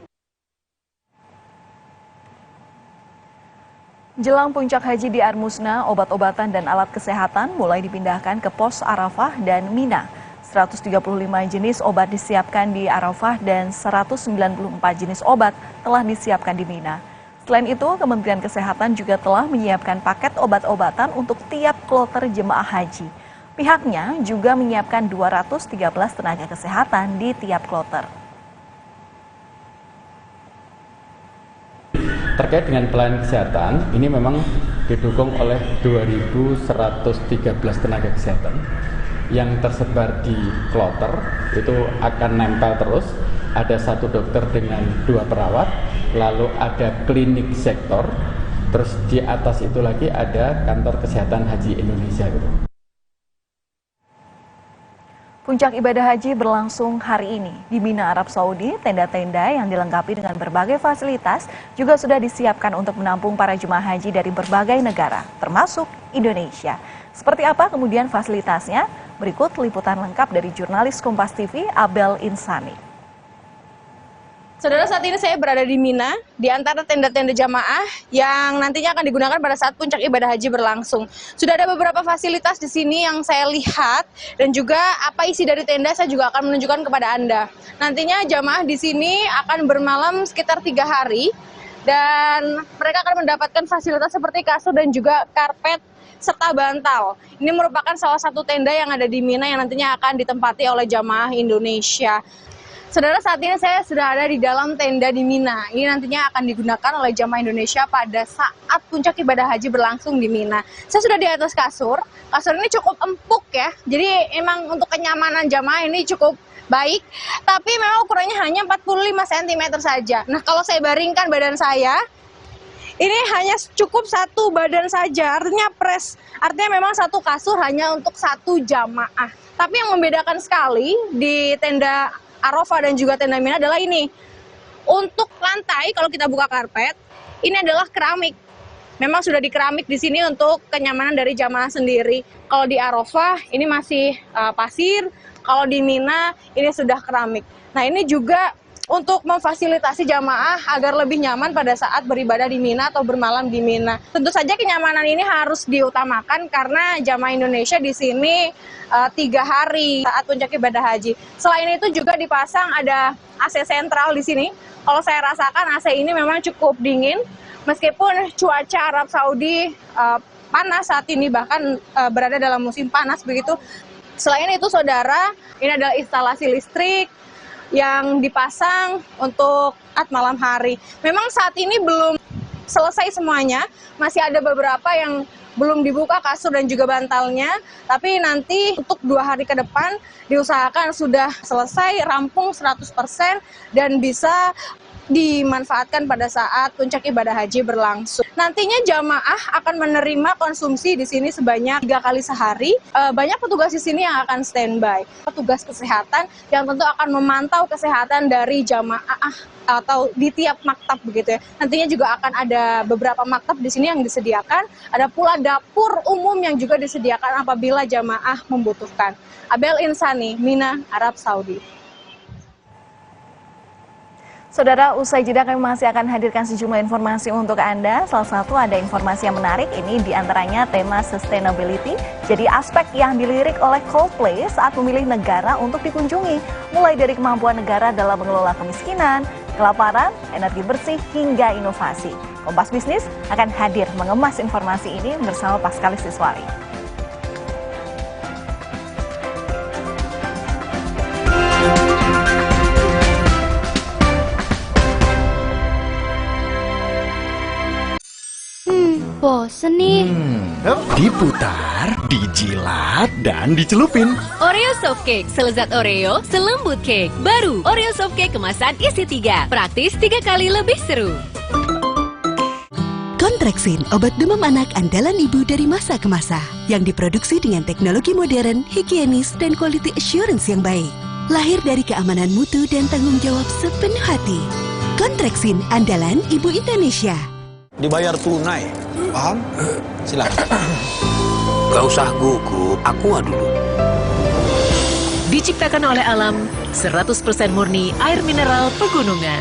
Jelang Puncak Haji di Armusna, obat-obatan dan alat kesehatan mulai dipindahkan ke pos Arafah dan Mina. 135 jenis obat disiapkan di Arafah dan 194 jenis obat telah disiapkan di Mina. Selain itu, Kementerian Kesehatan juga telah menyiapkan paket obat-obatan untuk tiap kloter jemaah haji. Pihaknya juga menyiapkan 213 tenaga kesehatan di tiap kloter. Terkait dengan pelayanan kesehatan, ini memang didukung oleh 2.113 tenaga kesehatan yang tersebar di kloter, itu akan nempel terus. Ada 1 dokter dengan 2 perawat, lalu ada klinik sektor, terus di atas itu lagi ada kantor kesehatan haji Indonesia. Puncak ibadah haji berlangsung hari ini di Mina, Arab Saudi. Tenda-tenda yang dilengkapi dengan berbagai fasilitas juga sudah disiapkan untuk menampung para jemaah haji dari berbagai negara, termasuk Indonesia. Seperti apa kemudian fasilitasnya? Berikut liputan lengkap dari jurnalis Kompas TV, Abel Insani. Saudara, saat ini saya berada di Mina, di antara tenda-tenda jamaah yang nantinya akan digunakan pada saat puncak ibadah haji berlangsung. Sudah ada beberapa fasilitas di sini yang saya lihat, dan juga apa isi dari tenda saya juga akan menunjukkan kepada Anda. Nantinya jamaah di sini akan bermalam sekitar 3 hari, dan mereka akan mendapatkan fasilitas seperti kasur dan juga karpet serta bantal. Ini merupakan salah satu tenda yang ada di Mina yang nantinya akan ditempati oleh jamaah Indonesia. Saudara, saat ini saya sudah ada di dalam tenda di Mina. Ini nantinya akan digunakan oleh jamaah Indonesia pada saat puncak ibadah haji berlangsung di Mina. Saya sudah di atas kasur. Kasur ini cukup empuk ya. Jadi emang untuk kenyamanan jamaah ini cukup baik. Tapi memang ukurannya hanya 45 cm saja. Nah, kalau saya baringkan badan saya, ini hanya cukup 1 badan saja. Artinya memang 1 kasur hanya untuk 1 jamaah. Tapi yang membedakan sekali di tenda Arafah dan juga tenda Mina adalah ini. Untuk lantai, kalau kita buka karpet, ini adalah keramik. Memang sudah dikeramik di sini untuk kenyamanan dari jamaah sendiri. Kalau di Arafah, ini masih pasir. Kalau di Mina, ini sudah keramik. Nah, ini juga untuk memfasilitasi jamaah agar lebih nyaman pada saat beribadah di Mina atau bermalam di Mina. Tentu saja kenyamanan ini harus diutamakan karena jamaah Indonesia di sini 3 hari saat puncak ibadah haji. Selain itu juga dipasang ada AC sentral di sini. Kalau saya rasakan AC ini memang cukup dingin, meskipun cuaca Arab Saudi panas saat ini, bahkan berada dalam musim panas begitu. Selain itu, saudara, ini adalah instalasi listrik yang dipasang untuk saat malam hari. Memang saat ini belum selesai semuanya, masih ada beberapa yang belum dibuka kasur dan juga bantalnya, tapi nanti untuk 2 hari ke depan diusahakan sudah selesai, rampung 100% dan bisa dimanfaatkan pada saat puncak ibadah haji berlangsung. Nantinya jamaah akan menerima konsumsi di sini sebanyak 3 kali sehari. Banyak petugas di sini yang akan standby. Petugas kesehatan yang tentu akan memantau kesehatan dari jamaah atau di tiap maktab begitu ya. Nantinya juga akan ada beberapa maktab di sini yang disediakan. Ada pula dapur umum yang juga disediakan apabila jamaah membutuhkan. Abel Insani, Mina, Arab Saudi. Saudara, usai jeda kami masih akan hadirkan sejumlah informasi untuk Anda. Salah satu ada informasi yang menarik, ini diantaranya tema sustainability. Jadi aspek yang dilirik oleh Coldplay saat memilih negara untuk dikunjungi. Mulai dari kemampuan negara dalam mengelola kemiskinan, kelaparan, energi bersih, hingga inovasi. Kompas Bisnis akan hadir mengemas informasi ini bersama Paskalis Siswari. Bosen nih. Diputar, dijilat, dan dicelupin. Oreo Soft Cake, selezat Oreo, selembut cake. Baru, Oreo Soft Cake kemasan isi 3. Praktis 3 kali lebih seru. Kontraksin, obat demam anak andalan ibu dari masa ke masa. Yang diproduksi dengan teknologi modern, higienis, dan quality assurance yang baik. Lahir dari keamanan mutu dan tanggung jawab sepenuh hati. Kontraksin, andalan ibu Indonesia. Dibayar tunai, paham? Silakan. Gak usah gugup, aku dulu. Diciptakan oleh alam, 100% murni air mineral pegunungan.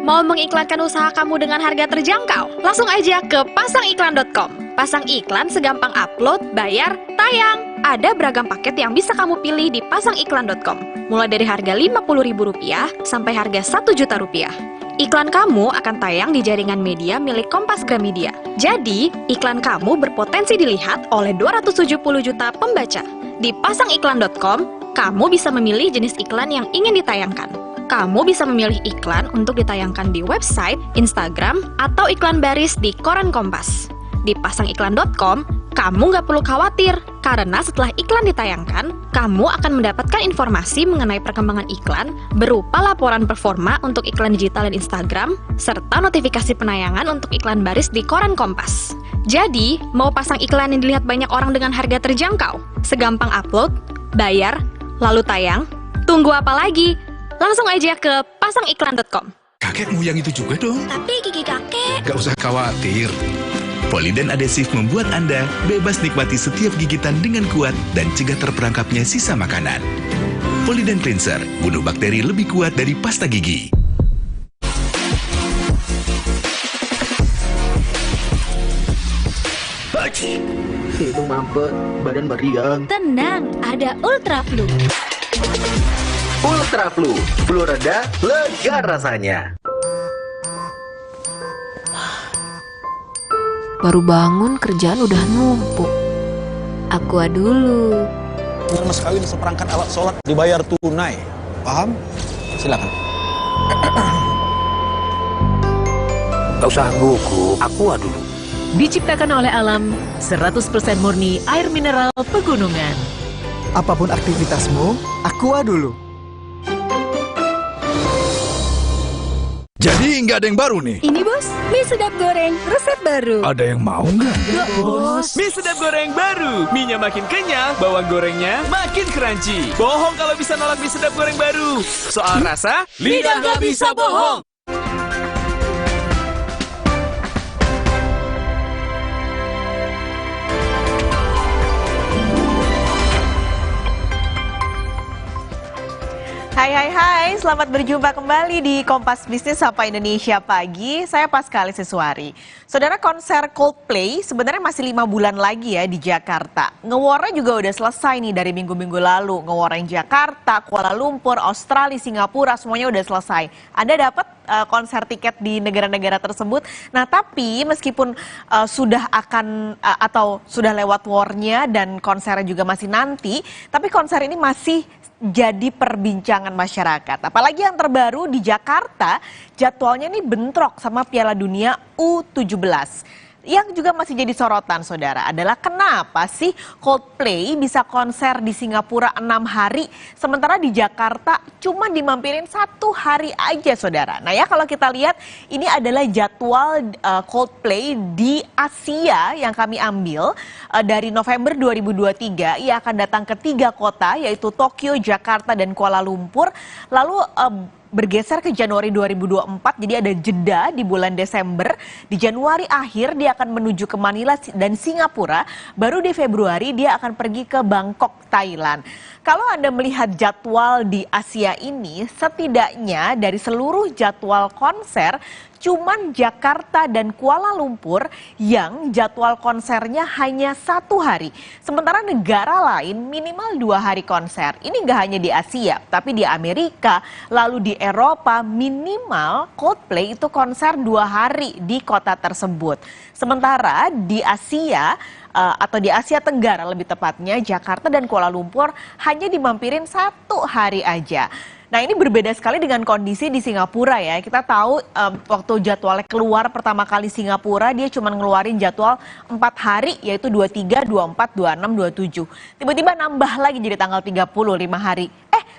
Mau mengiklankan usaha kamu dengan harga terjangkau? Langsung aja ke pasangiklan.com. Pasang iklan segampang upload, bayar, tayang. Ada beragam paket yang bisa kamu pilih di pasangiklan.com, mulai dari harga Rp50.000 sampai harga Rp1.000.000. Iklan kamu akan tayang di jaringan media milik Kompas Gramedia. Jadi, iklan kamu berpotensi dilihat oleh 270 juta pembaca. Di pasangiklan.com, kamu bisa memilih jenis iklan yang ingin ditayangkan. Kamu bisa memilih iklan untuk ditayangkan di website, Instagram, atau iklan baris di koran Kompas. Di pasangiklan.com, kamu nggak perlu khawatir, karena setelah iklan ditayangkan, kamu akan mendapatkan informasi mengenai perkembangan iklan berupa laporan performa untuk iklan digital dan Instagram, serta notifikasi penayangan untuk iklan baris di koran Kompas. Jadi, mau pasang iklan yang dilihat banyak orang dengan harga terjangkau? Segampang upload, bayar, lalu tayang? Tunggu apa lagi? Langsung aja ke pasangiklan.com. Kakek mau yang itu juga dong. Tapi gigi kakek. Gak usah khawatir. Poliden adhesif membuat Anda bebas nikmati setiap gigitan dengan kuat dan cegah terperangkapnya sisa makanan. Poliden Cleanser, bunuh bakteri lebih kuat dari pasta gigi. Hidung mampet, badan meriang. Tenang, ada Ultra Flu. Ultra Flu, flu reda, lega rasanya. Baru bangun kerjaan udah numpuk. Aqua dulu. Mas kawin seperangkat alat sholat dibayar tunai. Paham? Silakan. Gak usah gugup, Aqua dulu. Diciptakan oleh alam, 100% murni air mineral pegunungan. Apapun aktivitasmu, Aqua dulu. Jadi nggak ada yang baru nih? Ini bos, mie sedap goreng, resep baru. Ada yang mau nggak? Nggak bos. Mie sedap goreng baru. Mie-nya makin kenyal, bawang gorengnya makin crunchy. Bohong kalau bisa nolak mie sedap goreng baru. Soal rasa, lidah nggak bisa bohong. Hai, selamat berjumpa kembali di Kompas Bisnis Sapa Indonesia Pagi. Saya Paskali Siswari. Saudara, konser Coldplay sebenarnya masih 5 bulan lagi ya di Jakarta. Nge-warnya juga udah selesai nih dari minggu-minggu lalu. Nge-war yang Jakarta, Kuala Lumpur, Australia, Singapura, semuanya udah selesai. Anda dapat konser tiket di negara-negara tersebut. Nah, tapi meskipun sudah akan atau sudah lewat warnya dan konsernya juga masih nanti, tapi konser ini masih jadi perbincangan masyarakat. Apalagi yang terbaru di Jakarta, jadwalnya ini bentrok sama Piala Dunia U17. Yang juga masih jadi sorotan, saudara, adalah kenapa sih Coldplay bisa konser di Singapura 6 hari, sementara di Jakarta cuma dimampirin 1 hari aja, saudara. Nah ya, kalau kita lihat, ini adalah jadwal Coldplay di Asia yang kami ambil dari November 2023. Ia akan datang ke 3 kota, yaitu Tokyo, Jakarta, dan Kuala Lumpur. Lalu bergeser ke Januari 2024, jadi ada jeda di bulan Desember. Di Januari akhir dia akan menuju ke Manila dan Singapura, baru di Februari dia akan pergi ke Bangkok, Thailand. Kalau Anda melihat jadwal di Asia ini, setidaknya dari seluruh jadwal konser, cuman Jakarta dan Kuala Lumpur yang jadwal konsernya hanya 1 hari. Sementara negara lain minimal 2 hari konser. Ini nggak hanya di Asia, tapi di Amerika, lalu di Eropa minimal Coldplay itu konser 2 hari di kota tersebut. Sementara di Asia, atau di Asia Tenggara lebih tepatnya, Jakarta dan Kuala Lumpur hanya dimampirin 1 hari aja. Nah, ini berbeda sekali dengan kondisi di Singapura ya. Kita tahu waktu jadwalnya keluar pertama kali Singapura, dia cuma ngeluarin jadwal 4 hari, yaitu 23, 24, 26, 27. Tiba-tiba nambah lagi jadi tanggal 30, 5 hari.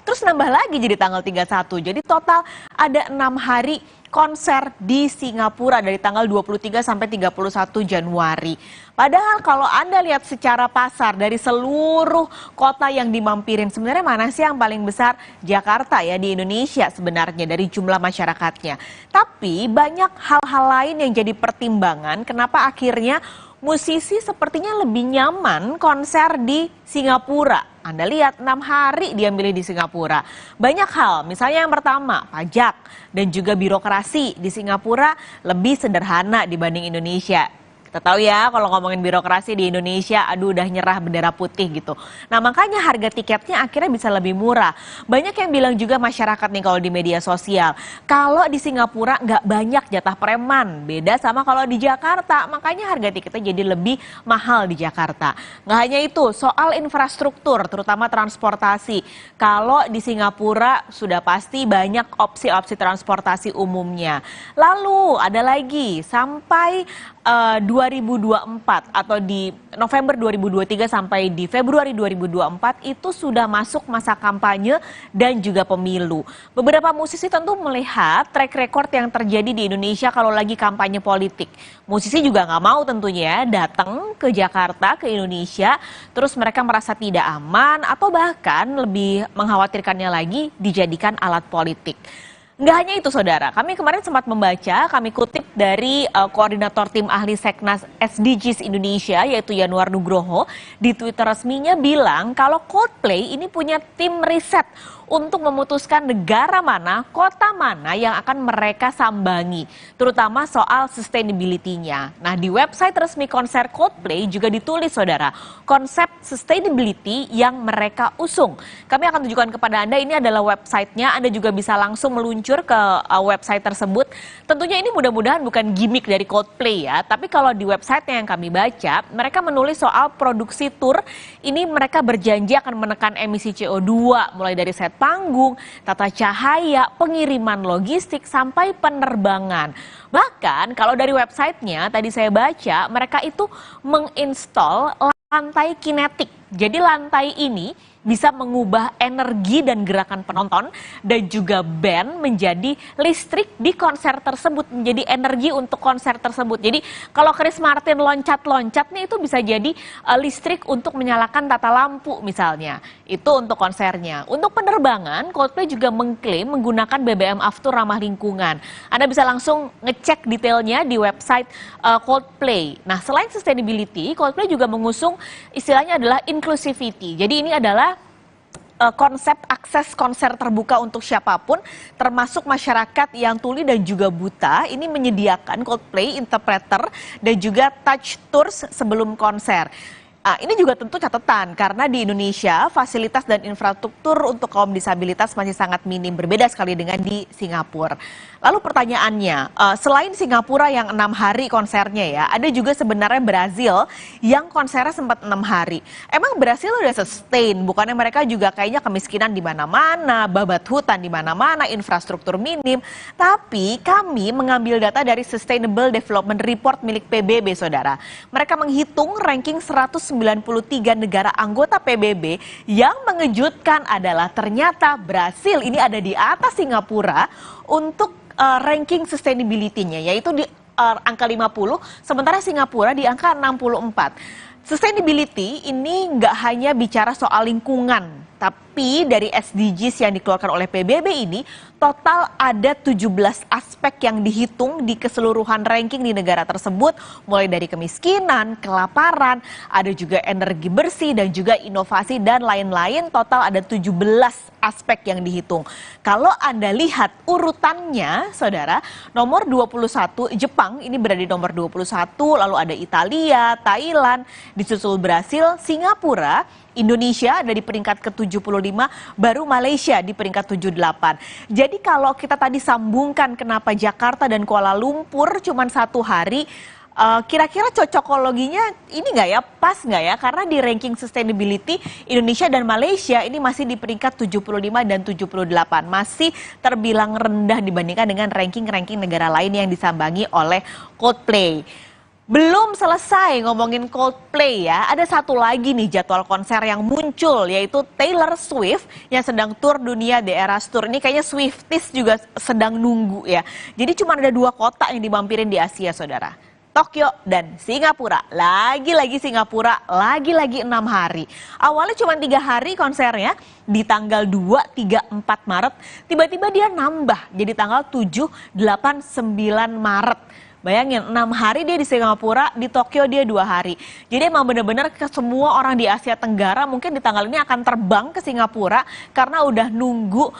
Terus nambah lagi jadi tanggal 31. Jadi total ada 6 hari konser di Singapura dari tanggal 23 sampai 31 Januari. Padahal kalau Anda lihat secara pasar dari seluruh kota yang dimampirin, sebenarnya mana sih yang paling besar? Jakarta ya, di Indonesia sebenarnya dari jumlah masyarakatnya. Tapi banyak hal-hal lain yang jadi pertimbangan kenapa akhirnya musisi sepertinya lebih nyaman konser di Singapura. Anda lihat 6 hari dia milih di Singapura. Banyak hal, misalnya yang pertama pajak dan juga birokrasi di Singapura lebih sederhana dibanding Indonesia. Kita Kita tahu ya kalau ngomongin birokrasi di Indonesia, aduh udah nyerah bendera putih gitu. Nah makanya harga tiketnya akhirnya bisa lebih murah. Banyak yang bilang juga masyarakat nih kalau di media sosial, kalau di Singapura nggak banyak jatah preman. Beda sama kalau di Jakarta, makanya harga tiketnya jadi lebih mahal di Jakarta. Nggak hanya itu, soal infrastruktur, terutama transportasi. Kalau di Singapura sudah pasti banyak opsi-opsi transportasi umumnya. Lalu ada lagi, sampai 2024 atau di November 2023 sampai di Februari 2024 itu sudah masuk masa kampanye dan juga pemilu. Beberapa musisi tentu melihat track record yang terjadi di Indonesia kalau lagi kampanye politik. Musisi juga nggak mau tentunya datang ke Jakarta, ke Indonesia, terus mereka merasa tidak aman atau bahkan lebih mengkhawatirkannya lagi dijadikan alat politik. Nggak hanya itu saudara, kami kemarin sempat membaca, kami kutip dari koordinator tim ahli Seknas SDGs Indonesia yaitu Yanuar Nugroho di Twitter resminya bilang kalau Coldplay ini punya tim riset untuk memutuskan negara mana, kota mana yang akan mereka sambangi, terutama soal sustainability-nya. Nah di website resmi konser Coldplay juga ditulis saudara, konsep sustainability yang mereka usung. Kami akan tunjukkan kepada Anda, ini adalah websitenya, Anda juga bisa langsung meluncur ke website tersebut. Tentunya ini mudah-mudahan bukan gimmick dari Coldplay ya, tapi kalau di websitenya yang kami baca, mereka menulis soal produksi tour, ini mereka berjanji akan menekan emisi CO2 mulai dari set panggung, tata cahaya, pengiriman logistik, sampai penerbangan. Bahkan kalau dari websitenya tadi saya baca, mereka itu menginstal lantai kinetik. Jadi lantai ini bisa mengubah energi dan gerakan penonton dan juga band menjadi listrik di konser tersebut, menjadi energi untuk konser tersebut. Jadi kalau Chris Martin loncat-loncat nih itu bisa jadi listrik untuk menyalakan tata lampu misalnya. Itu untuk konsernya. Untuk penerbangan, Coldplay juga mengklaim menggunakan BBM Aftur ramah lingkungan. Anda bisa langsung ngecek detailnya di website Coldplay. Nah selain sustainability, Coldplay juga mengusung istilahnya adalah inclusivity. Jadi ini adalah konsep akses konser terbuka untuk siapapun, termasuk masyarakat yang tuli dan juga buta. Ini menyediakan Coldplay interpreter dan juga touch tours sebelum konser. Ini juga tentu catatan karena di Indonesia fasilitas dan infrastruktur untuk kaum disabilitas masih sangat minim, berbeda sekali dengan di Singapura. Lalu pertanyaannya, selain Singapura yang 6 hari konsernya ya, ada juga sebenarnya Brazil yang konsernya sempat 6 hari. Emang Brazil udah sustain, bukannya mereka juga kayaknya kemiskinan di mana-mana, babat hutan di mana-mana, infrastruktur minim. Tapi kami mengambil data dari Sustainable Development Report milik PBB saudara. Mereka menghitung ranking 193 negara anggota PBB, yang mengejutkan adalah ternyata Brasil ini ada di atas Singapura untuk ranking sustainability-nya, yaitu di angka 50, sementara Singapura di angka 64. Sustainability ini nggak hanya bicara soal lingkungan, tapi dari SDGs yang dikeluarkan oleh PBB ini, total ada 17 aspek yang dihitung di keseluruhan ranking di negara tersebut, mulai dari kemiskinan, kelaparan, ada juga energi bersih dan juga inovasi dan lain-lain. Total ada 17 aspek yang dihitung. Kalau Anda lihat urutannya, saudara, nomor 21 Jepang ini berada di nomor 21, lalu ada Italia, Thailand, disusul Brasil, Singapura, Indonesia ada di peringkat ke-75, baru Malaysia di peringkat 78. Jadi kalau kita tadi sambungkan kenapa Jakarta dan Kuala Lumpur cuma 1 hari, kira-kira cocokologinya ini nggak ya, pas nggak ya? Karena di ranking sustainability Indonesia dan Malaysia ini masih di peringkat 75 dan 78. Masih terbilang rendah dibandingkan dengan ranking-ranking negara lain yang disambangi oleh Coldplay. Belum selesai ngomongin Coldplay ya, ada satu lagi nih jadwal konser yang muncul, yaitu Taylor Swift yang sedang tur dunia The Eras Tour. Ini kayaknya Swifties juga sedang nunggu ya. Jadi cuma ada 2 kota yang dimampirin di Asia saudara, Tokyo dan Singapura. Lagi-lagi Singapura, lagi-lagi 6 hari. Awalnya cuma 3 hari konsernya, di tanggal 2, 3, 4 Maret, tiba-tiba dia nambah jadi tanggal 7, 8, 9 Maret. Bayangin 6 hari dia di Singapura, di Tokyo dia 2 hari. Jadi emang bener-bener ke semua orang di Asia Tenggara mungkin di tanggal ini akan terbang ke Singapura karena udah nunggu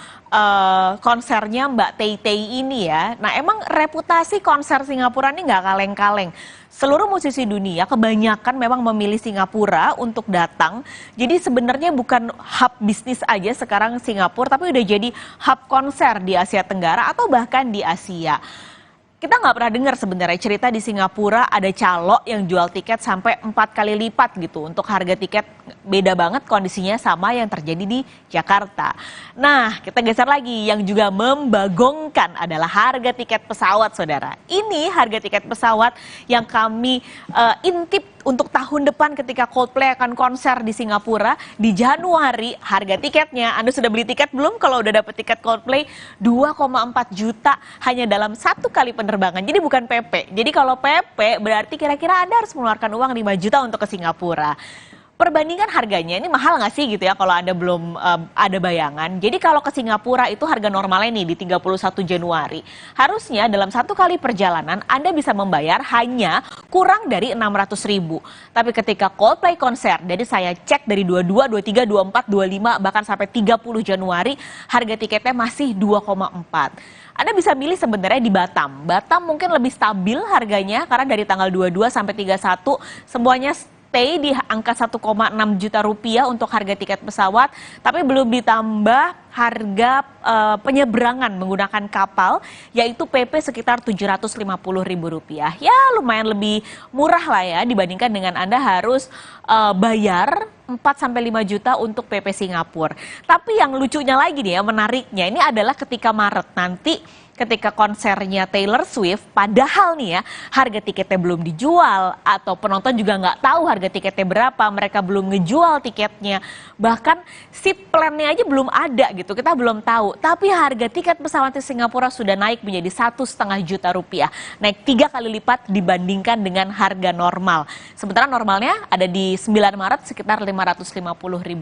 konsernya Mbak Tay ini ya. Nah emang reputasi konser Singapura ini nggak kaleng-kaleng. Seluruh musisi dunia kebanyakan memang memilih Singapura untuk datang. Jadi sebenarnya bukan hub bisnis aja sekarang Singapura, tapi udah jadi hub konser di Asia Tenggara atau bahkan di Asia. Kita nggak pernah dengar sebenarnya cerita di Singapura ada calo yang jual tiket sampai 4 kali lipat gitu. Untuk harga tiket beda banget kondisinya sama yang terjadi di Jakarta. Nah, kita geser lagi yang juga membagongkan adalah harga tiket pesawat, saudara. Ini harga tiket pesawat yang kami intip untuk tahun depan ketika Coldplay akan konser di Singapura di Januari. Harga tiketnya, Anda sudah beli tiket belum? Kalau udah dapet tiket Coldplay 2,4 juta hanya dalam 1 kali penerbangan. Jadi bukan PP. Jadi kalau PP berarti kira-kira Anda harus mengeluarkan uang 5 juta untuk ke Singapura. Perbandingan harganya ini mahal nggak sih gitu ya kalau Anda belum ada bayangan. Jadi kalau ke Singapura itu harga normalnya nih di 31 Januari. Harusnya dalam 1 kali perjalanan Anda bisa membayar hanya kurang dari 600.000. Tapi ketika Coldplay konser, jadi saya cek dari 22, 23, 24, 25 bahkan sampai 30 Januari harga tiketnya masih 2,4. Anda bisa milih sebenarnya di Batam. Batam mungkin lebih stabil harganya karena dari tanggal 22 sampai 31 semuanya stay di angka 1,6 juta rupiah untuk harga tiket pesawat, tapi belum ditambah harga penyeberangan menggunakan kapal, yaitu PP sekitar 750.000 rupiah. Ya lumayan lebih murah lah ya dibandingkan dengan Anda harus bayar 4-5 juta untuk PP Singapura. Tapi yang lucunya lagi nih ya, menariknya ini adalah ketika Maret nanti ketika konsernya Taylor Swift, padahal nih ya harga tiketnya belum dijual atau penonton juga nggak tahu harga tiketnya berapa, mereka belum ngejual tiketnya, bahkan seat plan-nya aja belum ada gitu, kita belum tahu. Tapi harga tiket pesawat di Singapura sudah naik menjadi 1,5 juta rupiah, naik 3 kali lipat dibandingkan dengan harga normal. Sementara normalnya ada di 9 Maret sekitar 550.000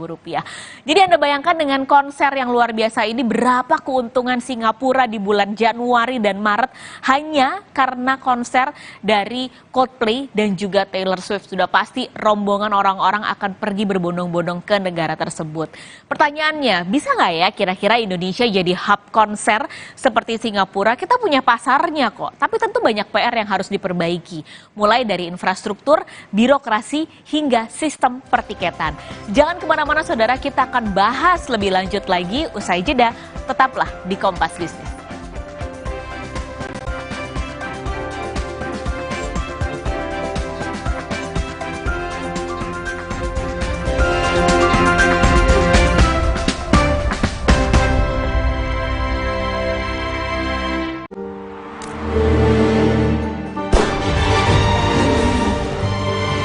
rupiah. Jadi Anda bayangkan dengan konser yang luar biasa ini berapa keuntungan Singapura di bulan Januari dan Maret hanya karena konser dari Coldplay dan juga Taylor Swift. Sudah pasti rombongan orang-orang akan pergi berbondong-bondong ke negara tersebut. Pertanyaannya, bisa nggak ya kira-kira Indonesia jadi hub konser seperti Singapura? Kita punya pasarnya kok, tapi tentu banyak PR yang harus diperbaiki. Mulai dari infrastruktur, birokrasi, hingga sistem pertiketan. Jangan kemana-mana saudara, kita akan bahas lebih lanjut lagi usai jeda. Tetaplah di Kompas Bisnis.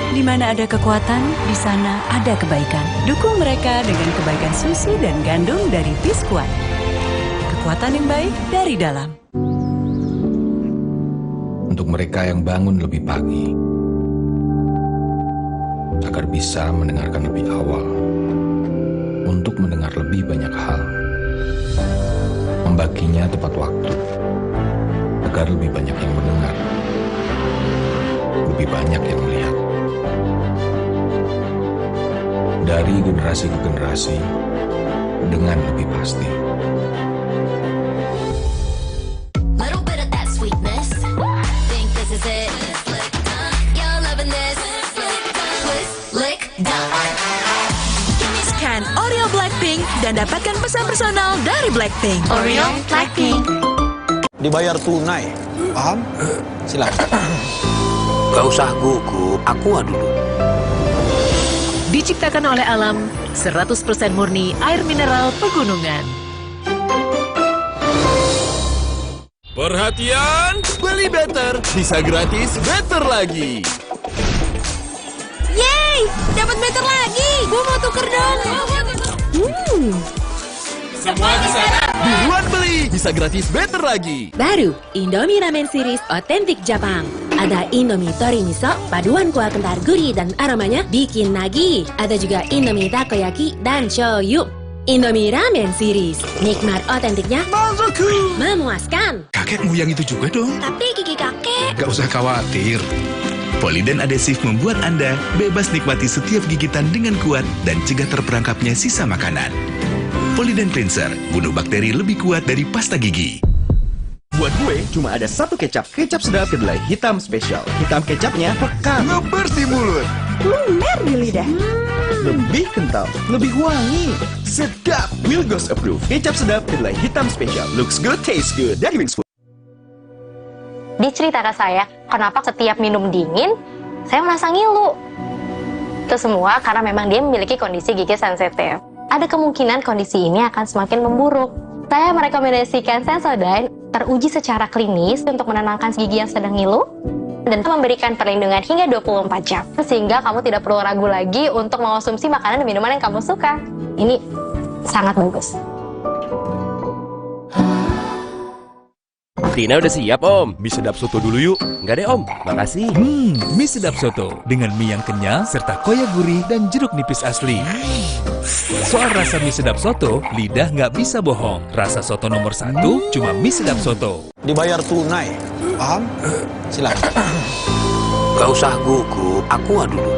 Di mana ada kekuatan, di sana ada kebaikan. Dukung mereka dengan kebaikan susu dan gandum dari Biskuat. Kekuatan yang baik dari dalam. Untuk mereka yang bangun lebih pagi, agar bisa mendengarkan lebih awal, untuk mendengar lebih banyak hal, membaginya tepat waktu, agar lebih banyak yang mendengar, lebih banyak yang melihat. Dari generasi ke generasi, dengan lebih pasti. Scan Oreo Blackpink dan dapatkan pesan personal dari Blackpink. Oreo Blackpink. Dibayar tunai, paham? Silakan. Gak usah gugup, aku dulu. Diciptakan oleh alam, 100% murni air mineral pegunungan. Perhatian, beli better, bisa gratis better lagi. Yeay, dapat better lagi. Gue mau tuker dong. Semua di sana, buruan beli, bisa gratis better lagi. Baru, Indomie Ramen Series otentik Jepang. Ada Indomie Tori Miso, paduan kuah kental gurih dan aromanya bikin nagih. Ada juga Indomie Takoyaki dan shoyu. Indomie Ramen Series. Nikmat otentiknya memuaskan. Kakek mau yang itu juga dong. Tapi gigi kakek. Gak usah khawatir. Poliden adhesif membuat Anda bebas nikmati setiap gigitan dengan kuat dan cegah terperangkapnya sisa makanan. Poliden Cleanser, bunuh bakteri lebih kuat dari pasta gigi. Buat gue, cuma ada satu kecap. Kecap sedap kedelai hitam spesial. Hitam kecapnya pekat, ngebersih mulut, lumer di lidah. Lebih kental, lebih wangi, sedap. Wilgos approve. Kecap sedap kedelai hitam spesial. Looks good, tastes good. Dari Wings Food. Dia cerita ke saya, kenapa setiap minum dingin, saya merasa ngilu. Itu semua karena memang dia memiliki kondisi gigi sensitif. Ada kemungkinan kondisi ini akan semakin memburuk. Saya merekomendasikan Sensodyne, teruji secara klinis untuk menenangkan gigi yang sedang ngilu dan memberikan perlindungan hingga 24 jam. Sehingga kamu tidak perlu ragu lagi untuk mengonsumsi makanan dan minuman yang kamu suka. Ini sangat bagus. Tina udah siap, Om. Mie sedap soto dulu yuk. Enggak deh, Om. Makasih. Mie sedap soto dengan mie yang kenyal serta koya gurih dan jeruk nipis asli. Soal rasa mie sedap soto, lidah nggak bisa bohong. Rasa soto nomor 1 cuma mie sedap soto. Dibayar tunai. Paham? Silakan. Gak usah gugup, aku dulu.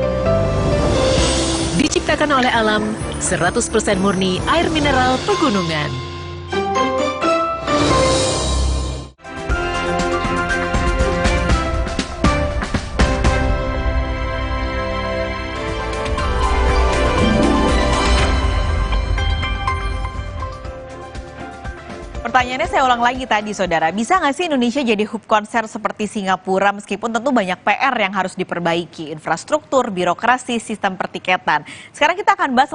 Diciptakan oleh alam, 100% murni air mineral pegunungan. Pertanyaannya saya ulang lagi tadi, saudara. Bisa nggak sih Indonesia jadi hub konser seperti Singapura meskipun tentu banyak PR yang harus diperbaiki? Infrastruktur, birokrasi, sistem pertiketan. Sekarang kita akan bahas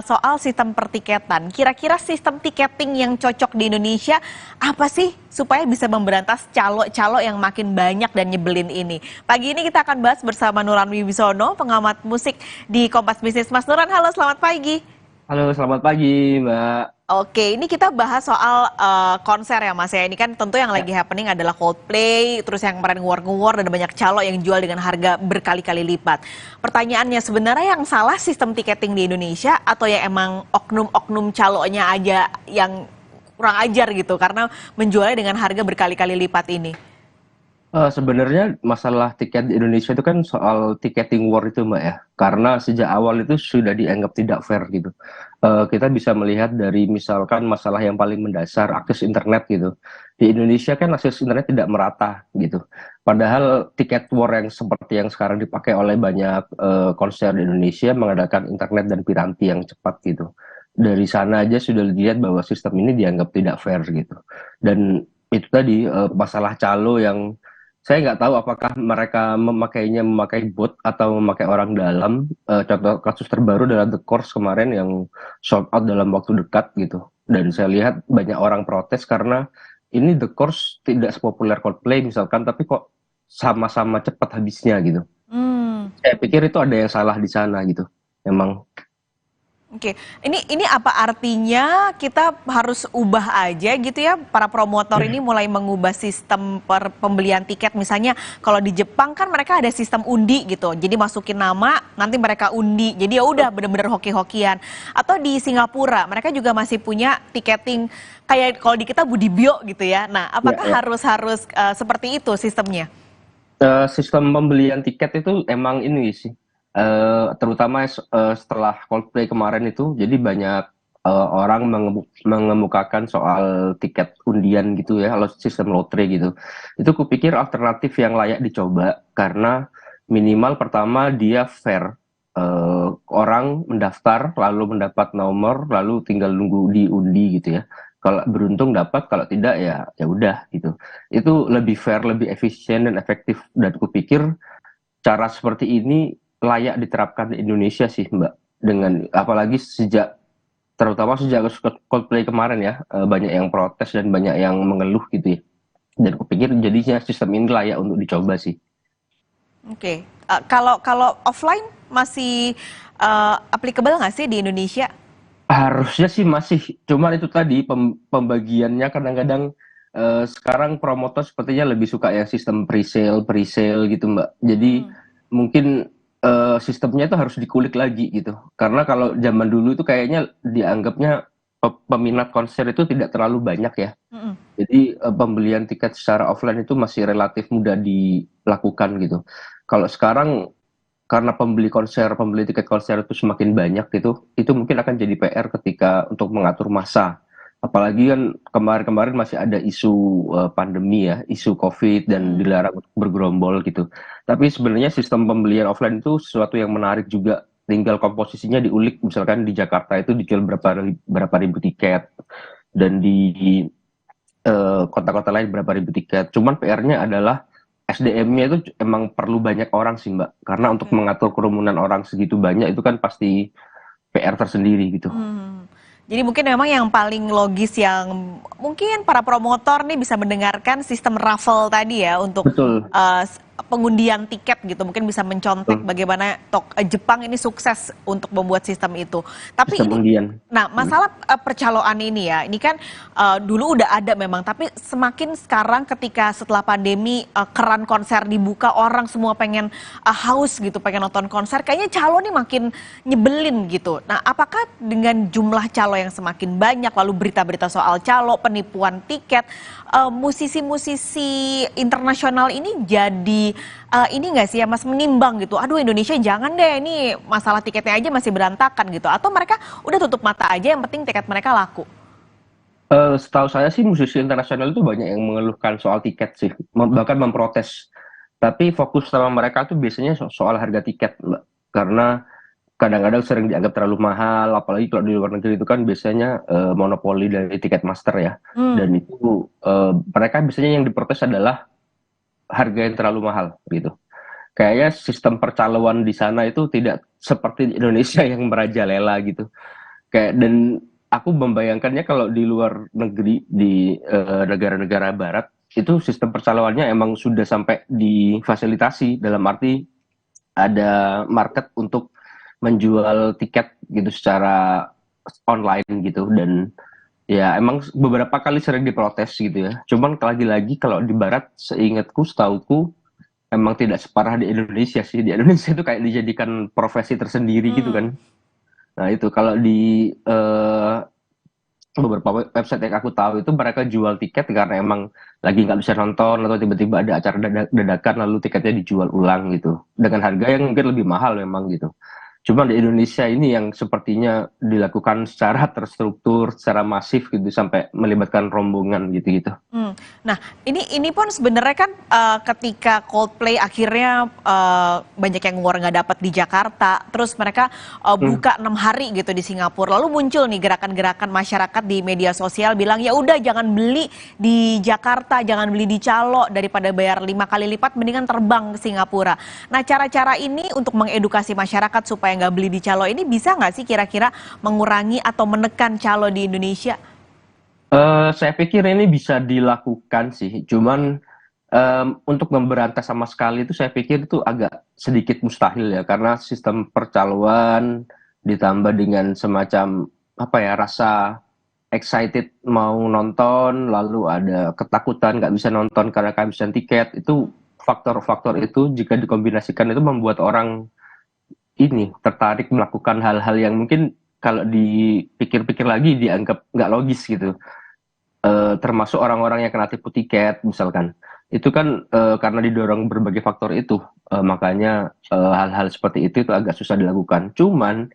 soal sistem pertiketan. Kira-kira sistem tiketing yang cocok di Indonesia apa sih supaya bisa memberantas calo-calo yang makin banyak dan nyebelin ini? Pagi ini kita akan bahas bersama Nuran Wibisono, pengamat musik di Kompas Bisnis. Mas Nuran, halo, selamat pagi. Halo, selamat pagi, Mbak. Oke, ini kita bahas soal konser ya Mas ya. Ini kan tentu yang lagi happening adalah Coldplay, terus yang kemarin ngewar-ngewar dan banyak calo yang jual dengan harga berkali-kali lipat. Pertanyaannya sebenarnya yang salah sistem tiketing di Indonesia atau ya emang oknum-oknum calonya aja yang kurang ajar gitu karena menjualnya dengan harga berkali-kali lipat ini? Sebenarnya masalah tiket di Indonesia itu kan soal ticketing war itu Mbak ya. Karena sejak awal itu sudah dianggap tidak fair gitu. Kita bisa melihat dari misalkan masalah yang paling mendasar, akses internet gitu. Di Indonesia kan akses internet tidak merata gitu. Padahal tiket war yang seperti yang sekarang dipakai oleh banyak konser di Indonesia mengadakan internet dan piranti yang cepat gitu. Dari sana aja sudah dilihat bahwa sistem ini dianggap tidak fair gitu. Dan itu tadi masalah calo yang saya nggak tahu apakah mereka memakai bot atau memakai orang dalam. Contoh kasus terbaru adalah The Course kemarin yang sold out dalam waktu dekat gitu. Dan saya lihat banyak orang protes karena ini The Course tidak sepopuler Coldplay misalkan, tapi kok sama-sama cepat habisnya gitu. Saya pikir itu ada yang salah di sana gitu. Memang. Oke, ini apa artinya kita harus ubah aja gitu ya, para promotor ini mulai mengubah sistem pembelian tiket. Misalnya kalau di Jepang kan mereka ada sistem undi gitu, jadi masukin nama nanti mereka undi, jadi ya udah bener-bener hoki-hokian. Atau di Singapura mereka juga masih punya tiketing kayak kalau di kita Budibio gitu ya. Nah apakah harus seperti itu sistemnya? Sistem pembelian tiket itu emang ini sih. Terutama setelah Coldplay kemarin itu, jadi banyak orang mengemukakan soal tiket undian gitu ya, kalau sistem lotre gitu. Itu kupikir alternatif yang layak dicoba, karena minimal pertama dia fair. Orang mendaftar, lalu mendapat nomor, lalu tinggal nunggu diundi gitu ya. Kalau beruntung dapat, kalau tidak ya udah gitu. Itu lebih fair, lebih efisien dan efektif, dan kupikir cara seperti ini layak diterapkan di Indonesia sih Mbak, dengan apalagi terutama sejak Coldplay kemarin ya, banyak yang protes dan banyak yang mengeluh gitu ya, dan aku pikir jadinya sistem ini layak untuk dicoba sih. Oke. Kalau offline masih applicable nggak sih di Indonesia? Harusnya sih masih, cuman itu tadi pembagiannya kadang-kadang sekarang promotor sepertinya lebih suka yang sistem pre-sale gitu Mbak, jadi mungkin sistemnya itu harus dikulik lagi gitu. Karena kalau zaman dulu itu kayaknya dianggapnya peminat konser itu tidak terlalu banyak ya. Jadi pembelian tiket secara offline itu masih relatif mudah dilakukan gitu. Kalau sekarang karena pembeli tiket konser itu semakin banyak gitu, itu mungkin akan jadi PR ketika untuk mengatur massa. Apalagi kan kemarin-kemarin masih ada isu pandemi ya, isu COVID dan dilarang untuk bergerombol gitu. Tapi sebenarnya sistem pembelian offline itu sesuatu yang menarik juga. Tinggal komposisinya diulik, misalkan di Jakarta itu dijual berapa ribu tiket, dan di kota-kota lain berapa ribu tiket. Cuman PR-nya adalah SDM-nya itu emang perlu banyak orang sih Mbak, karena untuk mengatur kerumunan orang segitu banyak itu kan pasti PR tersendiri gitu. Jadi mungkin memang yang paling logis yang mungkin para promotor nih bisa mendengarkan sistem raffle tadi ya untuk pengundian tiket gitu, mungkin bisa mencontek bagaimana Jepang ini sukses untuk membuat sistem itu. Tapi nah masalah percaloan ini ya, ini kan dulu udah ada memang, tapi semakin sekarang ketika setelah pandemi keran konser dibuka, orang semua pengen haus gitu, pengen nonton konser, kayaknya calo nih makin nyebelin gitu. Nah apakah dengan jumlah calo yang semakin banyak, lalu berita-berita soal calo, penipuan tiket, musisi-musisi internasional ini jadi ini nggak sih ya Mas, menimbang gitu, aduh Indonesia jangan deh, ini masalah tiketnya aja masih berantakan gitu, atau mereka udah tutup mata aja, yang penting tiket mereka laku? Setahu saya sih musisi internasional itu banyak yang mengeluhkan soal tiket sih, bahkan memprotes. Tapi fokus sama mereka tuh biasanya soal harga tiket, Mbak. Karena kadang-kadang sering dianggap terlalu mahal, apalagi kalau di luar negeri itu kan biasanya monopoli dari Ticketmaster ya. Dan itu mereka biasanya yang diprotes adalah harga yang terlalu mahal gitu. Kayaknya sistem percaloan di sana itu tidak seperti di Indonesia yang merajalela gitu. Dan aku membayangkannya kalau di luar negeri, di negara-negara barat, itu sistem percaloannya emang sudah sampai difasilitasi, dalam arti ada market untuk menjual tiket gitu secara online gitu. Dan ya emang beberapa kali sering diprotes gitu ya. Cuman lagi-lagi kalau di barat, seingatku, setauku emang tidak separah di Indonesia sih. Di Indonesia itu kayak dijadikan profesi tersendiri gitu kan. Nah itu kalau di beberapa website yang aku tahu itu mereka jual tiket karena emang lagi nggak bisa nonton, atau tiba-tiba ada acara dadakan lalu tiketnya dijual ulang gitu dengan harga yang mungkin lebih mahal memang gitu. Cuma di Indonesia ini yang sepertinya dilakukan secara terstruktur, secara masif gitu, sampai melibatkan rombongan gitu-gitu. Nah, ini pun sebenarnya kan ketika Coldplay akhirnya banyak yang nggak dapat di Jakarta, terus mereka buka 6 hari gitu di Singapura, lalu muncul nih gerakan-gerakan masyarakat di media sosial bilang ya udah jangan beli di Jakarta, jangan beli di Calo, daripada bayar 5 kali lipat mendingan terbang ke Singapura. Nah, cara-cara ini untuk mengedukasi masyarakat supaya nggak beli di Calo ini bisa nggak sih kira-kira mengurangi atau menekan calo di Indonesia? Saya pikir ini bisa dilakukan sih, cuman untuk memberantas sama sekali itu saya pikir itu agak sedikit mustahil ya, karena sistem percaloan ditambah dengan semacam apa ya, rasa excited mau nonton, lalu ada ketakutan nggak bisa nonton karena kehabisan tiket, itu faktor-faktor itu jika dikombinasikan itu membuat orang ini tertarik melakukan hal-hal yang mungkin kalau dipikir-pikir lagi dianggap nggak logis gitu. Termasuk orang-orang yang kena tipu tiket misalkan. Itu kan karena didorong berbagai faktor itu, makanya hal-hal seperti itu agak susah dilakukan. Cuman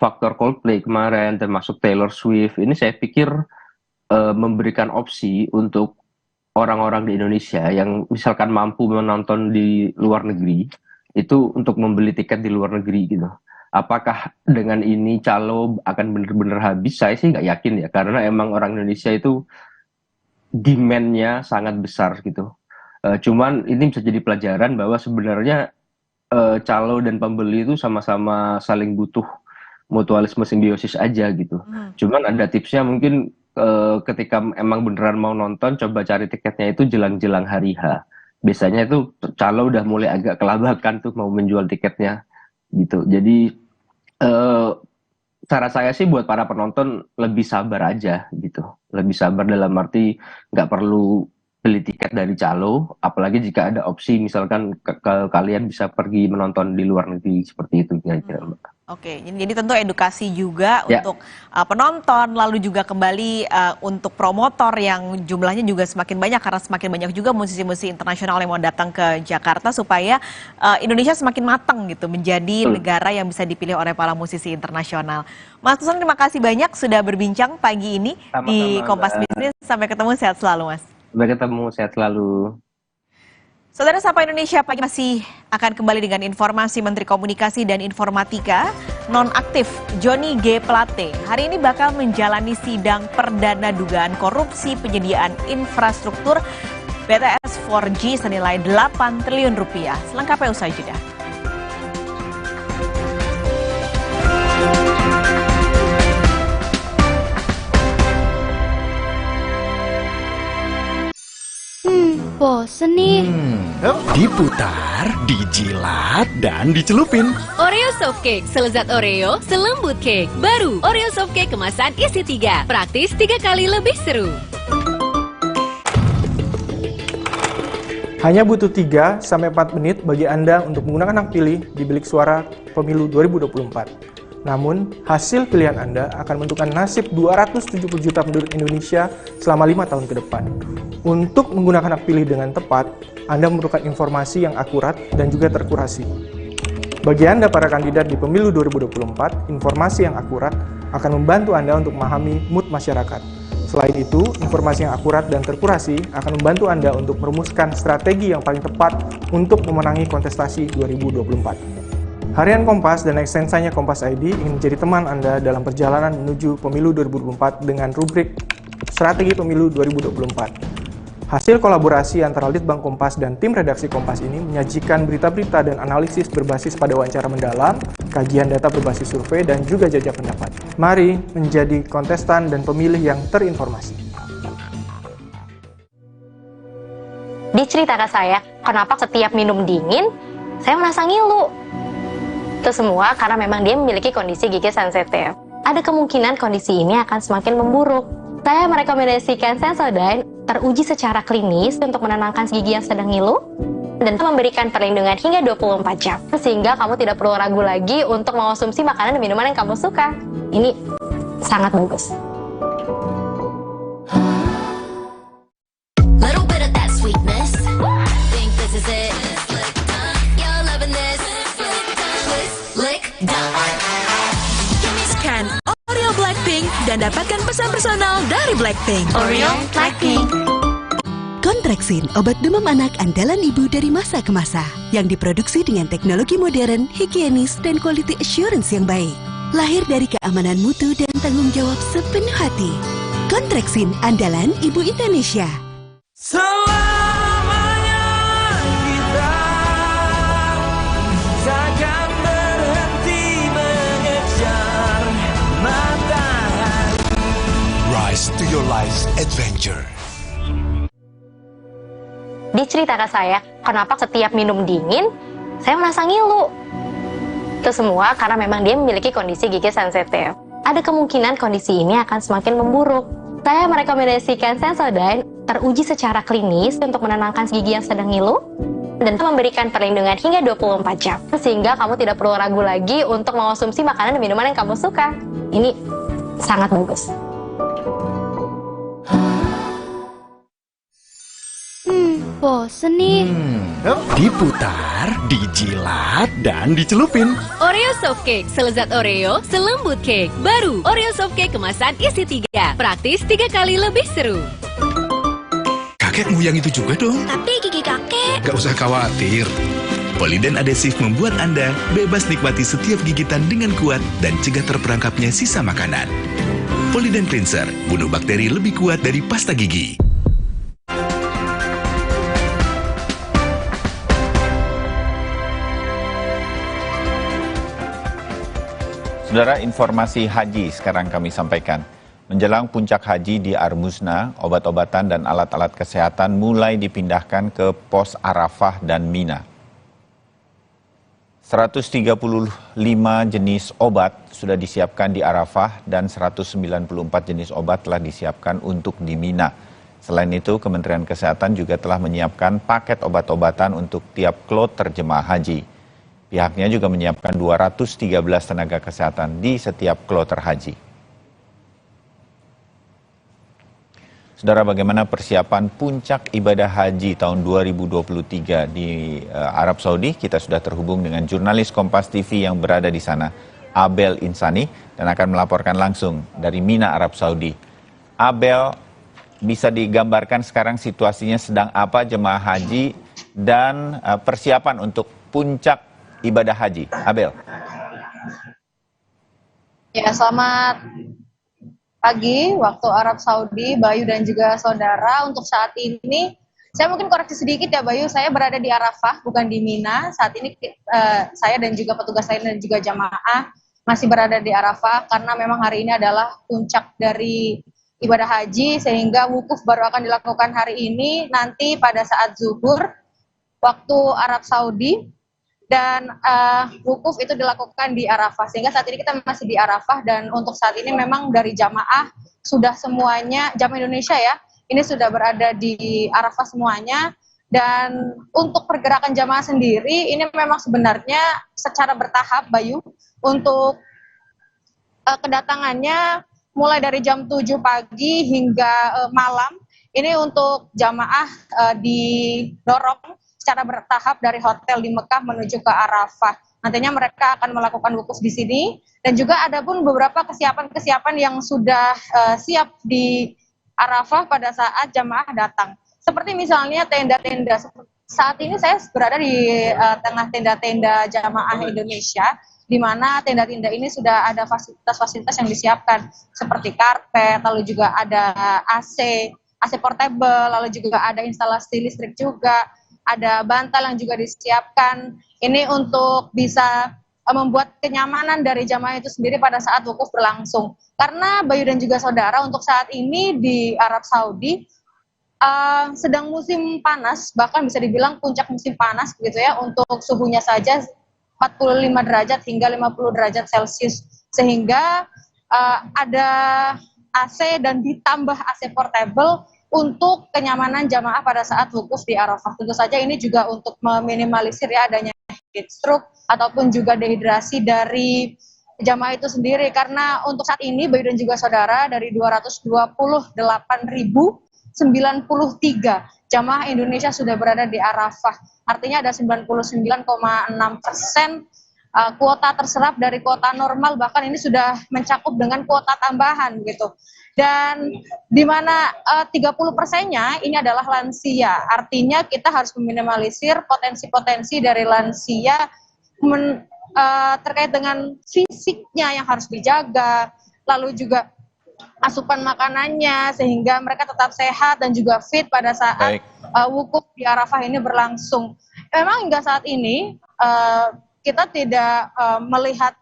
faktor Coldplay kemarin, termasuk Taylor Swift, ini saya pikir memberikan opsi untuk orang-orang di Indonesia yang misalkan mampu menonton di luar negeri, itu untuk membeli tiket di luar negeri gitu. Apakah dengan ini calo akan benar-benar habis? Saya sih nggak yakin ya, karena emang orang Indonesia itu demand-nya sangat besar gitu. Cuman ini bisa jadi pelajaran bahwa sebenarnya calo dan pembeli itu sama-sama saling butuh mutualisme simbiosis aja gitu. Cuman ada tipsnya mungkin ketika emang beneran mau nonton, coba cari tiketnya itu jelang-jelang hari H. Biasanya itu calo udah mulai agak kelabakan tuh mau menjual tiketnya gitu. Jadi cara saya sih buat para penonton lebih sabar aja gitu. Lebih sabar dalam arti nggak perlu beli tiket dari calo, apalagi jika ada opsi misalkan kalian bisa pergi menonton di luar negeri seperti itu kira-kira. Oke, jadi tentu edukasi juga Ya. untuk penonton, lalu juga kembali untuk promotor yang jumlahnya juga semakin banyak karena semakin banyak juga musisi-musisi internasional yang mau datang ke Jakarta supaya Indonesia semakin matang gitu menjadi negara yang bisa dipilih oleh para musisi internasional. Mas Tusan, terima kasih banyak sudah berbincang pagi ini di Sama-sama, Kompas Mbak. Bisnis. Sampai ketemu, sehat selalu Mas. Sampai ketemu, sehat selalu. Saudara Sapa Indonesia Pagi masih akan kembali dengan informasi Menteri Komunikasi dan Informatika nonaktif Johnny G. Plate. Hari ini bakal menjalani sidang perdana dugaan korupsi penyediaan infrastruktur BTS 4G senilai 8 triliun rupiah. Selengkapnya usai jeda. Bosen nih. Diputar, dijilat, dan dicelupin. Oreo Soft Cake, selezat Oreo, selembut cake. Baru, Oreo Soft Cake kemasan isi 3. Praktis 3 kali lebih seru. Hanya butuh 3-4 menit bagi Anda untuk menggunakan hak pilih di bilik suara pemilu 2024. Namun, hasil pilihan Anda akan menentukan nasib 270 juta penduduk Indonesia selama 5 tahun ke depan. Untuk menggunakan hak pilih dengan tepat, Anda memerlukan informasi yang akurat dan juga terkurasi. Bagi Anda para kandidat di pemilu 2024, informasi yang akurat akan membantu Anda untuk memahami mood masyarakat. Selain itu, informasi yang akurat dan terkurasi akan membantu Anda untuk merumuskan strategi yang paling tepat untuk memenangi kontestasi 2024. Harian Kompas dan ekstensanya Kompas ID ingin menjadi teman Anda dalam perjalanan menuju pemilu 2024 dengan rubrik Strategi Pemilu 2024. Hasil kolaborasi antara Litbang Kompas dan tim redaksi Kompas ini menyajikan berita-berita dan analisis berbasis pada wawancara mendalam, kajian data berbasis survei, dan juga jajak pendapat. Mari menjadi kontestan dan pemilih yang terinformasi. Diceritakan saya, kenapa setiap minum dingin, saya merasa ngilu. Itu semua karena memang dia memiliki kondisi gigi sensitif. Ada kemungkinan kondisi ini akan semakin memburuk. Saya merekomendasikan Sensodyne, teruji secara klinis untuk menenangkan gigi yang sedang ngilu dan memberikan perlindungan hingga 24 jam. Sehingga kamu tidak perlu ragu lagi untuk mengonsumsi makanan dan minuman yang kamu suka. Ini sangat bagus. Scan Oreo Blackpink dan dapatkan pesan personal dari Blackpink. Oreo Blackpink. Kontraksin, obat demam anak andalan ibu dari masa ke masa, yang diproduksi dengan teknologi modern, higienis, dan quality assurance yang baik. Lahir dari keamanan mutu dan tanggung jawab sepenuh hati. Kontraksin, andalan ibu Indonesia. Selamanya kita takkan berhenti mengejar matahari. Rise to your life's adventure. Diceritakan saya, kenapa setiap minum dingin, saya merasa ngilu. Itu semua karena memang dia memiliki kondisi gigi sensitif. Ada kemungkinan kondisi ini akan semakin memburuk. Saya merekomendasikan Sensodyne, teruji secara klinis untuk menenangkan gigi yang sedang ngilu dan memberikan perlindungan hingga 24 jam. Sehingga kamu tidak perlu ragu lagi untuk mengonsumsi makanan dan minuman yang kamu suka. Ini sangat bagus. Bosen nih. Diputar, dijilat, dan dicelupin. Oreo Soft Cake, selezat Oreo, selembut cake. Baru, Oreo Soft Cake kemasan isi 3. Praktis 3 kali lebih seru. Kakekmu yang itu juga dong. Tapi gigi kakek. Gak usah khawatir. Poliden adhesif membuat Anda bebas nikmati setiap gigitan dengan kuat dan cegah terperangkapnya sisa makanan. Poliden Cleanser, bunuh bakteri lebih kuat dari pasta gigi. Saudara, informasi haji sekarang kami sampaikan. Menjelang puncak haji di Armuzna, obat-obatan dan alat-alat kesehatan mulai dipindahkan ke pos Arafah dan Mina. 135 jenis obat sudah disiapkan di Arafah dan 194 jenis obat telah disiapkan untuk di Mina. Selain itu, Kementerian Kesehatan juga telah menyiapkan paket obat-obatan untuk tiap kloter jemaah haji. Pihaknya juga menyiapkan 213 tenaga kesehatan di setiap kloter haji. Saudara, bagaimana persiapan puncak ibadah haji tahun 2023 di Arab Saudi? Kita sudah terhubung dengan jurnalis Kompas TV yang berada di sana, Abel Insani, dan akan melaporkan langsung dari Mina, Arab Saudi. Abel, bisa digambarkan sekarang situasinya sedang apa jemaah haji dan persiapan untuk puncak ibadah haji? Abel. Ya, selamat pagi waktu Arab Saudi, Bayu dan juga saudara. Untuk saat ini, saya mungkin koreksi sedikit ya Bayu, saya berada di Arafah, bukan di Mina. Saat ini saya dan juga petugas lain dan juga jamaah masih berada di Arafah, karena memang hari ini adalah puncak dari ibadah haji, sehingga wukuf baru akan dilakukan hari ini, nanti pada saat zuhur, waktu Arab Saudi. Dan wukuf itu dilakukan di Arafah, sehingga saat ini kita masih di Arafah. Dan untuk saat ini memang dari jamaah sudah semuanya, jamaah Indonesia ya, ini sudah berada di Arafah semuanya. Dan untuk pergerakan jamaah sendiri, ini memang sebenarnya secara bertahap Bayu, untuk kedatangannya mulai dari jam 7 pagi hingga malam, ini untuk jamaah didorong secara bertahap dari hotel di Mekah menuju ke Arafah. Nantinya mereka akan melakukan wukuf di sini, dan juga ada pun beberapa kesiapan-kesiapan yang sudah siap di Arafah pada saat jamaah datang. Seperti misalnya tenda-tenda. Saat ini saya berada di tengah tenda-tenda jamaah Indonesia, di mana tenda-tenda ini sudah ada fasilitas-fasilitas yang disiapkan, seperti karpet, lalu juga ada AC portable, lalu juga ada instalasi listrik juga, ada bantal yang juga disiapkan. Ini untuk bisa membuat kenyamanan dari jamaah itu sendiri pada saat wukuf berlangsung. Karena Bayu dan juga saudara, untuk saat ini di Arab Saudi sedang musim panas, bahkan bisa dibilang puncak musim panas begitu ya. Untuk suhunya saja 45 derajat hingga 50 derajat Celcius, sehingga ada AC dan ditambah AC portable untuk kenyamanan jamaah pada saat wukuf di Arafah. Tentu saja ini juga untuk meminimalisir ya adanya heat stroke ataupun juga dehidrasi dari jamaah itu sendiri. Karena untuk saat ini Bayu dan juga saudara, dari 228.093 jamaah Indonesia sudah berada di Arafah. Artinya ada 99,6% kuota terserap dari kuota normal, bahkan ini sudah mencakup dengan kuota tambahan gitu. Dan di mana 30%-nya ini adalah lansia. Artinya kita harus meminimalisir potensi-potensi dari lansia terkait dengan fisiknya yang harus dijaga, lalu juga asupan makanannya, sehingga mereka tetap sehat dan juga fit pada saat wukuf di Arafah ini berlangsung. Memang hingga saat ini kita tidak melihat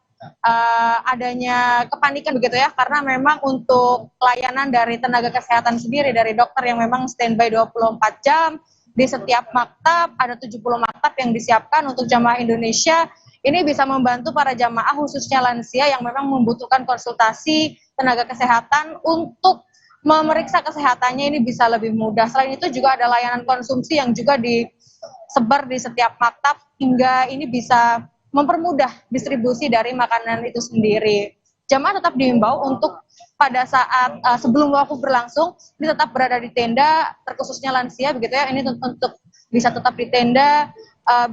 adanya kepanikan begitu ya, karena memang untuk layanan dari tenaga kesehatan sendiri, dari dokter yang memang standby 24 jam di setiap maktab, ada 70 maktab yang disiapkan untuk jamaah Indonesia. Ini bisa membantu para jamaah khususnya lansia yang memang membutuhkan konsultasi tenaga kesehatan untuk memeriksa kesehatannya, ini bisa lebih mudah. Selain itu juga ada layanan konsumsi yang juga disebar di setiap maktab, hingga ini bisa mempermudah distribusi dari makanan itu sendiri. Jamaah tetap diimbau untuk pada saat sebelum wukuf berlangsung, ini tetap berada di tenda, terkhususnya lansia begitu ya, ini untuk bisa tetap di tenda,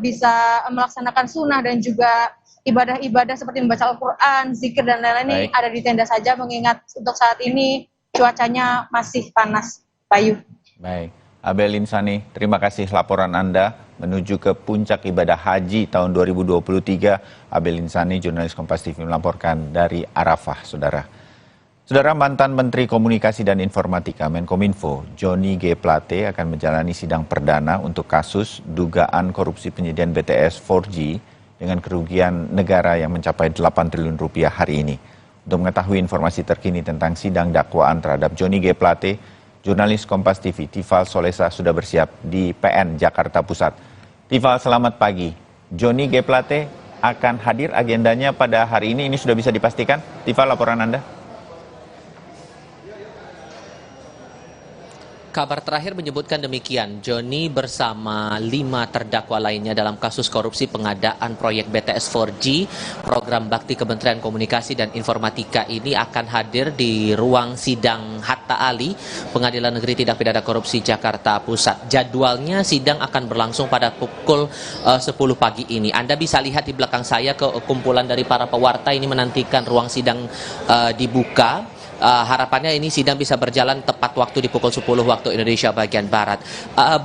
bisa melaksanakan sunnah dan juga ibadah-ibadah seperti membaca Al-Quran, zikir dan lain-lain, ini ada di tenda saja, mengingat untuk saat ini cuacanya masih panas. Bayu. Baik, Abel Insani, terima kasih laporan Anda menuju ke puncak ibadah haji tahun 2023. Abel Insani, jurnalis Kompas TV melaporkan dari Arafah, saudara. Saudara, mantan Menteri Komunikasi dan Informatika Menkominfo, Johnny G. Plate akan menjalani sidang perdana untuk kasus dugaan korupsi penyediaan BTS 4G dengan kerugian negara yang mencapai 8 triliun rupiah hari ini. Untuk mengetahui informasi terkini tentang sidang dakwaan terhadap Johnny G. Plate, jurnalis Kompas TV Tifal Solesa sudah bersiap di PN Jakarta Pusat. Tifal, selamat pagi. Johnny G. Plate akan hadir, agendanya pada hari ini sudah bisa dipastikan? Tifal, laporan Anda. Kabar terakhir menyebutkan demikian, Joni bersama 5 terdakwa lainnya dalam kasus korupsi pengadaan proyek BTS 4G, program bakti Kementerian Komunikasi dan Informatika ini akan hadir di ruang sidang Hatta Ali, Pengadilan Negeri Tindak Pidana Korupsi Jakarta Pusat. Jadwalnya sidang akan berlangsung pada pukul 10 pagi ini. Anda bisa lihat di belakang saya kumpulan dari para pewarta ini menantikan ruang sidang dibuka. Harapannya ini sidang bisa berjalan tepat waktu di pukul 10 waktu Indonesia bagian Barat.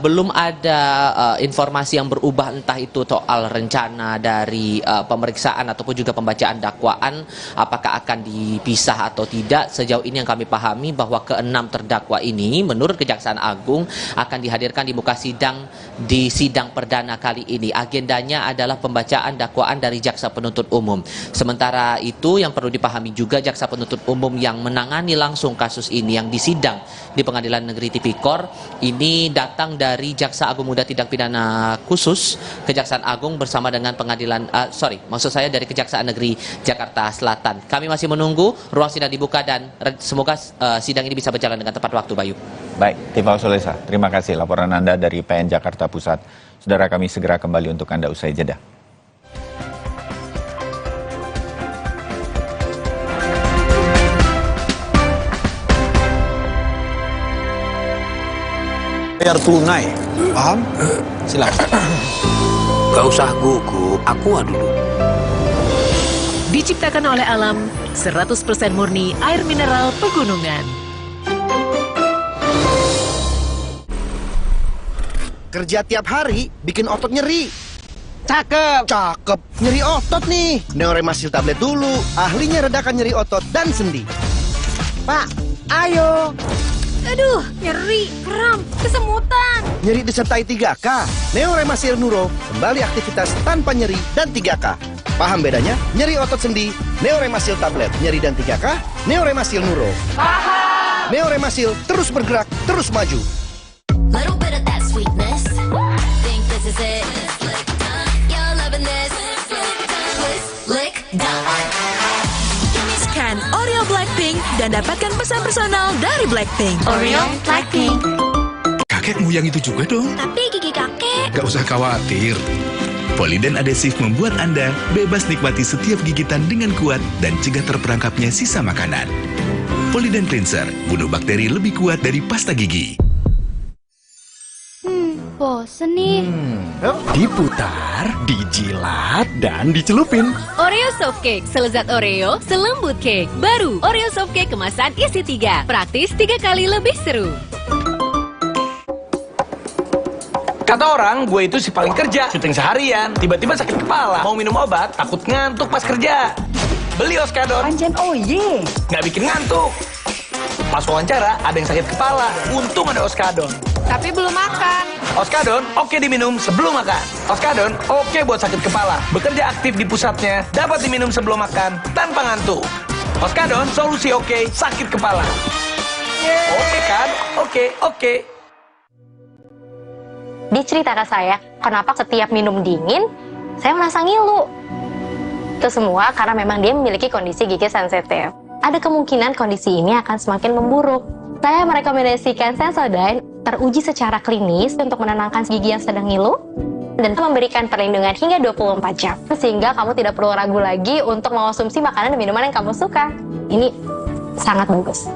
Belum ada informasi yang berubah, entah itu soal rencana dari pemeriksaan ataupun juga pembacaan dakwaan, apakah akan dipisah atau tidak. Sejauh ini yang kami pahami bahwa ke-6 terdakwa ini menurut Kejaksaan Agung akan dihadirkan di muka sidang di sidang perdana kali ini. Agendanya adalah pembacaan dakwaan dari Jaksa Penuntut Umum. Sementara itu yang perlu dipahami juga, Jaksa Penuntut Umum yang menangani langsung kasus ini yang disidang di Pengadilan Negeri Tipikor ini datang dari Jaksa Agung Muda Tindak Pidana Khusus Kejaksaan Agung bersama dengan dari Kejaksaan Negeri Jakarta Selatan. Kami masih menunggu ruang sidang dibuka dan semoga sidang ini bisa berjalan dengan tepat waktu, Bayu. Baik, Tifal Solesa, terima kasih laporan Anda dari PN Jakarta Pusat. Saudara, kami segera kembali untuk Anda usai jeda. Bayar tunai, paham? Silakan. Gak usah gugup, aku dulu. Diciptakan oleh alam, 100% murni air mineral pegunungan. Kerja tiap hari, bikin otot nyeri. Cakep. Cakep. Nyeri otot nih. Neoremasil tablet dulu. Ahlinya redakan nyeri otot dan sendi. Pak, ayo. Aduh, nyeri, kram, kesemutan. Nyeri disertai 3K. Neoremasil Nuro, kembali aktivitas tanpa nyeri dan 3K. Paham bedanya? Nyeri otot sendi, Neoremasil tablet. Nyeri dan 3K, Neoremasil Nuro. Paham. Neoremasil terus bergerak, terus maju. Little bit of that sweetness. Think this is it. You're loving this. Lick, Scan Oreo Blackpink dan dapatkan pesan personal dari Blackpink. Oreo Blackpink. Kakekmu yang itu juga dong. Tapi gigi kakek. Gak usah khawatir. Poliden adhesif membuat Anda bebas nikmati setiap gigitan dengan kuat dan cegah terperangkapnya sisa makanan. Poliden Cleanser, bunuh bakteri lebih kuat dari pasta gigi. Bosen nih. Diputar, dijilat, dan dicelupin. Oreo Soft Cake, selezat Oreo, selembut cake. Baru Oreo Soft Cake kemasan isi 3. Praktis 3 kali lebih seru. Kata orang, gue itu si paling kerja, syuting seharian, tiba-tiba sakit kepala, mau minum obat, takut ngantuk pas kerja. Beli Oskadon. Pancen oye. Nggak bikin ngantuk. Pas wawancara, ada yang sakit kepala, untung ada Oskadon. Tapi belum makan. Oskadon, oke diminum sebelum makan. Oskadon, oke buat sakit kepala. Bekerja aktif di pusatnya, dapat diminum sebelum makan, tanpa ngantuk. Oskadon, solusi oke, sakit kepala. Oke kan? Oke. Di cerita saya, kenapa setiap minum dingin, saya merasa ngilu. Itu semua karena memang dia memiliki kondisi gigi sensitif. Ada kemungkinan kondisi ini akan semakin memburuk. Saya merekomendasikan Sensodyne, teruji secara klinis untuk menenangkan gigi yang sedang ngilu dan memberikan perlindungan hingga 24 jam. Sehingga kamu tidak perlu ragu lagi untuk mengonsumsi makanan dan minuman yang kamu suka. Ini sangat bagus.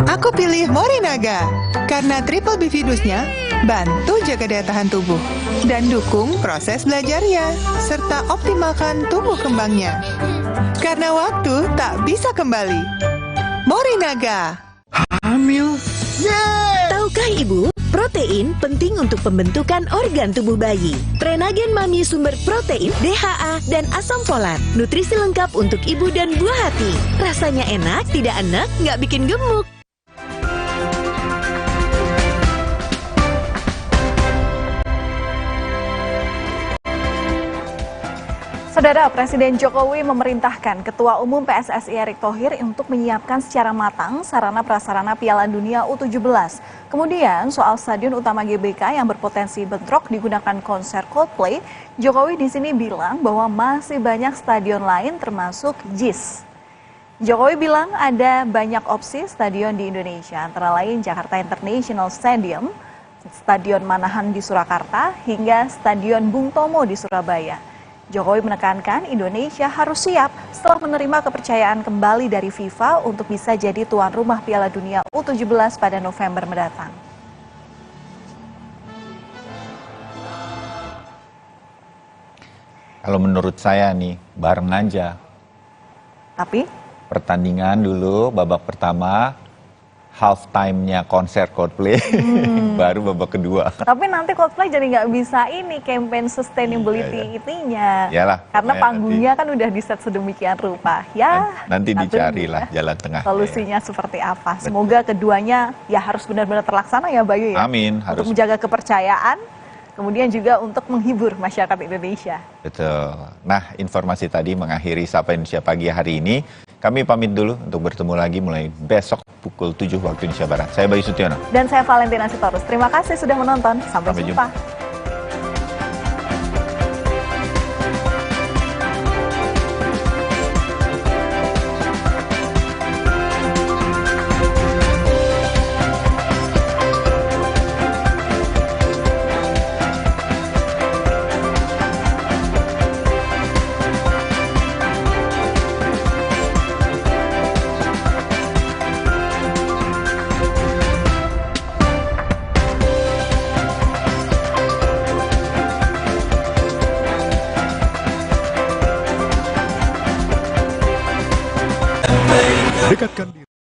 Aku pilih Morinaga karena triple bifidusnya bantu jaga daya tahan tubuh dan dukung proses belajarnya serta optimalkan tumbuh kembangnya. Karena waktu tak bisa kembali. Morinaga. Hamil. Tahukah Ibu, protein penting untuk pembentukan organ tubuh bayi. Prenagen Mami sumber protein, DHA, dan asam folat. Nutrisi lengkap untuk ibu dan buah hati. Rasanya enak, tidak enak, nggak bikin gemuk. Saudara, Presiden Jokowi memerintahkan Ketua Umum PSSI Erick Thohir untuk menyiapkan secara matang sarana prasarana Piala Dunia U17. Kemudian soal stadion utama GBK yang berpotensi bentrok digunakan konser Coldplay, Jokowi di sini bilang bahwa masih banyak stadion lain termasuk JIS. Jokowi bilang ada banyak opsi stadion di Indonesia, antara lain Jakarta International Stadium, Stadion Manahan di Surakarta, hingga Stadion Bung Tomo di Surabaya. Jokowi menekankan Indonesia harus siap setelah menerima kepercayaan kembali dari FIFA untuk bisa jadi tuan rumah Piala Dunia U17 pada November mendatang. Kalau menurut saya nih, bareng aja. Tapi Pertandingan dulu, babak pertama, half time-nya konser Coldplay, baru babak kedua. Tapi nanti Coldplay jadi nggak bisa ini campaign sustainability itunya. Iyalah, Karena ya, panggungnya kan udah di-set sedemikian rupa. Ya, nanti satu dicarilah ya. jalan tengah. Solusinya seperti apa. Semoga keduanya ya harus benar-benar terlaksana ya Bayu ya. Amin. Harus. Untuk menjaga kepercayaan, kemudian juga untuk menghibur masyarakat Indonesia. Betul. Nah, informasi tadi mengakhiri Sapa Indonesia Pagi hari ini. Kami pamit dulu untuk bertemu lagi mulai besok pukul 7 waktu Indonesia Barat. Saya Bayu Sutiono. Dan saya Valentina Sitorus. Terima kasih sudah menonton. Sampai jumpa. Dekatkan diri.